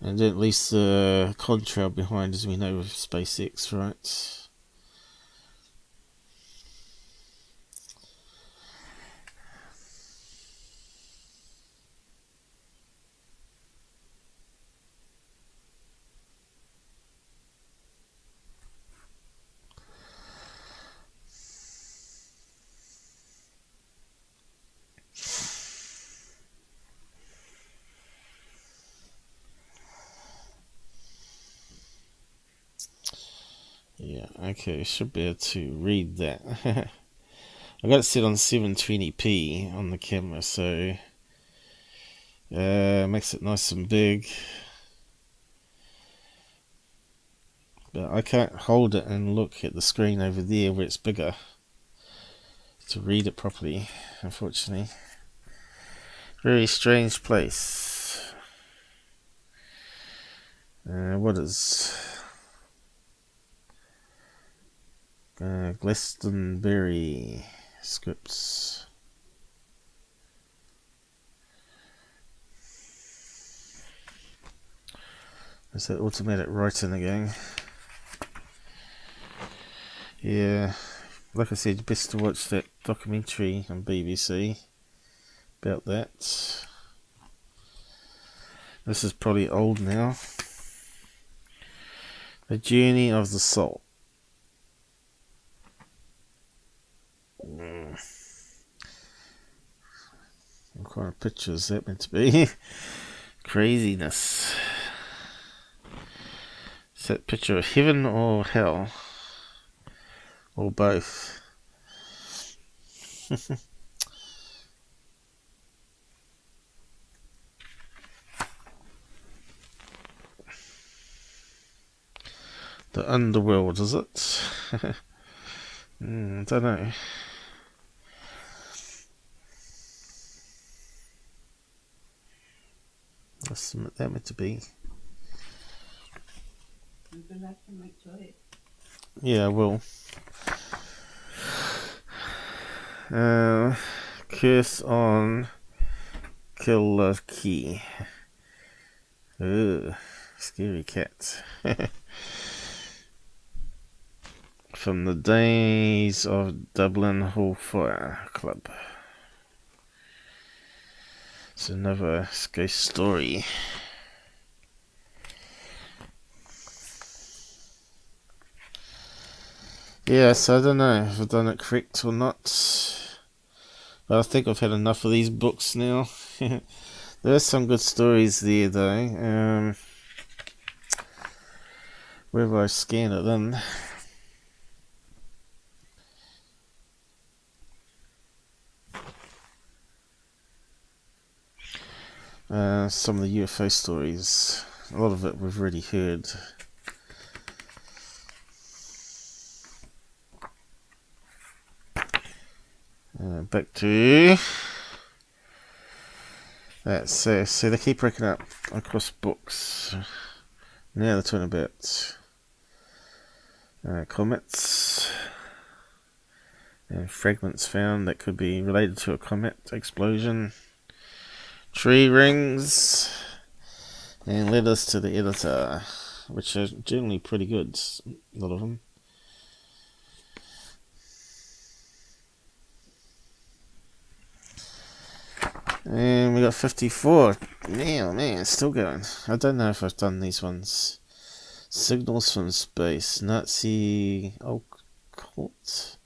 And then at least the contrail behind, as we know with SpaceX, right? Yeah, okay, should be able to read that. I got it set on 720p on the camera, so makes it nice and big. But I can't hold it and look at the screen over there where it's bigger to read it properly, unfortunately. Very strange place. What is Glastonbury scripts? Is that automatic writing again? Yeah, like I said, best to watch that documentary on BBC about that. This is probably old now. The Journey of the Soul. What kind of picture is that meant to be? Craziness. Is that picture of heaven or hell? Or both? The underworld, is it? Don't know. What's that meant to be? You're going to have to make it. Yeah, I will. Curse on Killucky. Ugh, scary cat. From the days of Dublin Hallfire Club. It's another ghost story. Yes, I don't know if I've done it correct or not. But I think I've had enough of these books now. There are some good stories there though. Where have I scanned it in? Some of the UFO stories. A lot of it we've already heard. Back to that. So they keep breaking up across books. Now they're talking about comets and fragments found that could be related to a comet explosion. Tree rings and letters to the editor, which are generally pretty good, a lot of them. And we got 54. Man, it's still going. I don't know if I've done these ones. Signals from Space, Nazi occult,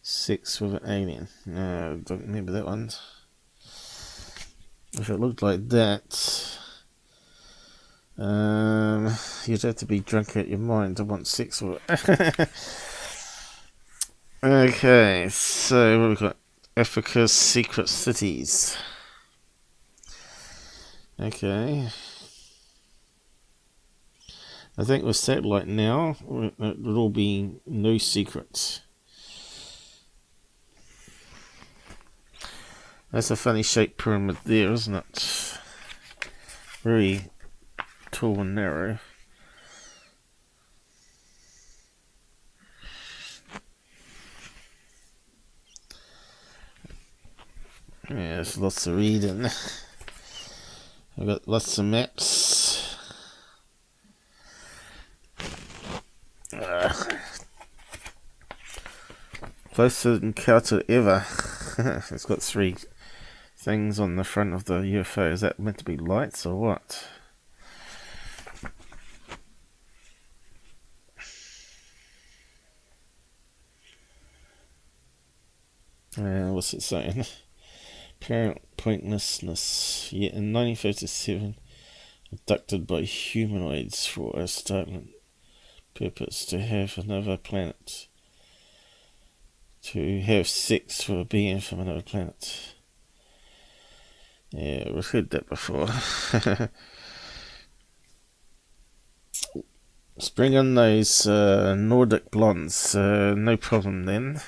6 with an alien. No, don't remember that one. If it looked like that, you'd have to be drunk out your mind to want 6 of it. Okay, so what have we got? Africa's secret cities. Okay. I think with satellite now, it would all be no secrets. That's a funny shaped pyramid there, isn't it? Very tall and narrow. Yeah, there's lots of reading. I've got lots of maps. Closest encounter ever. It's got 3 things on the front of the UFO. Is that meant to be lights or what? What's it saying? Apparent pointlessness. Yet in 1957, abducted by humanoids for a stolen purpose to have another planet. To have sex for a being from another planet. Yeah, we've heard that before. Let's bring in those Nordic blondes. No problem then.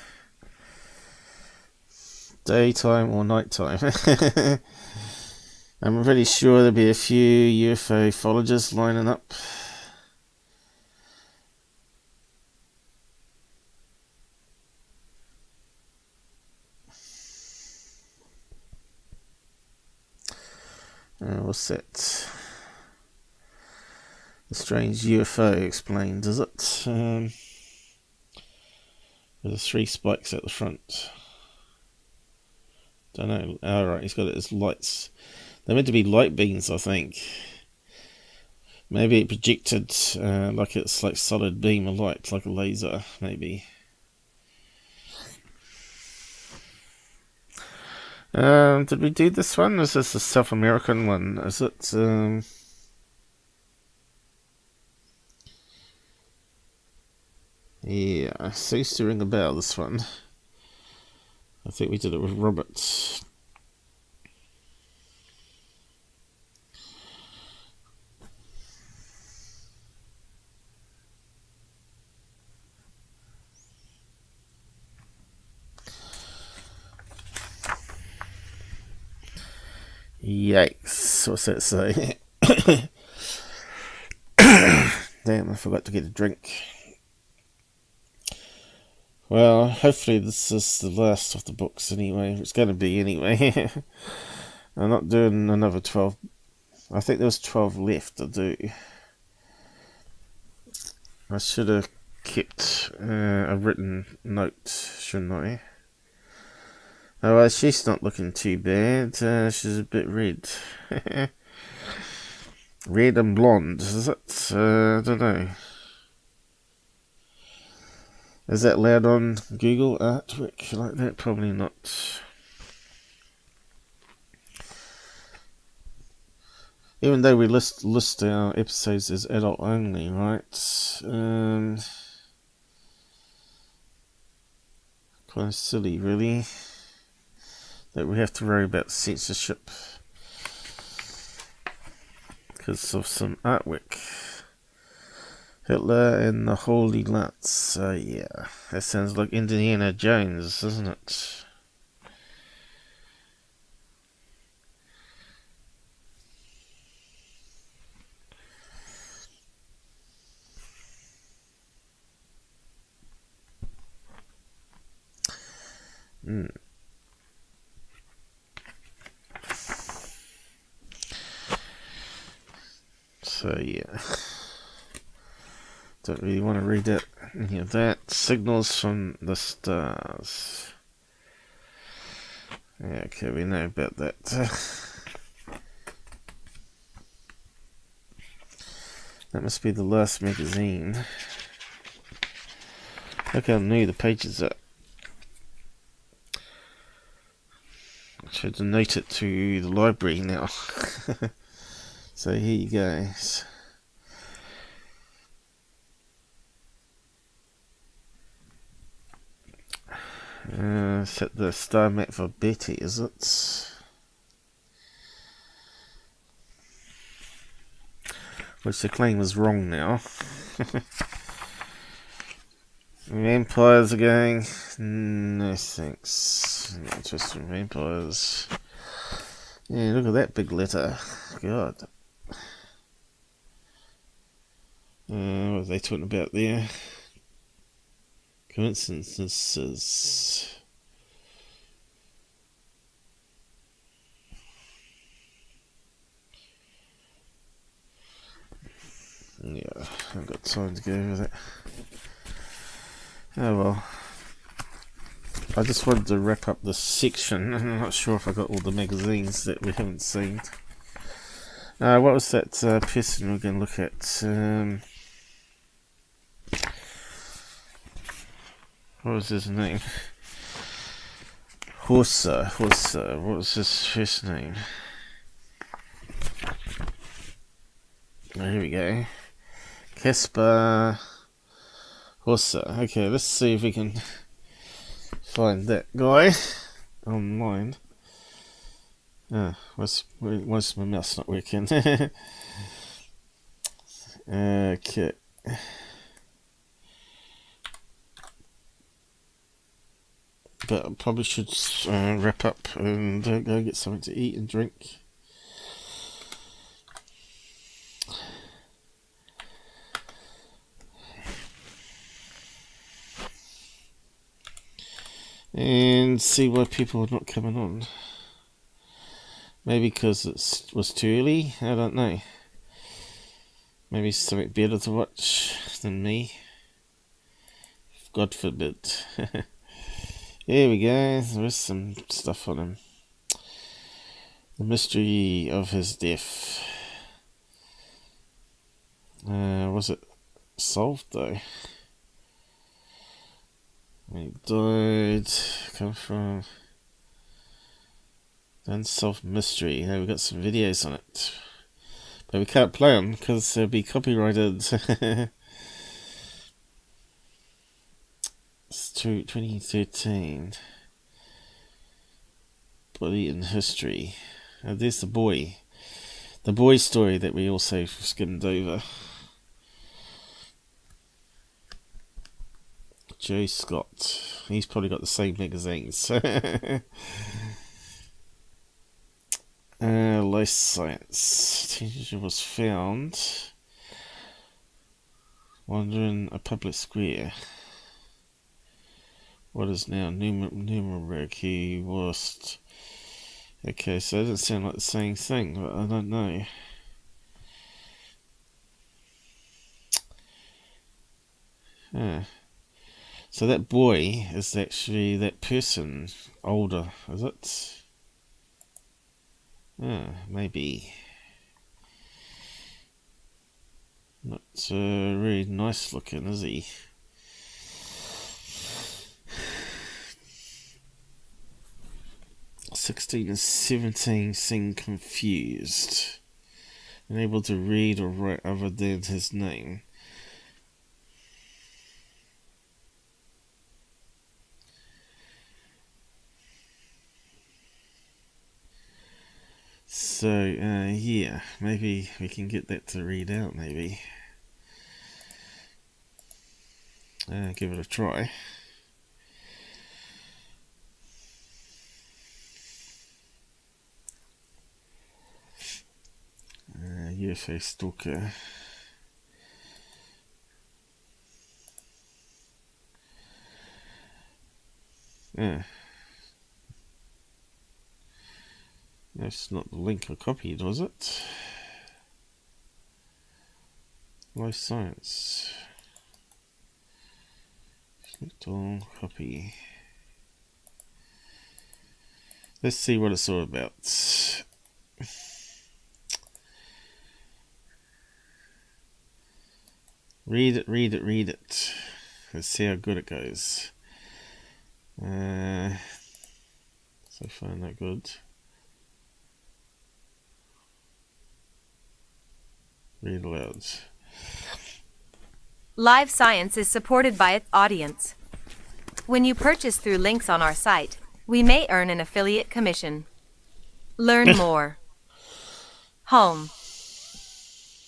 Daytime or nighttime. I'm pretty sure there'll be a few UFOlogists lining up. What's that? A strange UFO explained, is it? There's 3 spikes at the front. Don't know. Alright, he's got it as lights. They're meant to be light beams, I think. Maybe it projected like it's like solid beam of light, like a laser, maybe. Did we do this one? Is this a South American one? Is it? Yeah, seems to ring a bell, this one. I think we did it with Robert. Yikes, what's that say? Damn, I forgot to get a drink. Well, hopefully this is the last of the books anyway. It's going to be anyway. I'm not doing another 12. I think there was 12 left to do. I should have kept a written note, shouldn't I? Oh, well, she's not looking too bad. She's a bit red. Red and blonde, is it? I don't know. Is that allowed on Google artwork like that? Probably not. Even though we list our episodes as adult only, right? Kind of silly, really, that we have to worry about censorship because of some artwork. Hitler and the Holy Lance. Yeah, that sounds like Indiana Jones, doesn't it? So yeah, don't really want to read that, any of that. Signals from the stars. Yeah, okay, we know about that. That must be the last magazine. Look how new the pages are. I should donate it to the library now. So here you go. Set the star map for Betty, is it? Which the claim was wrong now. Vampires again? No thanks. Not interested in vampires. Yeah, look at that big letter. God. What are they talking about there? Coincidences. Yeah, I haven't got time to go over that. Oh well. I just wanted to wrap up this section. I'm not sure if I got all the magazines that we haven't seen. What was that person we're going to look at? What was his name? Horsa. What was his first name? Oh, here we go. Caspar Horsa. Okay, let's see if we can find that guy online. Why's my mouse not working? Okay. But I probably should wrap up and go get something to eat and drink. And see why people are not coming on. Maybe because it was too early? I don't know. Maybe something better to watch than me. God forbid. Here we go. There's some stuff on him. The mystery of his death. Was it solved though? He died. Come from the unsolved mystery. We've got some videos on it, but we can't play them because they'll be copyrighted. It's 2013. Body in history. There's the boy story that we also skimmed over. Joe Scott. He's probably got the same magazines. Life Science. Teenager was found wandering a public square. What is now Nuremberg? He was... Okay, so it doesn't sound like the same thing, but I don't know. So that boy is actually that person, older, is it? Maybe. Not really nice looking, is he? (16 and 17) seem confused, unable to read or write other than his name. So, yeah, maybe we can get that to read out, maybe. Give it a try. UFO stalker. That's not the link I copied, was it? Life Science. Select all, copy. Let's see what it's all about. Read it. Let's see how good it goes. So far not good. Read aloud. Live Science is supported by its audience. When you purchase through links on our site, we may earn an affiliate commission. Learn more. Home.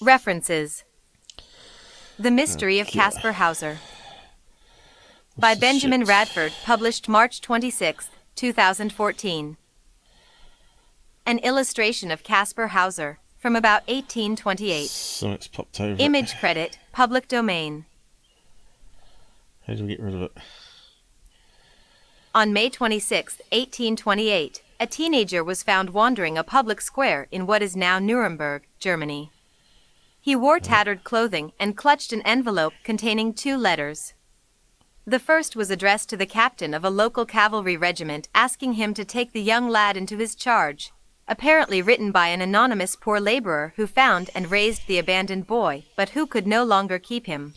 References. The Mystery of Caspar Hauser. by the Benjamin shit? Radford, published March 26, 2014. An illustration of Caspar Hauser, from about 1828. Something's popped over Image it. credit, public domain. How do we get rid of it? On May 26, 1828, a teenager was found wandering a public square in what is now Nuremberg, Germany. He wore tattered clothing and clutched an envelope containing 2 letters. The first was addressed to the captain of a local cavalry regiment, asking him to take the young lad into his charge, apparently written by an anonymous poor laborer who found and raised the abandoned boy, but who could no longer keep him.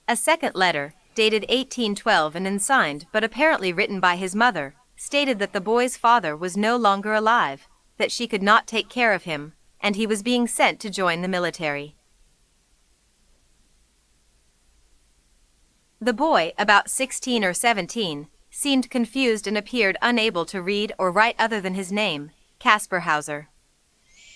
A second letter, dated 1812 and unsigned but apparently written by his mother, stated that the boy's father was no longer alive, that she could not take care of him, and he was being sent to join the military. The boy, about 16 or 17, seemed confused and appeared unable to read or write other than his name, Caspar Hauser.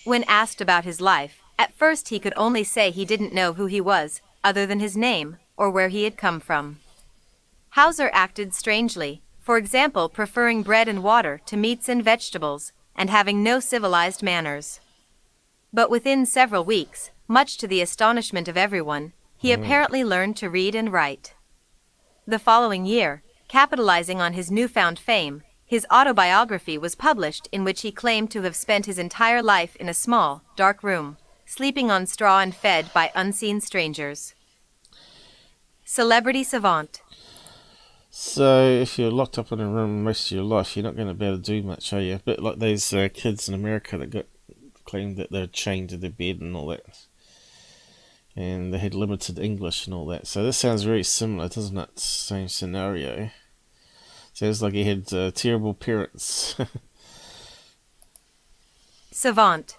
When asked about his life, at first he could only say he didn't know who he was, other than his name, or where he had come from. Hauser acted strangely, for example preferring bread and water to meats and vegetables, and having no civilized manners. But within several weeks, much to the astonishment of everyone, he apparently learned to read and write. The following year, capitalizing on his newfound fame, his autobiography was published, in which he claimed to have spent his entire life in a small, dark room, sleeping on straw and fed by unseen strangers. Celebrity savant. So, if you're locked up in a room most of your life, you're not going to be able to do much, are you? A bit like those kids in America that claimed that they're chained to their bed and all that. And they had limited English and all that. So this sounds very similar, doesn't it? Same scenario. Sounds like he had terrible parents. Savant.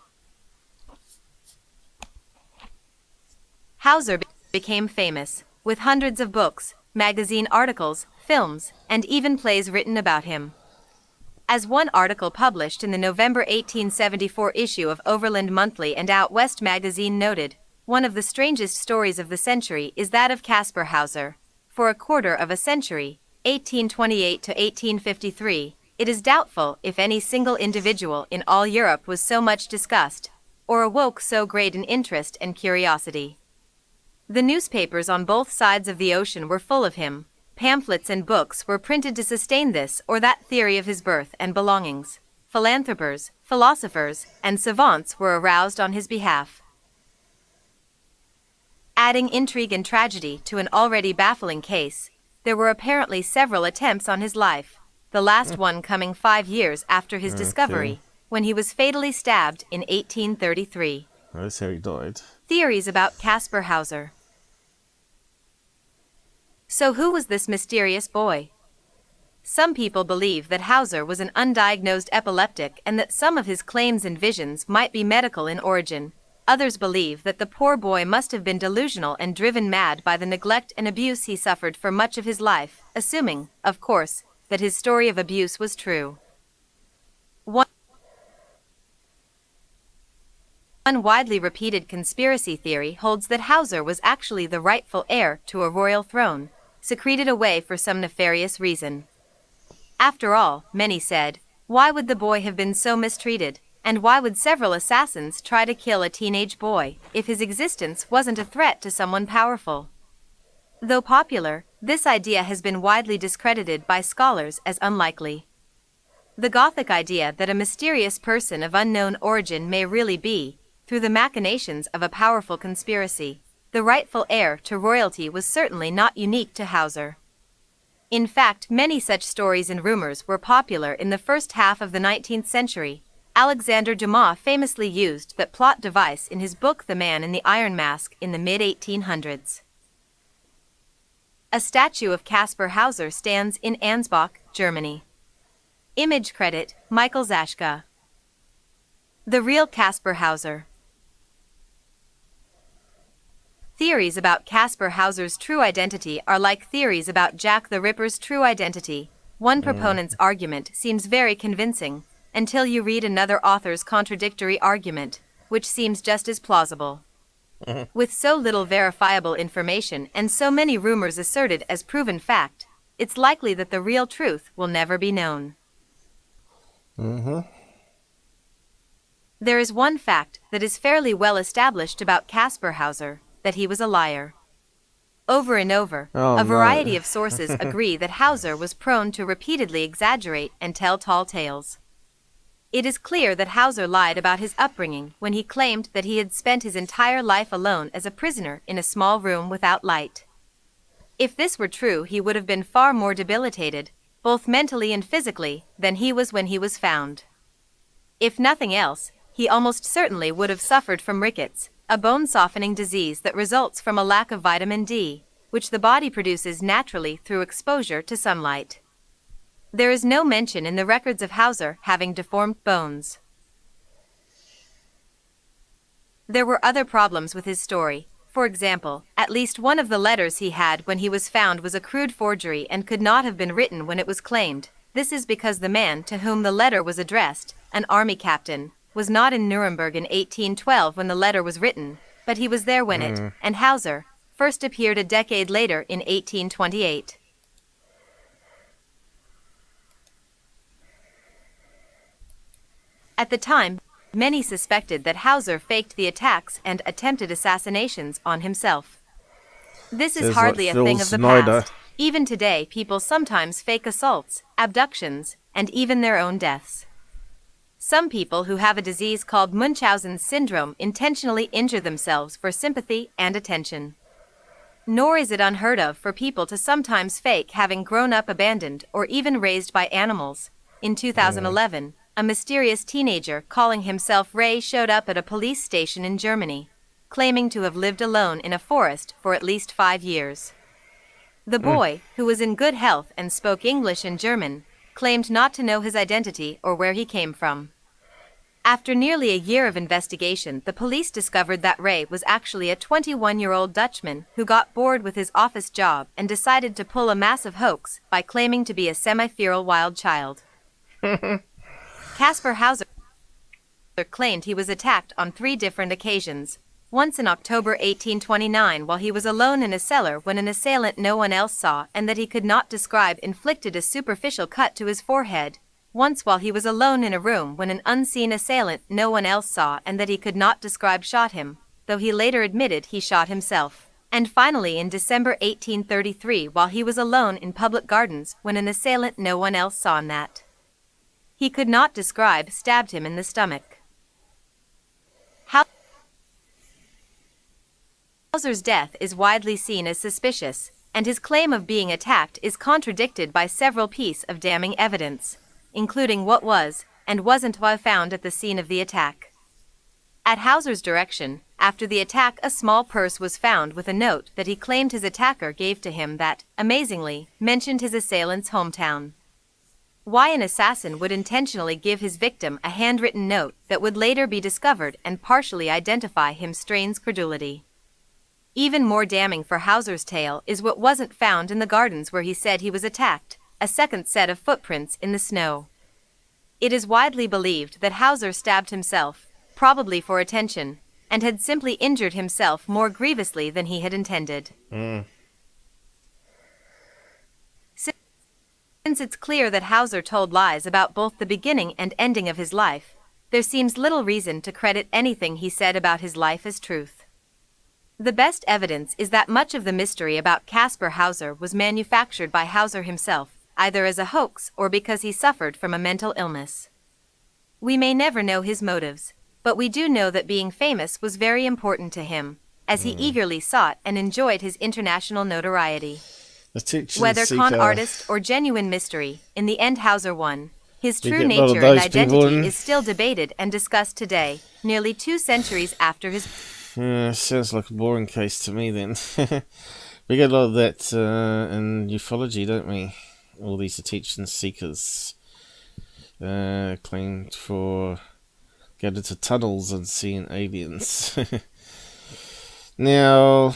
Hauser became famous, with hundreds of books, magazine articles, films, and even plays written about him. As one article published in the November 1874 issue of Overland Monthly and Out West magazine noted, one of the strangest stories of the century is that of Caspar Hauser. For a quarter of a century, 1828 to 1853, it is doubtful if any single individual in all Europe was so much discussed, or awoke so great an interest and curiosity. The newspapers on both sides of the ocean were full of him. Pamphlets and books were printed to sustain this or that theory of his birth and belongings. Philanthropers, philosophers, and savants were aroused on his behalf. Adding intrigue and tragedy to an already baffling case, there were apparently several attempts on his life, the last one coming 5 years after his discovery, when he was fatally stabbed in 1833. That's how he died. Theories about Caspar Hauser. So who was this mysterious boy? Some people believe that Hauser was an undiagnosed epileptic and that some of his claims and visions might be medical in origin. Others believe that the poor boy must have been delusional and driven mad by the neglect and abuse he suffered for much of his life, assuming, of course, that his story of abuse was true. One widely repeated conspiracy theory holds that Hauser was actually the rightful heir to a royal throne, secreted away for some nefarious reason. After all, many said, why would the boy have been so mistreated, and why would several assassins try to kill a teenage boy, if his existence wasn't a threat to someone powerful? Though popular, this idea has been widely discredited by scholars as unlikely. The Gothic idea that a mysterious person of unknown origin may really be, through the machinations of a powerful conspiracy, the rightful heir to royalty was certainly not unique to Hauser. In fact, many such stories and rumors were popular in the first half of the 19th century. Alexander Dumas famously used that plot device in his book The Man in the Iron Mask in the mid-1800s. A statue of Caspar Hauser stands in Ansbach, Germany. Image credit, Michael Zashka. The real Caspar Hauser. Theories about Caspar Hauser's true identity are like theories about Jack the Ripper's true identity. One proponent's argument seems very convincing, until you read another author's contradictory argument, which seems just as plausible. With so little verifiable information and so many rumors asserted as proven fact, it's likely that the real truth will never be known. There is one fact that is fairly well established about Caspar Hauser, that he was a liar. Over and over, a variety of sources agree that Hauser was prone to repeatedly exaggerate and tell tall tales. It is clear that Hauser lied about his upbringing when he claimed that he had spent his entire life alone as a prisoner in a small room without light. If this were true, he would have been far more debilitated, both mentally and physically, than he was when he was found. If nothing else, he almost certainly would have suffered from rickets, a bone-softening disease that results from a lack of vitamin D, which the body produces naturally through exposure to sunlight. There is no mention in the records of Hauser having deformed bones. There were other problems with his story. For example, at least one of the letters he had when he was found was a crude forgery and could not have been written when it was claimed. This is because the man to whom the letter was addressed, an army captain, was not in Nuremberg in 1812 when the letter was written, but he was there when it, and Hauser, first appeared a decade later in 1828. At the time, many suspected that Hauser faked the attacks and attempted assassinations on himself. This is hardly a thing of the past. Even today, people sometimes fake assaults, abductions, and even their own deaths. Some people who have a disease called Munchausen's syndrome intentionally injure themselves for sympathy and attention. Nor is it unheard of for people to sometimes fake having grown up abandoned or even raised by animals. In 2011, a mysterious teenager calling himself Ray showed up at a police station in Germany, claiming to have lived alone in a forest for at least 5 years. The boy, who was in good health and spoke English and German, claimed not to know his identity or where he came from. After nearly a year of investigation, the police discovered that Ray was actually a 21-year-old Dutchman who got bored with his office job and decided to pull a massive hoax by claiming to be a semi-feral wild child. Caspar Hauser claimed he was attacked on 3 different occasions. Once in October 1829 while he was alone in a cellar when an assailant no one else saw and that he could not describe inflicted a superficial cut to his forehead. Once while he was alone in a room when an unseen assailant no one else saw and that he could not describe shot him, though he later admitted he shot himself. And finally in December 1833 while he was alone in public gardens when an assailant no one else saw and that he could not describe stabbed him in the stomach. Hauser's death is widely seen as suspicious, and his claim of being attacked is contradicted by several pieces of damning evidence, including what was and wasn't found at the scene of the attack. At Hauser's direction, after the attack, a small purse was found with a note that he claimed his attacker gave to him that, amazingly, mentioned his assailant's hometown. Why an assassin would intentionally give his victim a handwritten note that would later be discovered and partially identify him strains credulity. Even more damning for Hauser's tale is what wasn't found in the gardens where he said he was attacked, a second set of footprints in the snow. It is widely believed that Hauser stabbed himself, probably for attention, and had simply injured himself more grievously than he had intended. Since it's clear that Hauser told lies about both the beginning and ending of his life, there seems little reason to credit anything he said about his life as truth. The best evidence is that much of the mystery about Caspar Hauser was manufactured by Hauser himself, either as a hoax or because he suffered from a mental illness. We may never know his motives, but we do know that being famous was very important to him, as he eagerly sought and enjoyed his international notoriety. Whether con artist or genuine mystery, in the end Hauser won. His true nature and identity is still debated and discussed today, nearly 2 centuries after his... sounds like a boring case to me then. We get a lot of that in ufology, don't we? All these attention seekers claimed for going into tunnels and seeing aliens. Now,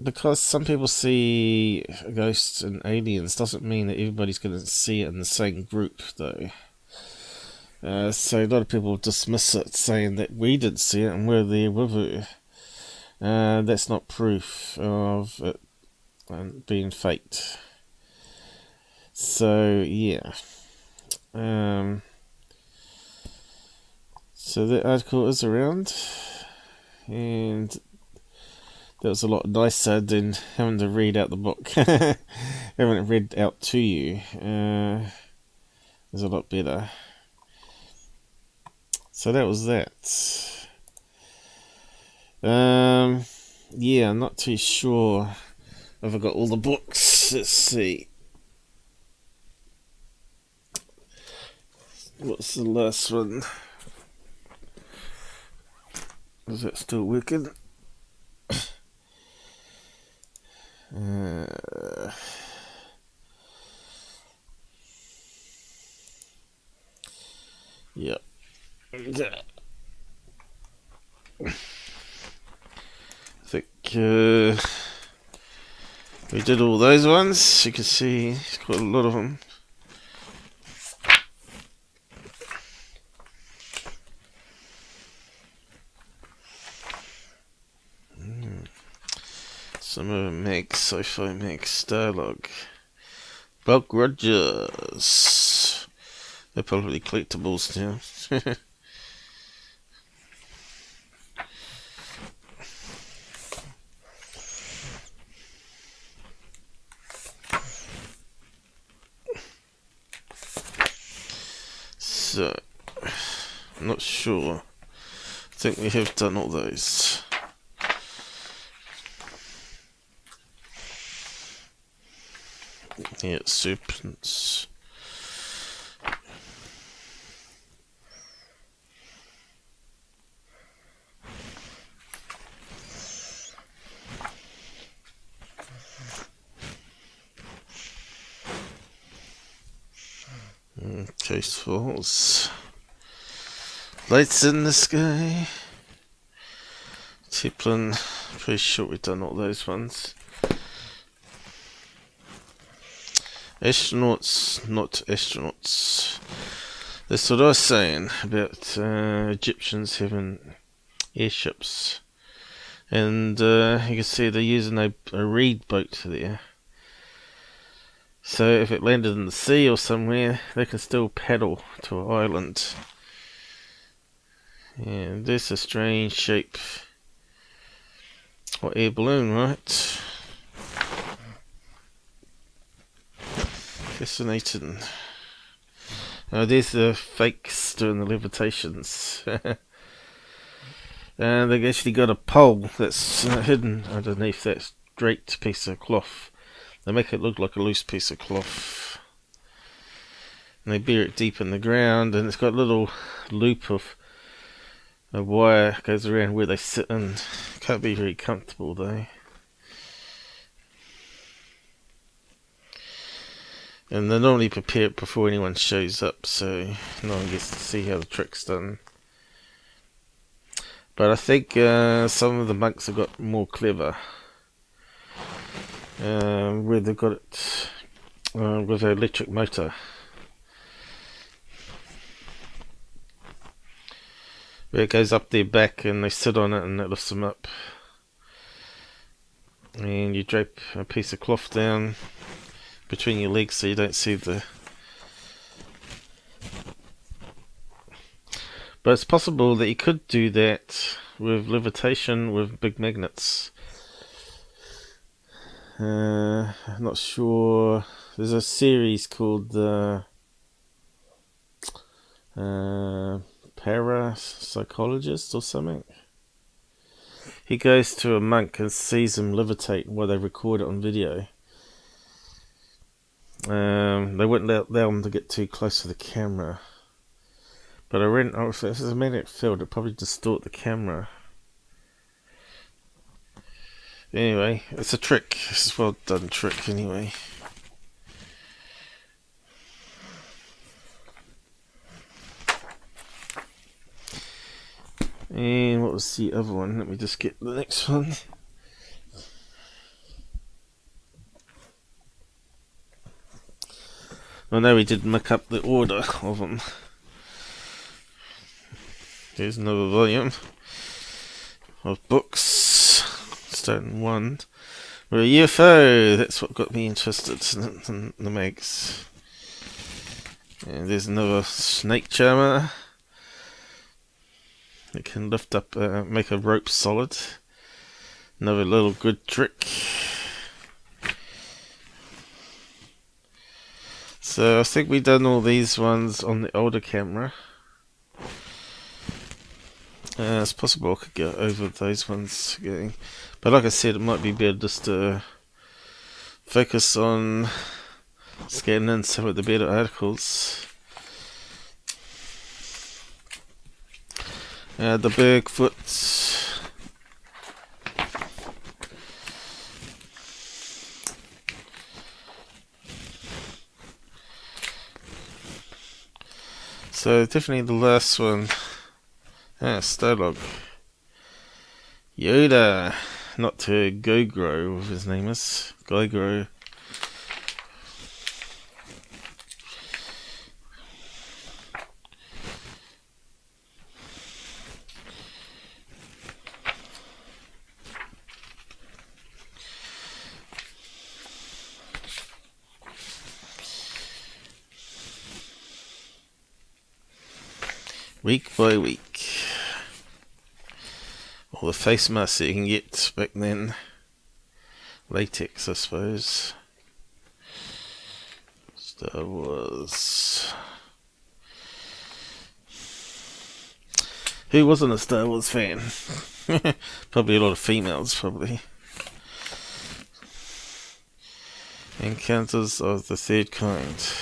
because some people see ghosts and aliens doesn't mean that everybody's going to see it in the same group, though. So a lot of people dismiss it, saying that we didn't see it and we're there with it. That's not proof of it being faked. So yeah, so that article is around, and that was a lot nicer than having to read out the book. Having it read out to you is a lot better. So that was that. Yeah, I'm not too sure if I got all the books. Let's see. What's the last one? Is that still working? Yep. I think we did all those ones. You can see it's quite a lot of them. Some of Meg, Sci-Fi Meg, Starlog, Buck Rogers. They're probably collectibles now. So, I'm not sure. I think we have done all those. Yeah, serpents. Case falls. Lights in the sky. Tiplin. Pretty sure we've done all those ones. Astronauts, not astronauts. That's what I was saying about Egyptians having airships. And you can see they're using a reed boat there. So if it landed in the sea or somewhere, they can still paddle to an island. And there's a strange shape. Or air balloon, right? Fascinating. Oh, there's the fakes doing the levitations. And they've actually got a pole that's hidden underneath that draped piece of cloth. They make it look like a loose piece of cloth. And they bury it deep in the ground, and it's got a little loop of a wire goes around where they sit in. Can't be very comfortable though. And they're normally prepared before anyone shows up, so no one gets to see how the trick's done. But I think some of the monks have got more clever. Where they've got it with an electric motor. Where it goes up their back and they sit on it and it lifts them up. And you drape a piece of cloth down between your legs so you don't see the... But it's possible that you could do that with levitation with big magnets. I'm not sure. There's a series called Parapsychologist or something. He goes to a monk and sees him levitate while they record it on video. They wouldn't allow him to get too close to the camera. But if it's a magnetic field, it'd probably distort the camera. Anyway, it's a trick. It's a well done trick anyway. And what was the other one? Let me just get the next one. I know we did muck up the order of them. Here's another volume of books. Starting one. We're a UFO. That's what got me interested in the mags. And there's another snake charmer. It can lift up, make a rope solid. Another little good trick. So I think we've done all these ones on the older camera. It's possible I could go over those ones again. But like I said, it might be better just to focus on scanning in some of the better articles. The Bigfoot. So definitely the last one. Starlog. Yoda. Not to Gogro, if his name is. Gogro. Week by week. All the face masks that you can get back then. Latex, I suppose. Star Wars. Who wasn't a Star Wars fan? Probably a lot of females, probably. Encounters of the Third Kind.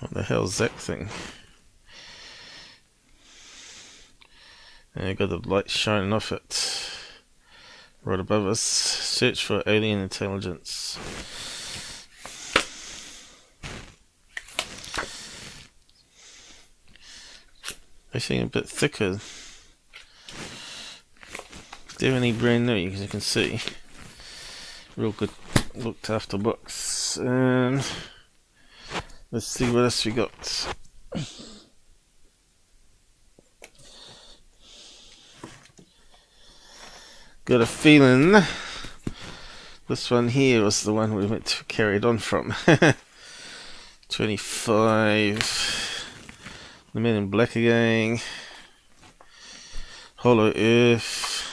What the hell's that thing? Got the light shining off it. Right above us. Search for alien intelligence. They seem a bit thicker. Definitely brand new, as you can see. Real good looked after books. And let's see what else we got. Got a feeling this one here was the one we went to carried on from. 25. The Men in Black again. Hollow Earth.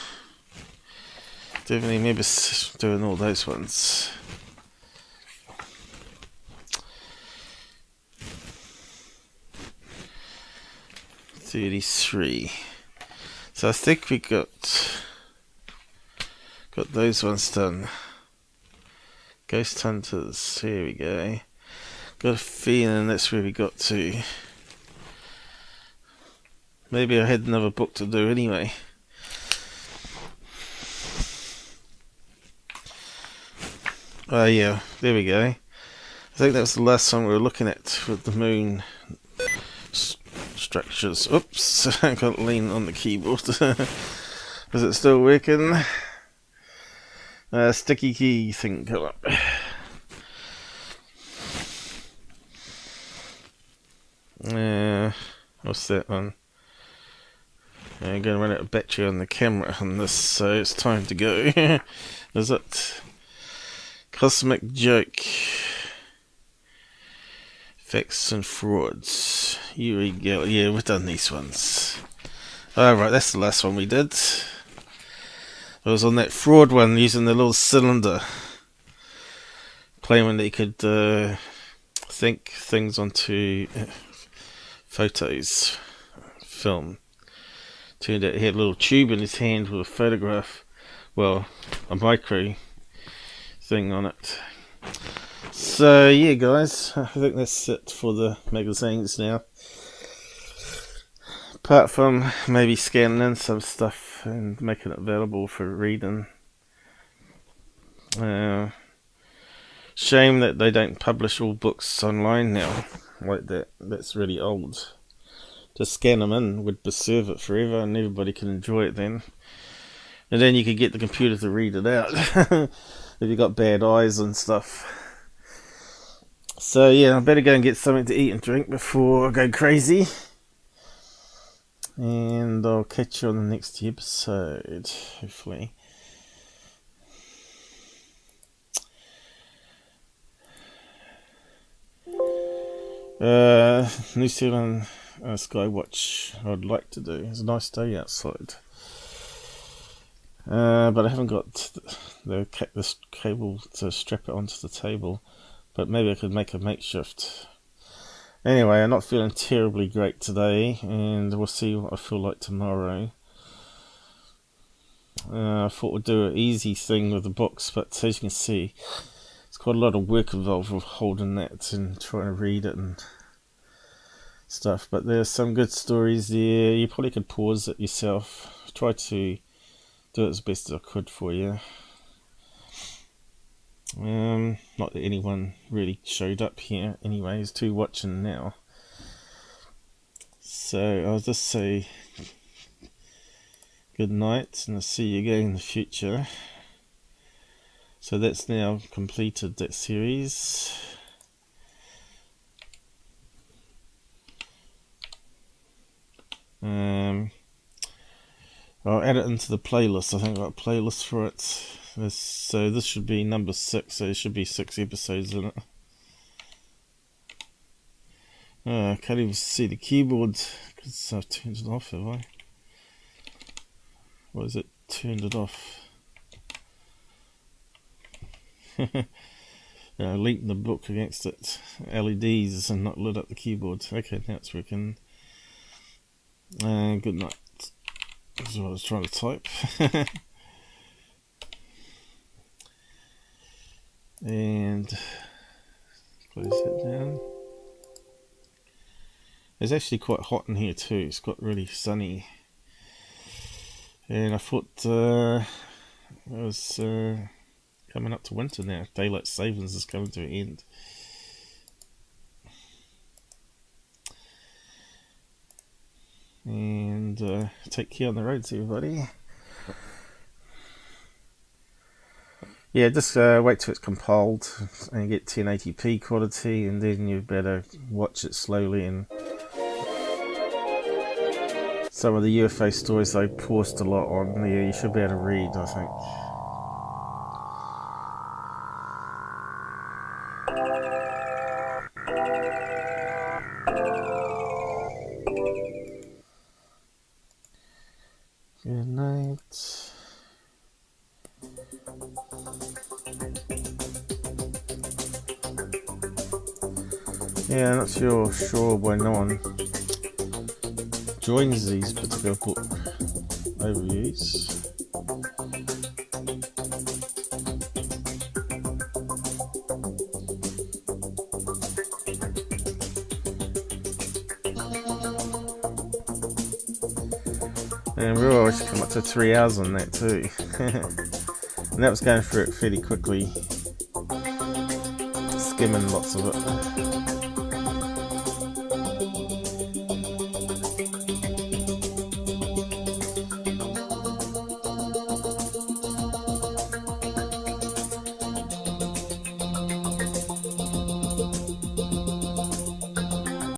Definitely remember doing all those ones. $33. So I think we got those ones done. Ghost Hunters, here we go. Got a feeling that's where we got to. Maybe I had another book to do anyway. Oh yeah, there we go. I think that was the last one we were looking at with the moon structures. Oops, I got to lean on the keyboard. Is it still working? Sticky key thing come up. What's that one? I'm going to run out of battery on the camera on this, so it's time to go. Is it? Cosmic Joke. Facts and Frauds. Yuri Gale. Yeah, we've done these ones. Alright, that's the last one we did. I was on that fraud one using the little cylinder, claiming that you could think things onto photos, film. Turned out he had a little tube in his hand with a photograph, well, a micro thing on it. So yeah guys, I think that's it for the magazines now. Apart from maybe scanning in some stuff and making it available for reading. Shame that they don't publish all books online now like that. That's really old. To scan them in would preserve it forever and everybody can enjoy it then. And then you could get the computer to read it out if you got bad eyes and stuff. So yeah, I better go and get something to eat and drink before I go crazy. And I'll catch you on the next episode, hopefully. New Zealand Skywatch I'd like to do. It's a nice day outside. But I haven't got the cable to strap it onto the table. But maybe I could make a makeshift. Anyway, I'm not feeling terribly great today, and we'll see what I feel like tomorrow. I thought we'd do an easy thing with the books, but as you can see, it's quite a lot of work involved with holding that and trying to read it and stuff. But there's some good stories there. You probably could pause it yourself. Try to do it as best as I could for you. Not that anyone really showed up here anyway. There's 2 watching now. So I'll just say good night, and I'll see you again in the future. So that's now completed, that series. I'll add it into the playlist. I think I've got a playlist for it. So this should be number 6, so there should be 6 episodes in it. I can't even see the keyboard because I've turned it off, have I? What is it? Turned it off. I linked the book against it. LEDs and not lit up the keyboard. Okay, now it's working. Good night. That's what I was trying to type. And close it down. It's actually quite hot in here too. It's got really sunny. And I thought it was coming up to winter now. Daylight savings is coming to an end. And take care on the roads, everybody. Yeah, just wait till it's compiled and get 1080p quality, and then you better watch it slowly. And some of the UFO stories I paused a lot on there, you should be able to read, I think. Good night. Yeah, I'm not sure why no one joins these particular book overviews. And we always come up to 3 hours on that too. And that was going through it fairly quickly, skimming lots of it.